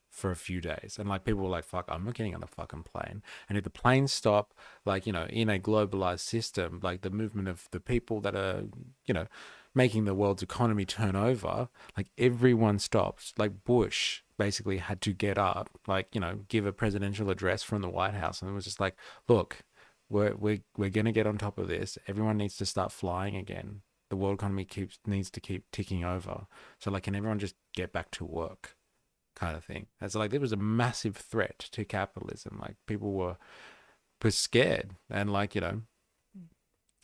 for a few days. And like, people were like, fuck, I'm not getting on a fucking plane. And if the planes stop, like, you know, in a globalized system, like the movement of the people that are, you know, making the world's economy turn over, like, everyone stops. Like, Bush basically had to get up, like, you know, give a presidential address from the White House. And it was just like, look, we're going to get on top of this. Everyone needs to start flying again. The world economy needs to keep ticking over. So, like, can everyone just get back to work, kind of thing? It's like, there was a massive threat to capitalism. Like, people were scared. And, like, you know,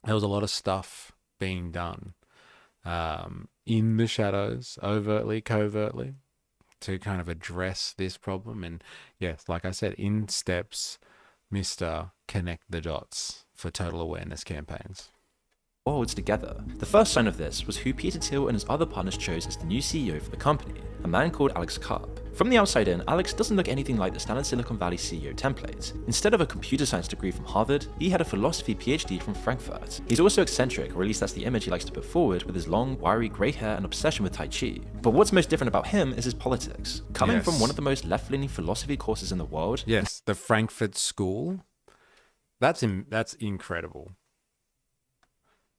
there was a lot of stuff being done in the shadows, overtly, covertly, to kind of address this problem. And yes, like I said, in steps Mr. Connect the Dots for total awareness campaigns. Worlds together. The first sign of this was who Peter Thiel and his other partners chose as the new CEO for the company, a man called Alex Karp. From the outside in, Alex doesn't look anything like the standard Silicon Valley CEO template. Instead of a computer science degree from Harvard, he had a philosophy PhD from Frankfurt. He's also eccentric, or at least that's the image he likes to put forward, with his long, wiry grey hair and obsession with Tai Chi. But what's most different about him is his politics. Coming from one of the most left-leaning philosophy courses in the world. Yes, the Frankfurt School. That's incredible.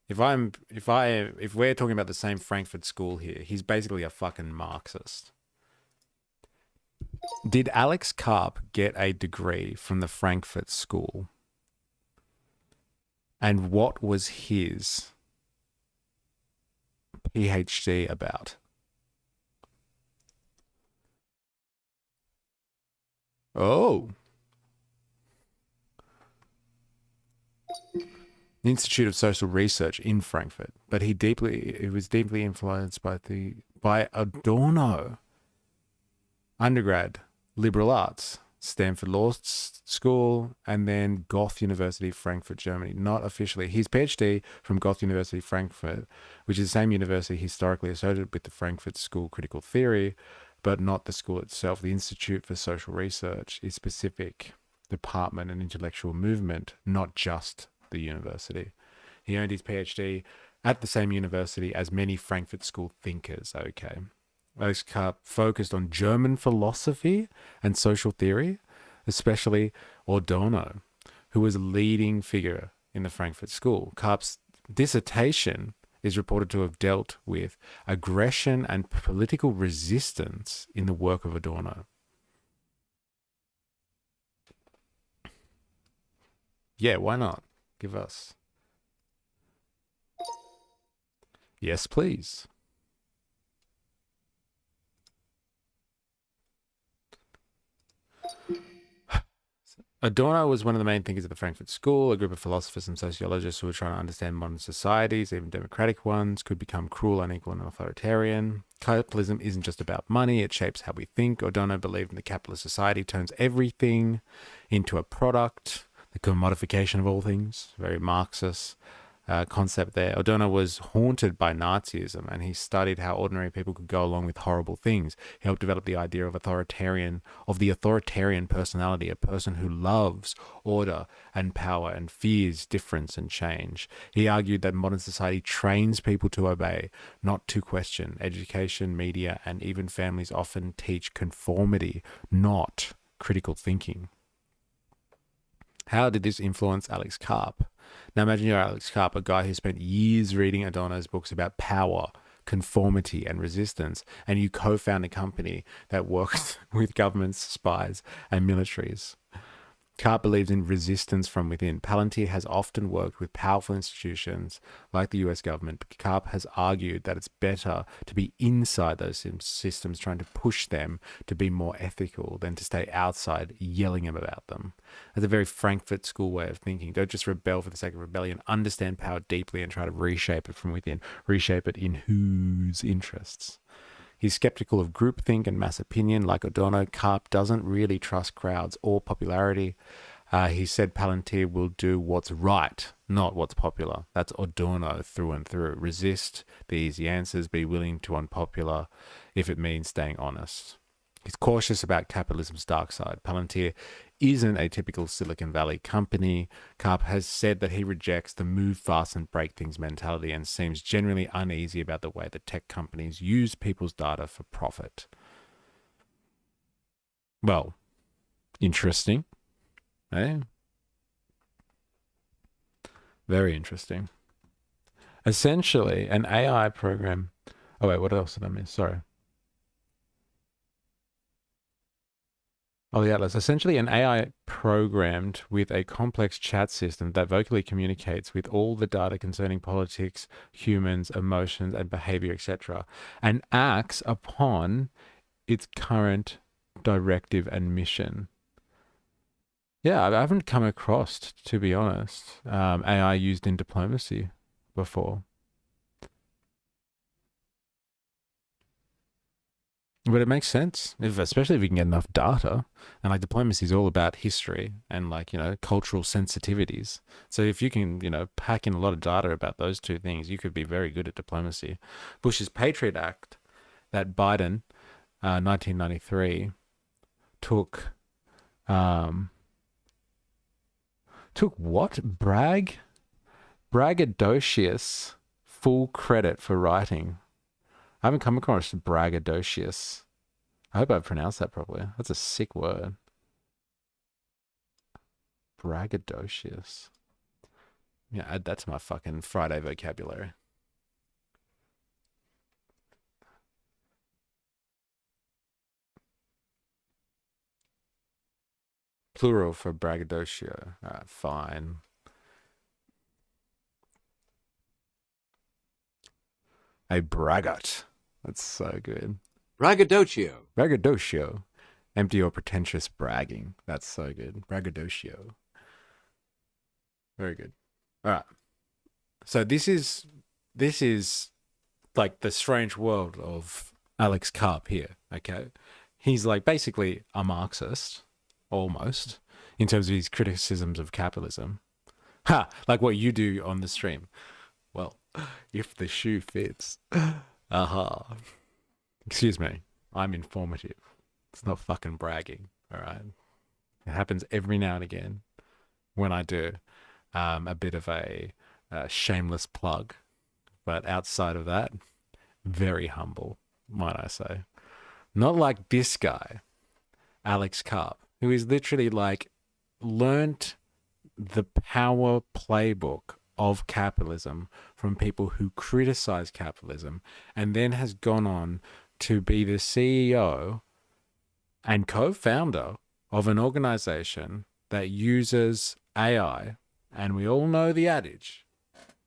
If we're talking about the same Frankfurt School here, he's basically a fucking Marxist. Did Alex Karp get a degree from the Frankfurt School? And what was his PhD about? Oh. Institute of Social Research in Frankfurt, but he was deeply influenced by Adorno. Undergrad, liberal arts, Stanford Law School, and then Goethe University, Frankfurt, Germany. Not officially. His PhD from Goethe University, Frankfurt, which is the same university historically associated with the Frankfurt School critical theory, but not the school itself. The Institute for Social Research is specific department and intellectual movement, not just the university. He earned his PhD at the same university as many Frankfurt School thinkers. Okay. Alex Karp focused on German philosophy and social theory, especially Adorno, who was a leading figure in the Frankfurt School. Karp's dissertation is reported to have dealt with aggression and political resistance in the work of Adorno. Yeah, why not? Give us. Yes, please. Adorno was one of the main thinkers of the Frankfurt School. A group of philosophers and sociologists who were trying to understand modern societies, even democratic ones, could become cruel, unequal, and authoritarian. Capitalism isn't just about money, it shapes how we think. Adorno believed in the capitalist society turns everything into a product, the commodification of all things, very Marxist. concept there. Adorno was haunted by Nazism, and he studied how ordinary people could go along with horrible things. He helped develop the idea of the authoritarian personality, a person who loves order and power and fears difference and change. He argued that modern society trains people to obey, not to question. Education, media, and even families often teach conformity, not critical thinking. How did this influence Alex Karp? Now imagine you're Alex Karp, a guy who spent years reading Adorno's books about power, conformity, and resistance, and you co-found a company that works with governments, spies, and militaries. Karp believes in resistance from within. Palantir has often worked with powerful institutions like the US government, but Karp has argued that it's better to be inside those systems, trying to push them to be more ethical than to stay outside yelling about them. That's a very Frankfurt School way of thinking. Don't just rebel for the sake of rebellion. Understand power deeply and try to reshape it from within. Reshape it in whose interests? He's skeptical of groupthink and mass opinion. Like Adorno, Karp doesn't really trust crowds or popularity. He said Palantir will do what's right, not what's popular. That's Adorno through and through. Resist the easy answers. Be willing to unpopular if it means staying honest. He's cautious about capitalism's dark side. Palantir isn't a typical Silicon Valley company. Karp has said that he rejects the move fast and break things mentality and seems generally uneasy about the way that tech companies use people's data for profit. Well, interesting. Eh? Very interesting. Essentially, an AI program... Oh, wait, what else did I miss? Sorry. Oh, the Atlas. Essentially, an AI programmed with a complex chat system that vocally communicates with all the data concerning politics, humans, emotions, and behavior, etc., and acts upon its current directive and mission. Yeah, I haven't come across, to be honest, AI used in diplomacy before. But it makes sense, especially if you can get enough data. And like diplomacy is all about history and like, cultural sensitivities. So if you can, pack in a lot of data about those two things, you could be very good at diplomacy. Bush's Patriot Act that Biden, 1993, took what? Braggadocious full credit for writing. I haven't come across braggadocious. I hope I pronounced that properly. That's a sick word. Braggadocious. Yeah, add that to my fucking Friday vocabulary. Plural for braggadocio. Fine. A braggart. That's so good. Braggadocio. Braggadocio. Empty or pretentious bragging. That's so good. Braggadocio. Very good. All right. So this is like the strange world of Alex Karp here. Okay. He's like basically a Marxist, almost, in terms of his criticisms of capitalism. Ha! Like what you do on the stream. Well, if the shoe fits. Aha. Excuse me. I'm informative. It's not fucking bragging. All right. It happens every now and again when I do a bit of a shameless plug. But outside of that, very humble, might I say. Not like this guy, Alex Karp, who is literally like learnt the power playbook of capitalism from people who criticize capitalism, and then has gone on to be the CEO and co-founder of an organization that uses AI, and we all know the adage,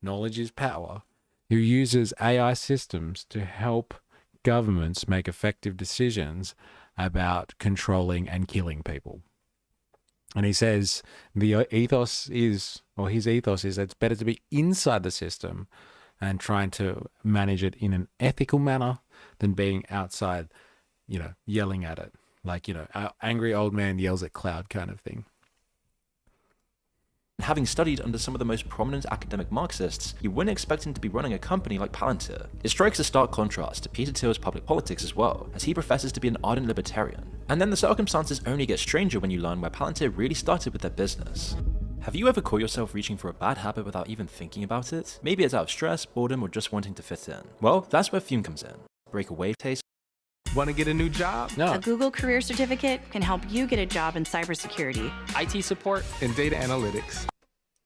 knowledge is power, who uses AI systems to help governments make effective decisions about controlling and killing people. And he says his ethos is that it's better to be inside the system and trying to manage it in an ethical manner than being outside, yelling at it. Like, an angry old man yells at cloud kind of thing. Having studied under some of the most prominent academic Marxists, you wouldn't expect him to be running a company like Palantir. It strikes a stark contrast to Peter Thiel's public politics as well, as he professes to be an ardent libertarian. And then the circumstances only get stranger when you learn where Palantir really started with their business. Have you ever caught yourself reaching for a bad habit without even thinking about it? Maybe it's out of stress, boredom, or just wanting to fit in. Well, that's where Fume comes in. Break a wave taste. Want to get a new job? A Google Career Certificate can help you get a job in cybersecurity, IT support, and data analytics.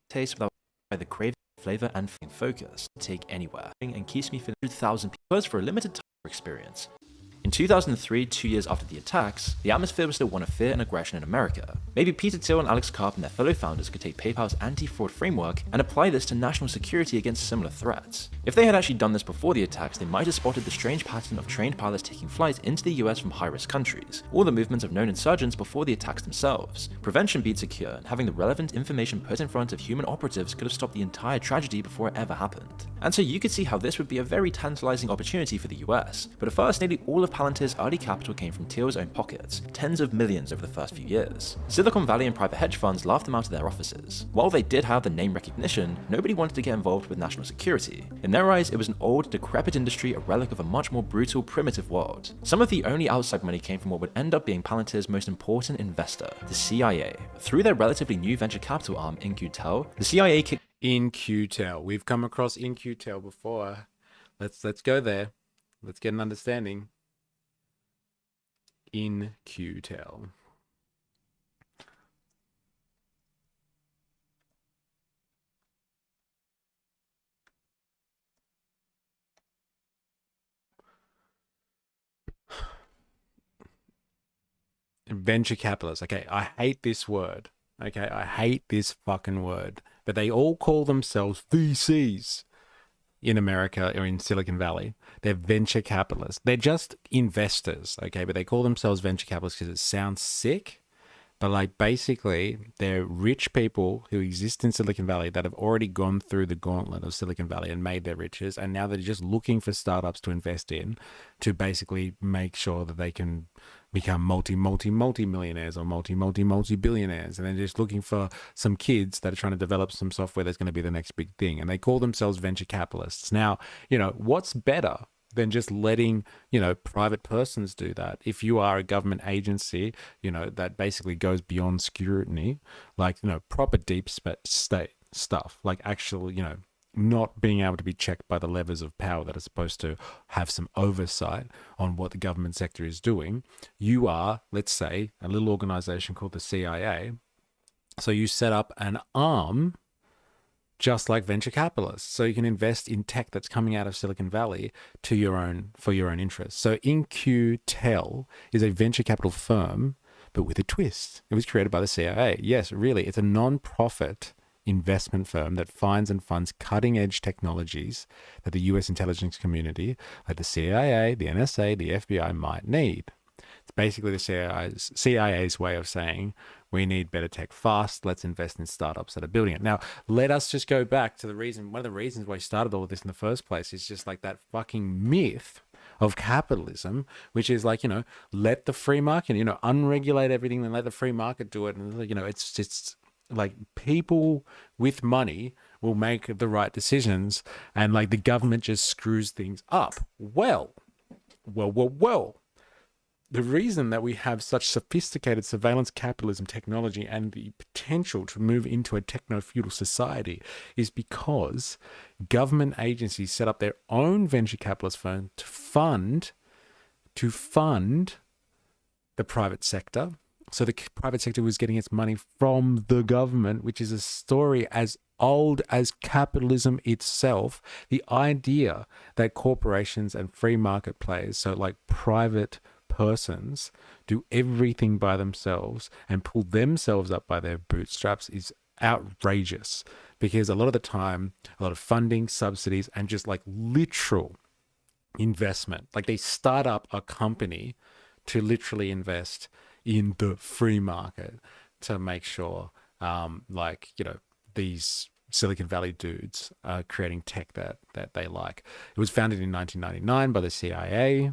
Taste without the craving, flavor, and focus to take anywhere, and keeps me feeling 100,000 people for a limited time experience. In 2003, 2 years after the attacks, the atmosphere was still one of fear and aggression in America. Maybe Peter Thiel and Alex Karp and their fellow founders could take PayPal's anti-fraud framework and apply this to national security against similar threats. If they had actually done this before the attacks, they might have spotted the strange pattern of trained pilots taking flight into the US from high-risk countries, or the movements of known insurgents before the attacks themselves. Prevention beats a cure, and having the relevant information put in front of human operatives could have stopped the entire tragedy before it ever happened. And so you could see how this would be a very tantalizing opportunity for the US. But at first, nearly all of Palantir's early capital came from Thiel's own pockets, tens of millions over the first few years. Silicon Valley and private hedge funds laughed them out of their offices. While they did have the name recognition, nobody wanted to get involved with national security. In their eyes, it was an old, decrepit industry, a relic of a much more brutal, primitive world. Some of the only outside money came from what would end up being Palantir's most important investor, the CIA. Through their relatively new venture capital arm, In-Q-Tel, the CIA kicked In-Q-Tel. We've come across In-Q-Tel before. Let's go there. Let's get an understanding. In-Q-Tel. Venture capitalists. Okay, I hate this word. Okay, I hate this fucking word. But they all call themselves VCs in America or in Silicon Valley. They're venture capitalists. They're just investors, okay? But they call themselves venture capitalists because it sounds sick. But like basically, they're rich people who exist in Silicon Valley that have already gone through the gauntlet of Silicon Valley and made their riches. And now they're just looking for startups to invest in to basically make sure that they can become multi-millionaires or multi-billionaires. And they're just looking for some kids that are trying to develop some software that's going to be the next big thing. And they call themselves venture capitalists. Now, you know, what's better than just letting, you know, private persons do that? If you are a government agency, you know, that basically goes beyond scrutiny, like, you know, proper deep state stuff, like actual, you know, not being able to be checked by the levers of power that are supposed to have some oversight on what the government sector is doing. You are, let's say, a little organization called the CIA. So you set up an arm just like venture capitalists. So you can invest in tech that's coming out of Silicon Valley for your own interests. So In-Q-Tel is a venture capital firm, but with a twist. It was created by the CIA. Yes, really, it's a non-profit investment firm that finds and funds cutting-edge technologies that the US intelligence community, like the CIA, the NSA, the FBI, might need. It's basically the CIA's way of saying, we need better tech fast. Let's invest in startups that are building it. Now, let us just go back to the reason, one of the reasons why I started all of this in the first place is just like that fucking myth of capitalism, which is like, you know, let the free market, you know, unregulate everything and let the free market do it. And, you know, it's like people with money will make the right decisions and like the government just screws things up. Well. The reason that we have such sophisticated surveillance capitalism technology and the potential to move into a techno-feudal society is because government agencies set up their own venture capitalist firm to fund the private sector. So the private sector was getting its money from the government, which is a story as old as capitalism itself. The idea that corporations and free market players, so like private persons, do everything by themselves and pull themselves up by their bootstraps is outrageous, because a lot of the time, a lot of funding, subsidies, and just like literal investment, like they start up a company to literally invest in the free market to make sure like, you know, these Silicon Valley dudes are creating tech that they like. It was founded in 1999 by the CIA.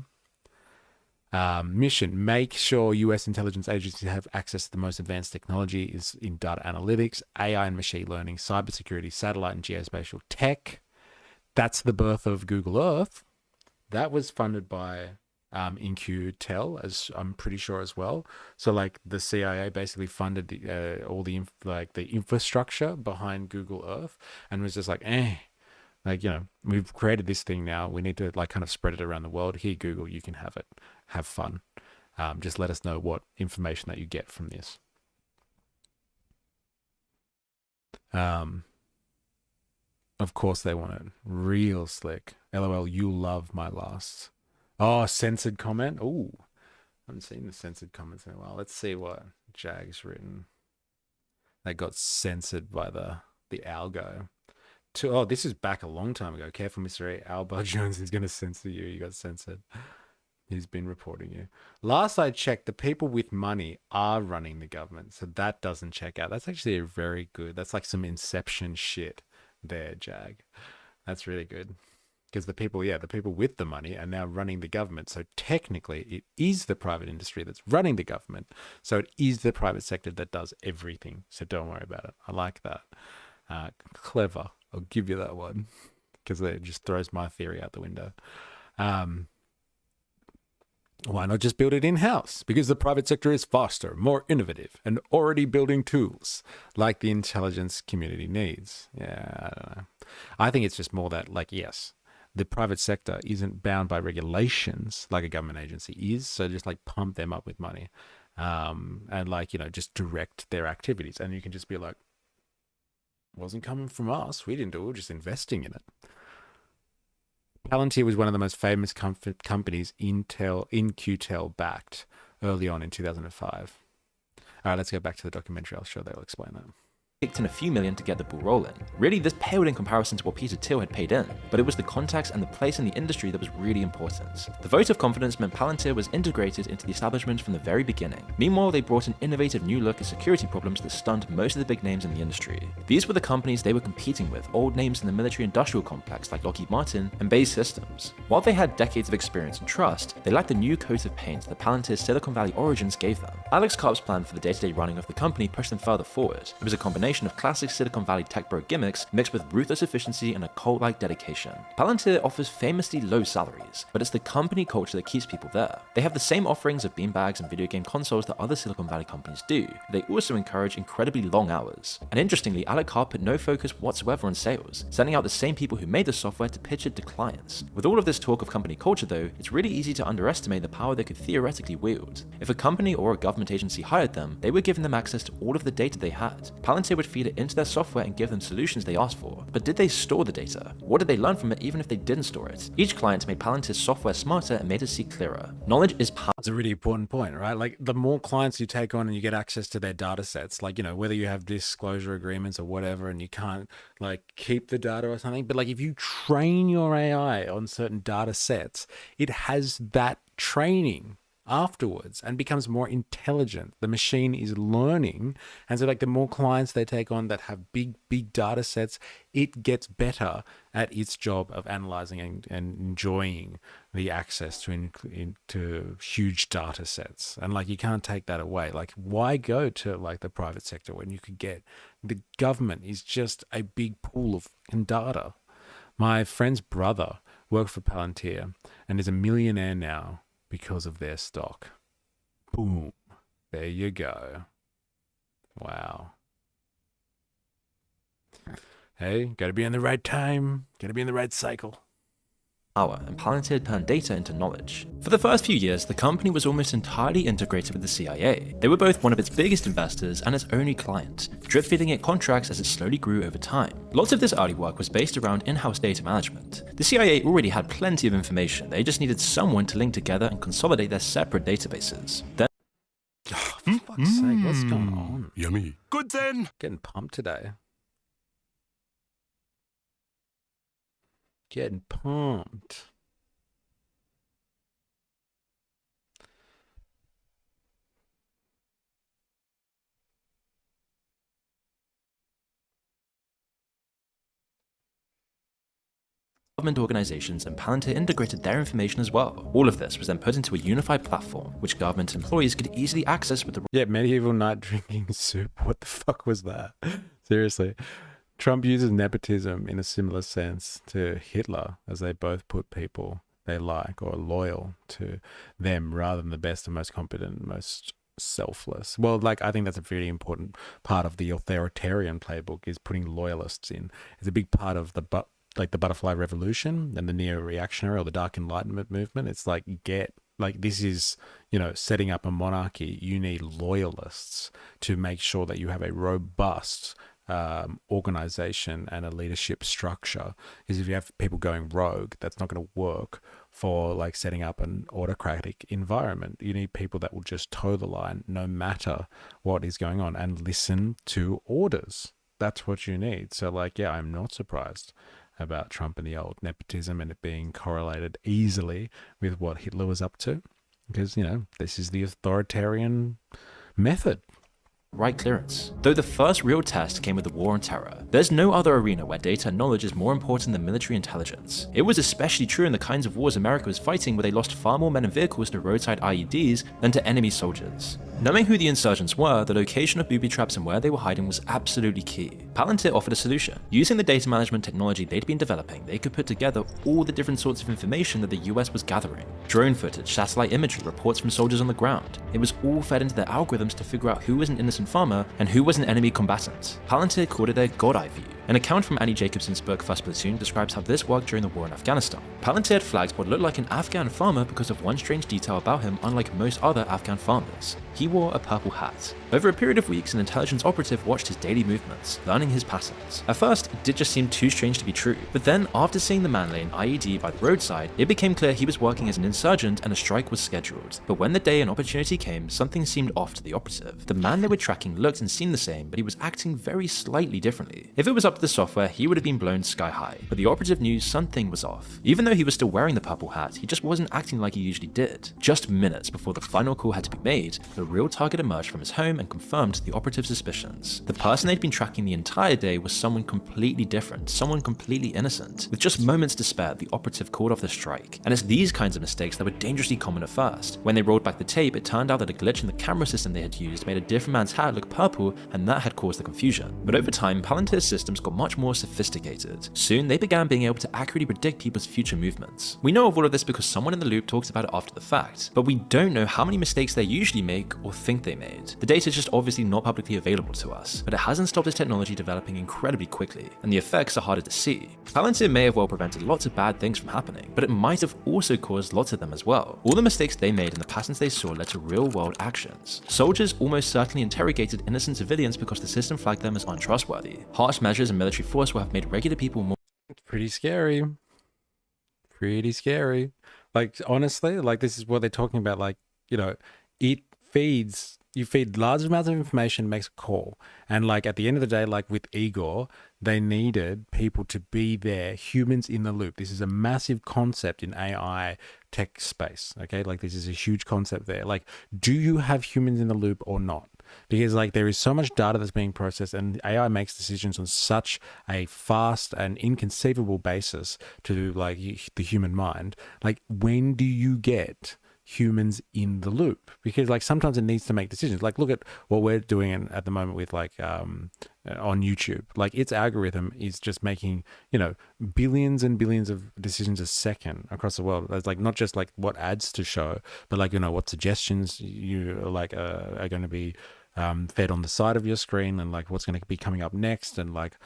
Mission: make sure U.S. intelligence agencies have access to the most advanced technology is in data analytics, AI and machine learning, cybersecurity, satellite and geospatial tech. That's the birth of Google Earth. That was funded by Thiel, as I'm pretty sure as well. So like the CIA basically funded all the infrastructure behind Google Earth, and was just like, like, we've created this thing now. We need to like kind of spread it around the world. Here, Google, you can have it. Have fun. Just let us know what information that you get from this. Of course they want it real slick. LOL, you love my last. Oh, censored comment. Oh, I haven't seen the censored comments in a while. Let's see what Jag's written. They got censored by the algo. Oh, this is back a long time ago. Careful, MysterE. Alba Jones is going to censor you. You got censored. He's been reporting you. Last I checked, the people with money are running the government. So that doesn't check out. That's actually a very good. That's like some Inception shit there, Jag. That's really good. Because the people with the money are now running the government. So technically, it is the private industry that's running the government. So it is the private sector that does everything. So don't worry about it. I like that. Clever. I'll give you that one. Because it just throws my theory out the window. Why not just build it in-house? Because the private sector is faster, more innovative, and already building tools like the intelligence community needs. Yeah, I don't know. I think it's just more that, like, yes, the private sector isn't bound by regulations like a government agency is, so just like pump them up with money, and like, just direct their activities. And you can just be like, wasn't coming from us. We didn't do it. We're just investing in it. Palantir was one of the most famous companies Qtel backed early on in 2005. All right, let's go back to the documentary. I'm sure they'll explain that. Kicked in a few million to get the ball rolling. Really, this paled in comparison to what Peter Thiel had paid in, but it was the contacts and the place in the industry that was really important. The vote of confidence meant Palantir was integrated into the establishment from the very beginning. Meanwhile, they brought an innovative new look at security problems that stunned most of the big names in the industry. These were the companies they were competing with, old names in the military-industrial complex like Lockheed Martin and Bayes Systems. While they had decades of experience and trust, they lacked the new coat of paint that Palantir's Silicon Valley origins gave them. Alex Karp's plan for the day-to-day running of the company pushed them further forward. It was a combination of classic Silicon Valley tech bro gimmicks mixed with ruthless efficiency and a cult-like dedication. Palantir offers famously low salaries, but it's the company culture that keeps people there. They have the same offerings of beanbags and video game consoles that other Silicon Valley companies do. They also encourage incredibly long hours. And interestingly, Alex Karp put no focus whatsoever on sales, sending out the same people who made the software to pitch it to clients. With all of this talk of company culture though, it's really easy to underestimate the power they could theoretically wield. If a company or a government agency hired them, they were giving them access to all of the data they had. Palantir would feed it into their software and give them solutions they asked for. But did they store the data? What did they learn from it even if they didn't store it? Each client made Palantir's software smarter and made it see clearer. Knowledge is power. It's a really important point, right? Like the more clients you take on and you get access to their data sets, like, whether you have disclosure agreements or whatever, and you can't like keep the data or something, but like if you train your AI on certain data sets, it has that training afterwards and becomes more intelligent. The machine is learning, and so like the more clients they take on that have big data sets, it gets better at its job of analyzing and enjoying the access to huge data sets. And like you can't take that away. Like why go to like the private sector when you could get the government is just a big pool of data. My friend's brother worked for Palantir and is a millionaire now because of their stock. Boom. There you go. Wow. Hey, gotta be in the right time. Gotta be in the right cycle. And Palantir turned data into knowledge. For the first few years, the company was almost entirely integrated with the CIA. They were both one of its biggest investors and its only client, drip feeding it contracts as it slowly grew over time. Lots of this early work was based around in-house data management. The CIA already had plenty of information, they just needed someone to link together and consolidate their separate databases. Then For fuck's sake, what's going on? Yummy. Good then. Getting pumped today. Getting pumped. government organizations, and Palantir integrated their information as well. All of this was then put into a unified platform, which government employees could easily access with the... Yeah, medieval night drinking soup. What the fuck was that? Seriously. Trump uses nepotism in a similar sense to Hitler, as they both put people they like or are loyal to them rather than the best and most competent and most selfless. Well, like, I think that's a very important part of the authoritarian playbook, is putting loyalists in. It's a big part of the butterfly revolution and the neo-reactionary or the dark enlightenment movement. It's like, this is, setting up a monarchy. You need loyalists to make sure that you have a robust organization and a leadership structure. Because if you have people going rogue, that's not going to work for like setting up an autocratic environment. You need people that will just toe the line no matter what is going on and listen to orders. That's what you need. So like, yeah, I'm not surprised about Trump and the old nepotism and it being correlated easily with what Hitler was up to, because, this is the authoritarian method. Right clearance. Though the first real test came with the War on Terror, there's no other arena where data and knowledge is more important than military intelligence. It was especially true in the kinds of wars America was fighting, where they lost far more men and vehicles to roadside IEDs than to enemy soldiers. Knowing who the insurgents were, the location of booby traps and where they were hiding was absolutely key. Palantir offered a solution. Using the data management technology they'd been developing, they could put together all the different sorts of information that the US was gathering. Drone footage, satellite imagery, reports from soldiers on the ground. It was all fed into their algorithms to figure out who was an innocent farmer and who was an enemy combatant. Palantir called it their God Eye view. An account from Annie Jacobson's book First Platoon describes how this worked during the war in Afghanistan. Palantir had flagged what looked like an Afghan farmer because of one strange detail about him, unlike most other Afghan farmers. He wore a purple hat. Over a period of weeks, an intelligence operative watched his daily movements, learning his patterns. At first, it did just seem too strange to be true, but then after seeing the man lay an IED by the roadside, it became clear he was working as an insurgent and a strike was scheduled. But when the day and opportunity came, something seemed off to the operative. The man they were tracking looked and seemed the same, but he was acting very slightly differently. If it was up to the software, he would have been blown sky high, but the operative knew something was off. Even though he was still wearing the purple hat, he just wasn't acting like he usually did. Just minutes before the final call had to be made, the real target emerged from his home and confirmed the operative's suspicions. The person they'd been tracking the entire day was someone completely different, someone completely innocent. With just moments to spare, the operative called off the strike. And it's these kinds of mistakes that were dangerously common at first. When they rolled back the tape, it turned out that a glitch in the camera system they had used made a different man's hat look purple, and that had caused the confusion. But over time, Palantir's systems got much more sophisticated. Soon, they began being able to accurately predict people's future movements. We know of all of this because someone in the loop talks about it after the fact, but we don't know how many mistakes they usually make or think they made. The data is just obviously not publicly available to us, but it hasn't stopped this technology developing incredibly quickly, and the effects are harder to see. Palantir may have well prevented lots of bad things from happening, but it might have also caused lots of them as well. All the mistakes they made and the patterns they saw led to real-world actions. Soldiers almost certainly interrogated innocent civilians because the system flagged them as untrustworthy. Harsh measures and military force will have made regular people more... It's pretty scary. Pretty scary. Like, honestly, like, this is what they're talking about. Like, you feed large amounts of information, makes a call. And like at the end of the day, like with Igor, they needed people to be there, humans in the loop. This is a massive concept in AI tech space. Okay. Like this is a huge concept there. Like, do you have humans in the loop or not? Because like there is so much data that's being processed and AI makes decisions on such a fast and inconceivable basis to like the human mind. Like, when do you get humans in the loop? Because like sometimes it needs to make decisions. Like look at what we're doing at the moment with like on YouTube. Like its algorithm is just making billions and billions of decisions a second across the world. It's like not just like what ads to show, but like what suggestions you like are going to be fed on the side of your screen, and like what's going to be coming up next, and like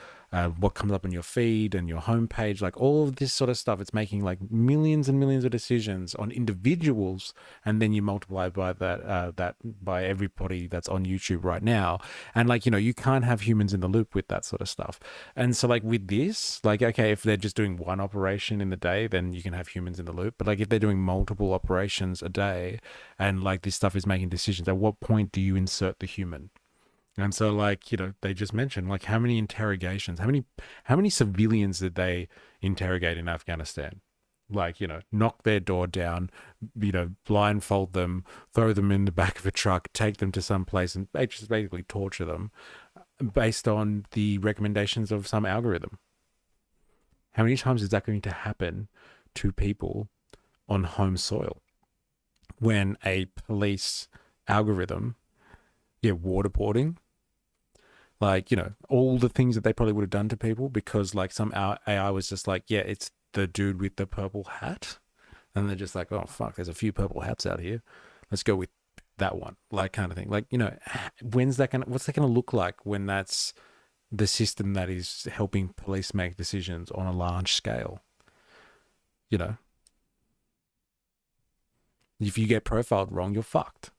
what comes up on your feed and your homepage, like all of this sort of stuff. It's making like millions and millions of decisions on individuals, and then you multiply by that by everybody that's on YouTube right now, and like you can't have humans in the loop with that sort of stuff. And so like with this, like okay, if they're just doing one operation in the day, then you can have humans in the loop. But like if they're doing multiple operations a day, and like this stuff is making decisions, at what point do you insert the human? And so like, they just mentioned like how many interrogations, how many civilians did they interrogate in Afghanistan? Like, knock their door down, blindfold them, throw them in the back of a truck, take them to some place and just basically torture them based on the recommendations of some algorithm. How many times is that going to happen to people on home soil when a police algorithm, waterboarding, like, all the things that they probably would have done to people because like some AI was just like, yeah, it's the dude with the purple hat. And they're just like, oh, fuck, there's a few purple hats out here. Let's go with that one, like kind of thing. Like, what's that going to look like when that's the system that is helping police make decisions on a large scale? If you get profiled wrong, you're fucked.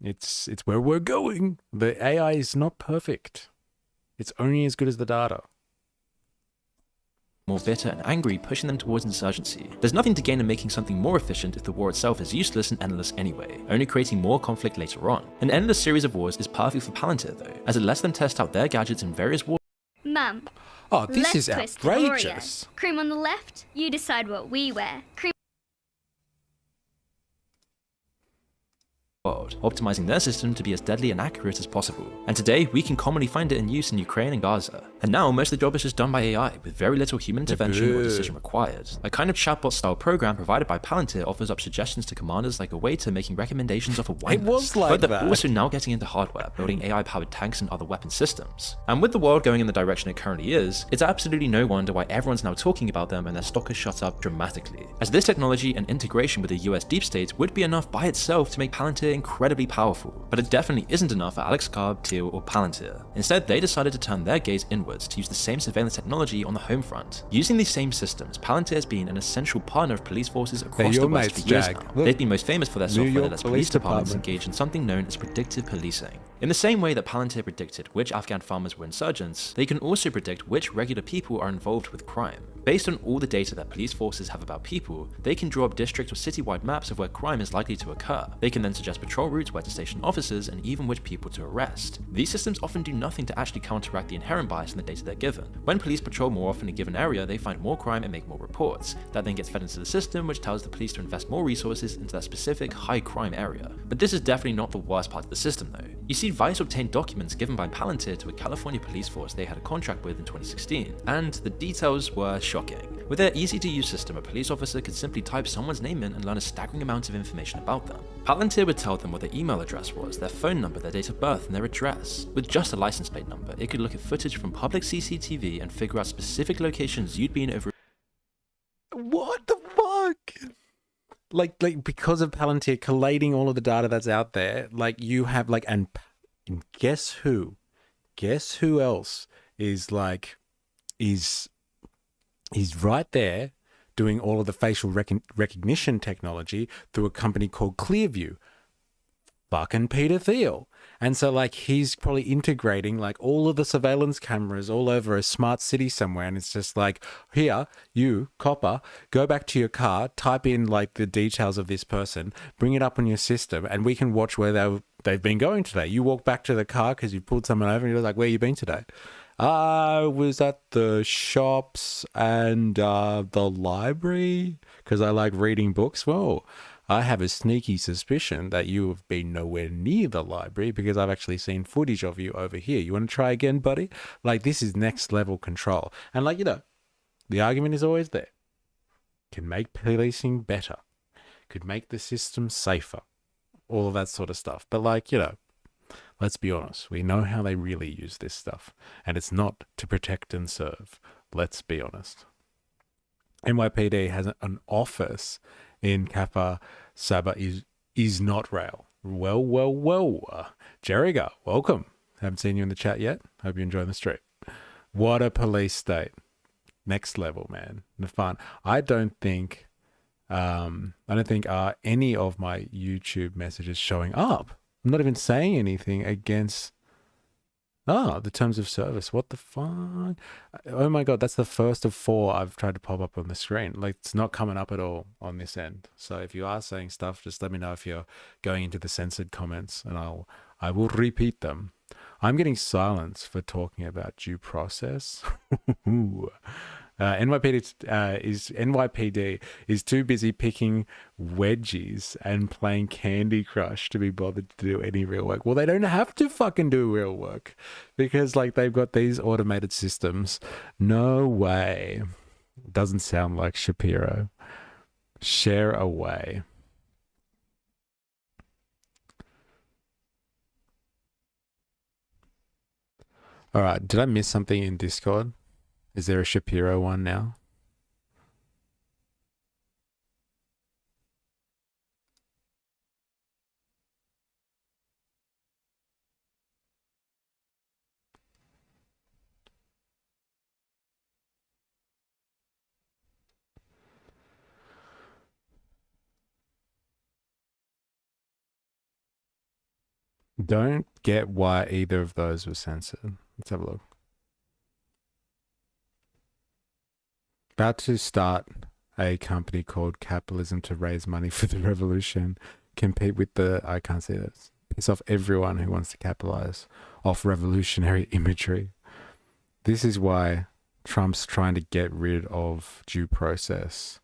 It's where we're going. The AI is not perfect. It's only as good as the data. More bitter and angry, pushing them towards insurgency. There's nothing to gain in making something more efficient if the war itself is useless and endless anyway, only creating more conflict later on. An endless series of wars is perfect for Palantir though, as it lets them test out their gadgets in various wars. Mum. Oh, this is twist outrageous. Warrior. Cream on the left, you decide what we wear. Cream world, optimizing their system to be as deadly and accurate as possible. And today, we can commonly find it in use in Ukraine and Gaza. And now, most of the job is just done by AI, with very little human intervention or decision required. A kind of chatbot-style program provided by Palantir offers up suggestions to commanders like a waiter making recommendations of a wine list, but they're also now getting into hardware, building AI-powered tanks and other weapon systems. And with the world going in the direction it currently is, it's absolutely no wonder why everyone's now talking about them and their stock has shot up dramatically. As this technology and integration with the US deep state would be enough by itself to make Palantir incredibly powerful, but it definitely isn't enough for Alex Karp, Thiel, or Palantir. Instead, they decided to turn their gaze inwards to use the same surveillance technology on the home front. Using these same systems, Palantir has been an essential partner of police forces across the West for years now. They've been most famous for their software that lets police departments engage in something known as predictive policing. In the same way that Palantir predicted which Afghan farmers were insurgents, they can also predict which regular people are involved with crime. Based on all the data that police forces have about people, they can draw up district or citywide maps of where crime is likely to occur. They can then suggest patrol routes where to station officers and even which people to arrest. These systems often do nothing to actually counteract the inherent bias in the data they're given. When police patrol more often in a given area, they find more crime and make more reports. That then gets fed into the system, which tells the police to invest more resources into that specific high crime area. But this is definitely not the worst part of the system though. You see, Vice obtained documents given by Palantir to a California police force they had a contract with in 2016, and the details were shocking. With their easy-to-use system, a police officer could simply type someone's name in and learn a staggering amount of information about them. Palantir would tell them what their email address was, their phone number, their date of birth, and their address. With just a license plate number, it could look at footage from public CCTV and figure out specific locations you'd been over. What the fuck? Like because of Palantir collating all of the data that's out there, like you have like, and guess who? Guess who else is like, is right there doing all of the facial recognition technology through a company called Clearview? Fucking Peter Thiel. And so like he's probably integrating like all of the surveillance cameras all over a smart city somewhere, and it's just like, here, you copper, go back to your car, type in like the details of this person, bring it up on your system, and we can watch where they've been going today. You walk back to the car because you pulled someone over and you're like, where you been today? I was at the shops and the library because I like reading books. Well, I have a sneaky suspicion that you have been nowhere near the library because I've actually seen footage of you over here. You want to try again, buddy? Like, this is next level control. And like, the argument is always there. Can make policing better. Could make the system safer. All of that sort of stuff. But like, let's be honest. We know how they really use this stuff. And it's not to protect and serve. Let's be honest. NYPD has an office in Kappa Saba is not rail. Well. Jerriga, welcome. Haven't seen you in the chat yet. Hope you're enjoying the stream. What a police state. Next level, man. The fun. I don't think any of my YouTube messages showing up. I'm not even saying anything against the terms of service. What the fuck? Oh my God, that's the first of 4 I've tried to pop up on the screen. Like, it's not coming up at all on this end. So if you are saying stuff, just let me know if you're going into the censored comments and I will repeat them. I'm getting silenced for talking about due process. NYPD is too busy picking wedgies and playing Candy Crush to be bothered to do any real work. Well, they don't have to fucking do real work because like they've got these automated systems. No way. Doesn't sound like Shapiro. Share away. All right. Did I miss something in Discord? Is there a Shapiro one now? Don't get why either of those was censored. Let's have a look. About to start a company called Capitalism to raise money for the revolution. Compete with the... I can't see this. Piss off everyone who wants to capitalize off revolutionary imagery. This is why Trump's trying to get rid of due process.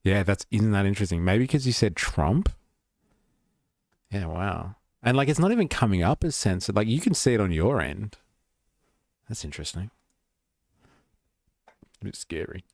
Yeah, isn't that interesting? Maybe because you said Trump? Yeah, wow. And like, it's not even coming up as censored. Like, you can see it on your end. That's interesting. A bit scary.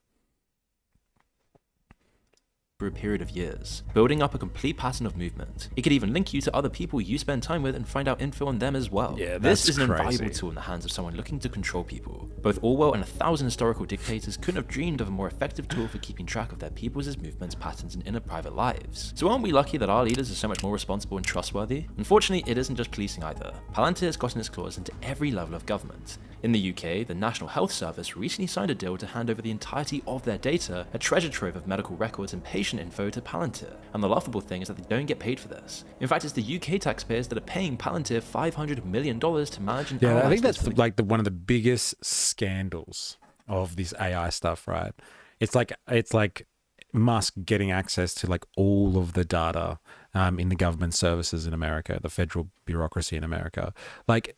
For a period of years, building up a complete pattern of movement. It could even link you to other people you spend time with and find out info on them as well. Yeah, this is an crazy. invaluable tool in the hands of someone looking to control people. Both Orwell and 1,000 historical dictators couldn't have dreamed of a more effective tool for keeping track of their people's movements, patterns, and inner private lives. So aren't we lucky that our leaders are so much more responsible and trustworthy? Unfortunately, it isn't just policing either. Palantir has gotten its claws into every level of government. In the UK, the National Health Service recently signed a deal to hand over the entirety of their data, a treasure trove of medical records and patient info, to Palantir. And the laughable thing is that they don't get paid for this. In fact, it's the UK taxpayers that are paying Palantir $500 million to manage and Yeah, I think analyze that's like one of the biggest scandals of this AI stuff, right? It's like Musk getting access to like all of the data in the government services in America, the federal bureaucracy in America. Like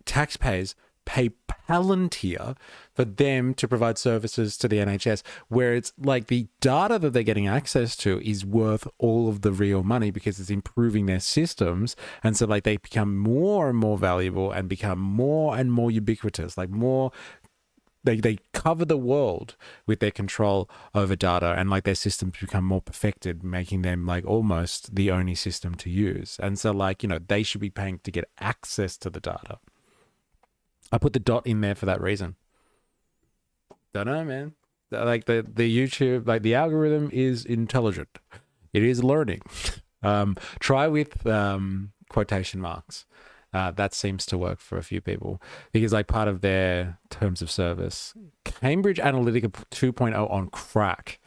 taxpayers pay Palantir for them to provide services to the NHS, where it's like the data that they're getting access to is worth all of the real money because it's improving their systems. And so like they become more and more valuable and become more and more ubiquitous, like more... They cover the world with their control over data, and like their systems become more perfected, making them like almost the only system to use. And so like, you know, they should be paying to get access to the data. I put the dot in there for that reason. Don't know, man. Like the YouTube, like the algorithm is intelligent. It is learning. Try with quotation marks. That seems to work for a few people because like part of their terms of service, Cambridge Analytica 2.0 on crack.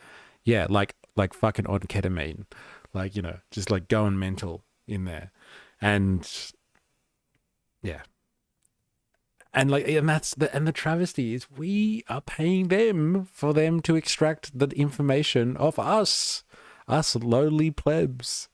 Yeah, like fucking on ketamine. Like, you know, just like going mental in there. And yeah. And the travesty is we are paying them for them to extract the information of us lowly plebs.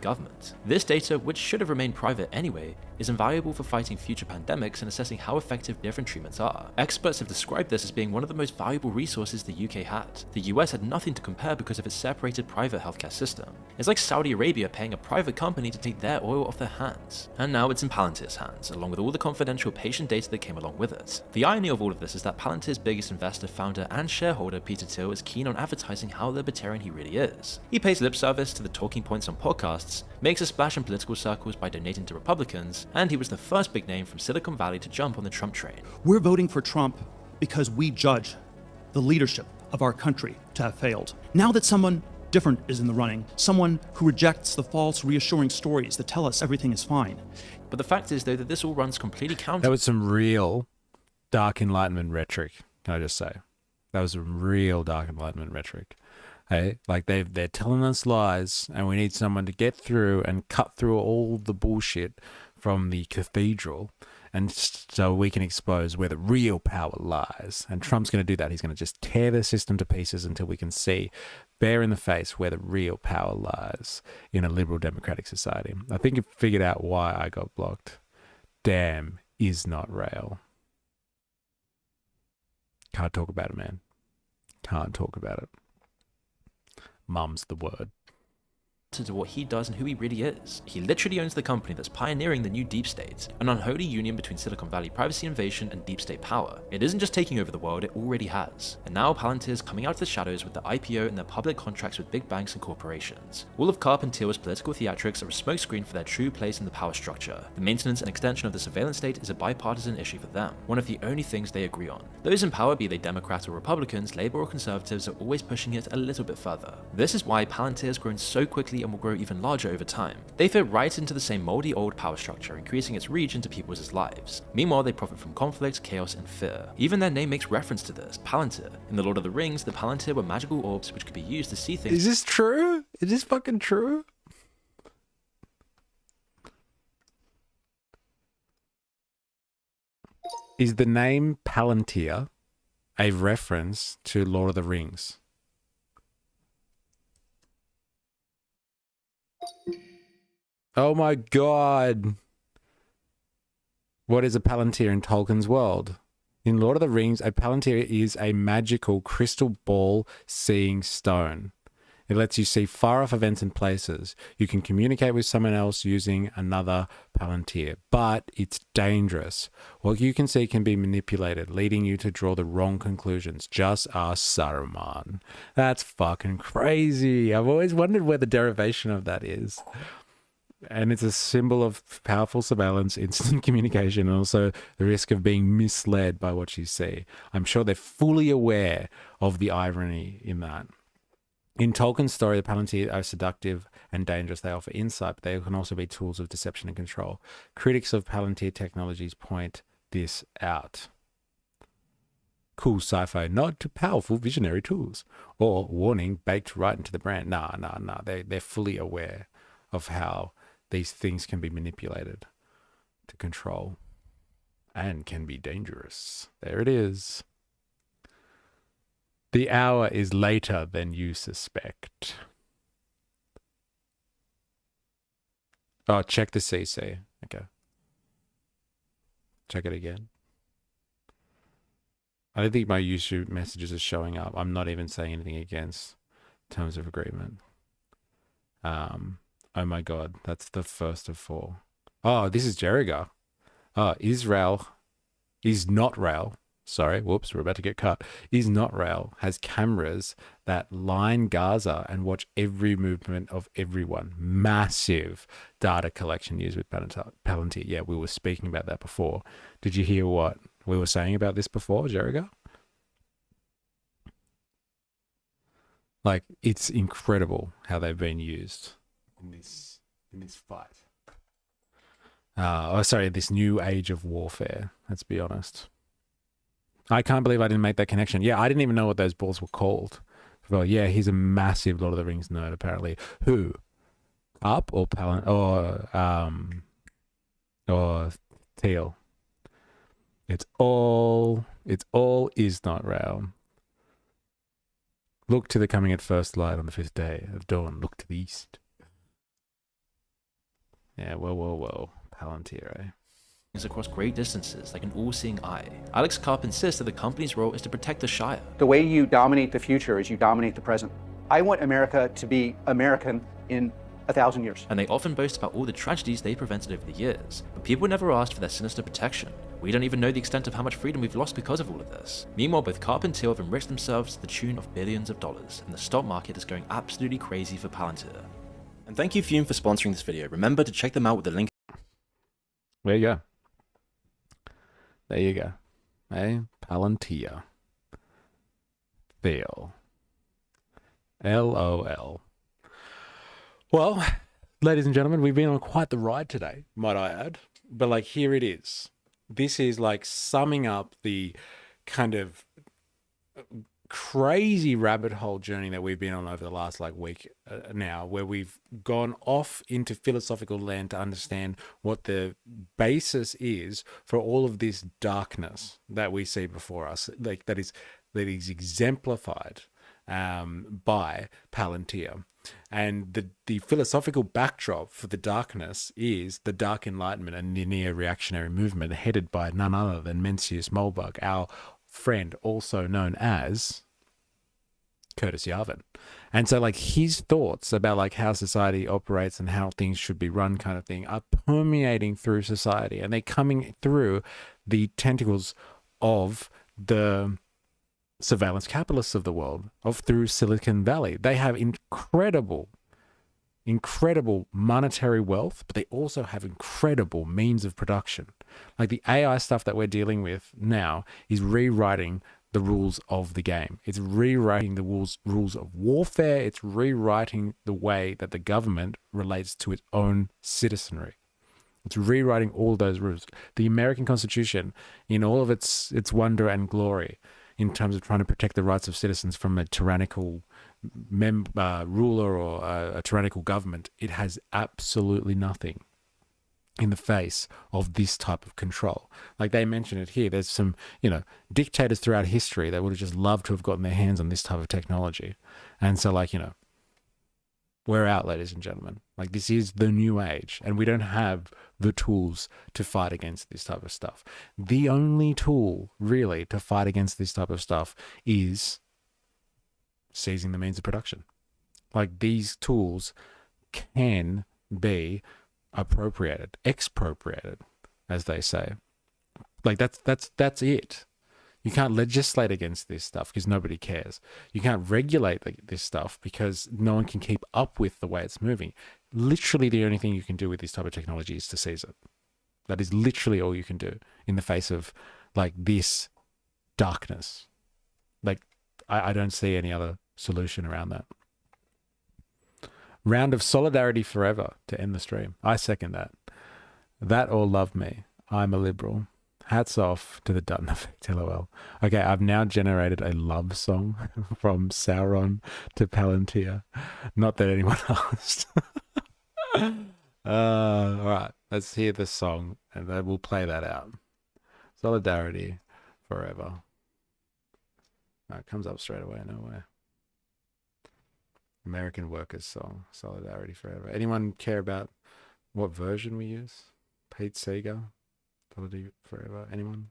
Government. This data, which should have remained private anyway, is invaluable for fighting future pandemics and assessing how effective different treatments are. Experts have described this as being one of the most valuable resources the UK had. The US had nothing to compare because of its separated private healthcare system. It's like Saudi Arabia paying a private company to take their oil off their hands. And now it's in Palantir's hands, along with all the confidential patient data that came along with it. The irony of all of this is that Palantir's biggest investor, founder, and shareholder, Peter Thiel, is keen on advertising how libertarian he really is. He pays lip service to the talking points on podcasts, makes a splash in political circles by donating to Republicans, and he was the first big name from Silicon Valley to jump on the Trump train. We're voting for Trump because we judge the leadership of our country to have failed. Now that someone different is in the running, someone who rejects the false, reassuring stories that tell us everything is fine. But the fact is, though, that this all runs completely counter. That was some real dark enlightenment rhetoric, can I just say? That was some real dark enlightenment rhetoric. Hey, like they're telling us lies, and we need someone to get through and cut through all the bullshit from the cathedral, and so we can expose where the real power lies. And Trump's going to do that. He's going to just tear the system to pieces until we can see, bare in the face, where the real power lies in a liberal democratic society. I think you figured out why I got blocked. Damn is not rail. Can't talk about it, man. Can't talk about it. Mum's the word. To what he does and who he really is. He literally owns the company that's pioneering the new deep state, an unholy union between Silicon Valley privacy invasion and deep state power. It isn't just taking over the world, it already has. And now Palantir is coming out of the shadows with the IPO and their public contracts with big banks and corporations. All of Karp and Thiel's political theatrics are a smokescreen for their true place in the power structure. The maintenance and extension of the surveillance state is a bipartisan issue for them, one of the only things they agree on. Those in power, be they Democrats or Republicans, Labour or Conservatives, are always pushing it a little bit further. This is why Palantir has grown so quickly and will grow even larger over time. They fit right into the same moldy old power structure, increasing its reach into people's lives. Meanwhile, they profit from conflict, chaos, and fear. Even their name makes reference to this, Palantir. In The Lord of the Rings, the Palantir were magical orbs which could be used to see things. Is this true? Is this fucking true? Is the name Palantir a reference to Lord of the Rings? Oh my god. What is a Palantir in Tolkien's world? In Lord of the Rings, a Palantir is a magical crystal ball seeing stone. It lets you see far off events and places. You can communicate with someone else using another Palantir, but it's dangerous. What you can see can be manipulated, leading you to draw the wrong conclusions. Just ask Saruman. That's fucking crazy. I've always wondered where the derivation of that is. And it's a symbol of powerful surveillance, instant communication, and also the risk of being misled by what you see. I'm sure they're fully aware of the irony in that. In Tolkien's story, the Palantir are seductive and dangerous. They offer insight, but they can also be tools of deception and control. Critics of Palantir technologies point this out. Cool sci-fi nod to powerful visionary tools. Or warning baked right into the brand. Nah. They're fully aware of how these things can be manipulated to control and can be dangerous. There it is. The hour is later than you suspect. Oh, check the CC. Okay. Check it again. I don't think my YouTube messages are showing up. I'm not even saying anything against terms of agreement. Oh my god, that's the first of 4. Oh, this is Jericho. Oh, Israel is not rail. Sorry, whoops, we're about to get cut. Is not rail has cameras that line Gaza and watch every movement of everyone. Massive data collection used with Palantir. Yeah, we were speaking about that before. Did you hear what we were saying about this before, Jericho? Like, it's incredible how they've been used in this fight. This new age of warfare. Let's be honest. I can't believe I didn't make that connection. Yeah, I didn't even know what those balls were called. Well, yeah, he's a massive Lord of the Rings nerd, apparently. Who? Up or or Thiel? It's all is not rail. Look to the coming at first light on the 5th day of dawn. Look to the east. Yeah, well, Palantir, eh? Across great distances like an all-seeing eye. Alex Karp insists that the company's role is to protect the Shire. The way you dominate the future is you dominate the present. I want America to be American in 1,000 years. And they often boast about all the tragedies they prevented over the years, but people never asked for their sinister protection. We don't even know the extent of how much freedom we've lost because of all of this. Meanwhile, both Karp and Thiel have enriched themselves to the tune of billions of dollars, and the stock market is going absolutely crazy for Palantir. And thank you Fume for sponsoring this video. Remember to check them out with the link. There you go. There you go. Hey, Palantir. Thiel. LOL. Well, ladies and gentlemen, we've been on quite the ride today, might I add. But like, here it is. This is like summing up the kind of crazy rabbit hole journey that we've been on over the last like week now, where we've gone off into philosophical land to understand what the basis is for all of this darkness that we see before us, like that is exemplified by Palantir. And the philosophical backdrop for the darkness is the Dark Enlightenment and the neo-reactionary movement headed by none other than Mencius Moldbug, our friend, also known as Curtis Yarvin. And so like his thoughts about like how society operates and how things should be run kind of thing are permeating through society, and they're coming through the tentacles of the surveillance capitalists of the world, of through Silicon Valley. They have incredible monetary wealth, but they also have incredible means of production. Like the AI stuff that we're dealing with now is rewriting the rules of the game. It's rewriting the rules of warfare. It's rewriting the way that the government relates to its own citizenry. It's rewriting all those rules. The American Constitution, in all of its wonder and glory, in terms of trying to protect the rights of citizens from a tyrannical ruler or a tyrannical government, it has absolutely nothing in the face of this type of control. Like they mention it here, there's some, dictators throughout history that would have just loved to have gotten their hands on this type of technology. And so like, we're out, ladies and gentlemen. Like this is the new age, and we don't have the tools to fight against this type of stuff. The only tool really to fight against this type of stuff is seizing the means of production. Like these tools can be expropriated, as they say. Like that's it. You can't legislate against this stuff because nobody cares. You can't regulate this stuff because no one can keep up with the way it's moving. Literally the only thing you can do with this type of technology is to seize it. That is literally all you can do in the face of like this darkness. Like I don't see any other solution around that. Round of solidarity forever to end the stream. I second that. That or love me. I'm a liberal. Hats off to the Dutton effect, LOL. Okay, I've now generated a love song from Sauron to Palantir. Not that anyone asked. All right, let's hear the song and then we'll play that out. Solidarity forever. Oh, it comes up straight away, nowhere. American Workers song, Solidarity Forever. Anyone care about what version we use? Pete Seeger, Solidarity Forever. Anyone?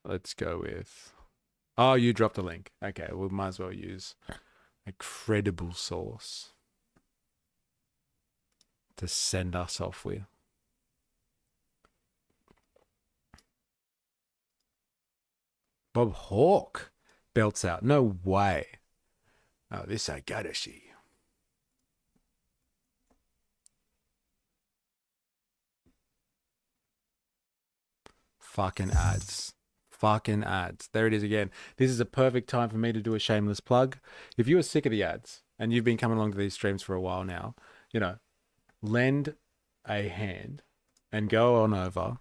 Let's go with... Oh, you dropped a link. Okay, we might as well use a credible source to send us off with. Bob Hawke belts out. No way. Oh, this I gotta see. Fucking ads. Fucking ads. There it is again. This is a perfect time for me to do a shameless plug. If you are sick of the ads and you've been coming along to these streams for a while now, lend a hand and go on over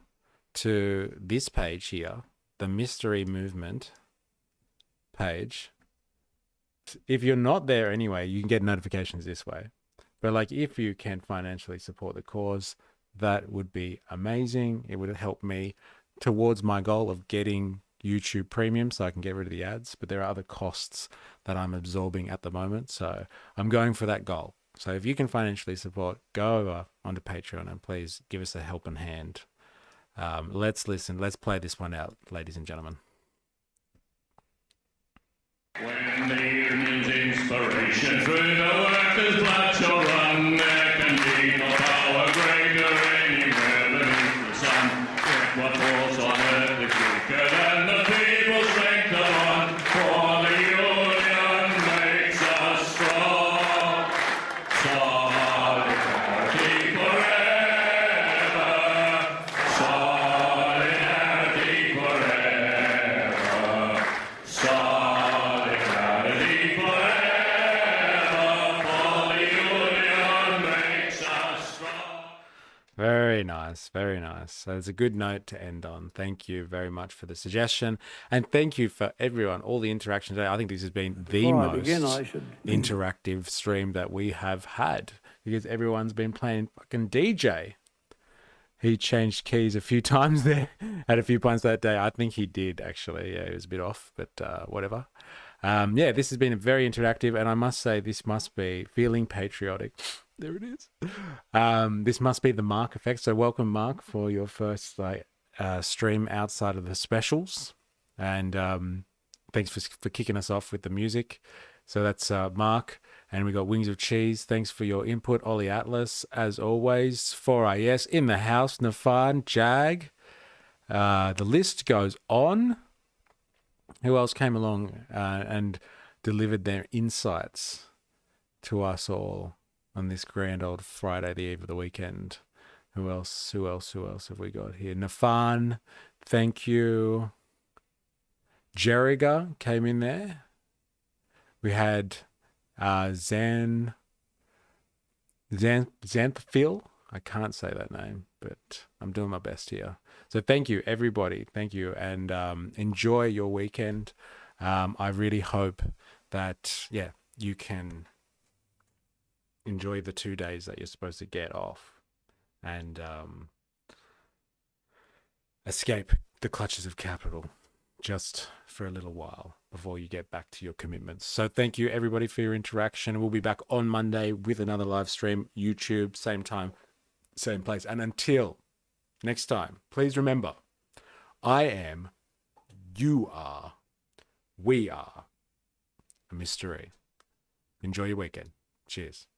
to this page here, the MysterE movement page. If you're not there anyway, you can get notifications this way. But like if you can financially support the cause, that would be amazing. It would help me towards my goal of getting YouTube Premium so I can get rid of the ads. But there are other costs that I'm absorbing at the moment. So I'm going for that goal. So if you can financially support, go over onto Patreon and please give us a helping hand. Let's listen. Let's play this one out, ladies and gentlemen. When the evening's inspiration through the workers' blood shall run, there can be no power greater anywhere beneath the sun. What falls on earth is weaker than the people's strength of one, for the union makes us strong. Solidarity forever. Solidarity forever. Solidarity forever. For the union makes us strong. Very nice, very nice. So it's a good note to end on. Thank you very much for the suggestion. And thank you for everyone, all the interaction today. I think this has been the Before I most begin, I should- interactive stream that we have had because everyone's been playing fucking DJ. He changed keys a few times there at a few points that day. I think he did, actually. Yeah, he was a bit off, but whatever. Yeah, this has been very interactive, and I must say this must be feeling patriotic There it is. This must be the Mark effect. So welcome, Mark, for your first stream outside of the specials. And thanks for kicking us off with the music. So that's Mark. And we got Wings of Cheese. Thanks for your input, Ollie Atlas, as always. 4IS in the house, Nafan, Jag. The list goes on. Who else came along and delivered their insights to us all on this grand old Friday, the eve of the weekend? Who else have we got here? Nafan, thank you. Jerriga came in there. We had Xanthophyll. I can't say that name, but I'm doing my best here. So thank you, everybody. Thank you, and enjoy your weekend. I really hope that, you can enjoy the 2 days that you're supposed to get off and escape the clutches of capital just for a little while before you get back to your commitments. So thank you, everybody, for your interaction. We'll be back on Monday with another live stream, YouTube, same time, same place. And until next time, please remember, I am, you are, we are a MysterE. Enjoy your weekend. Cheers.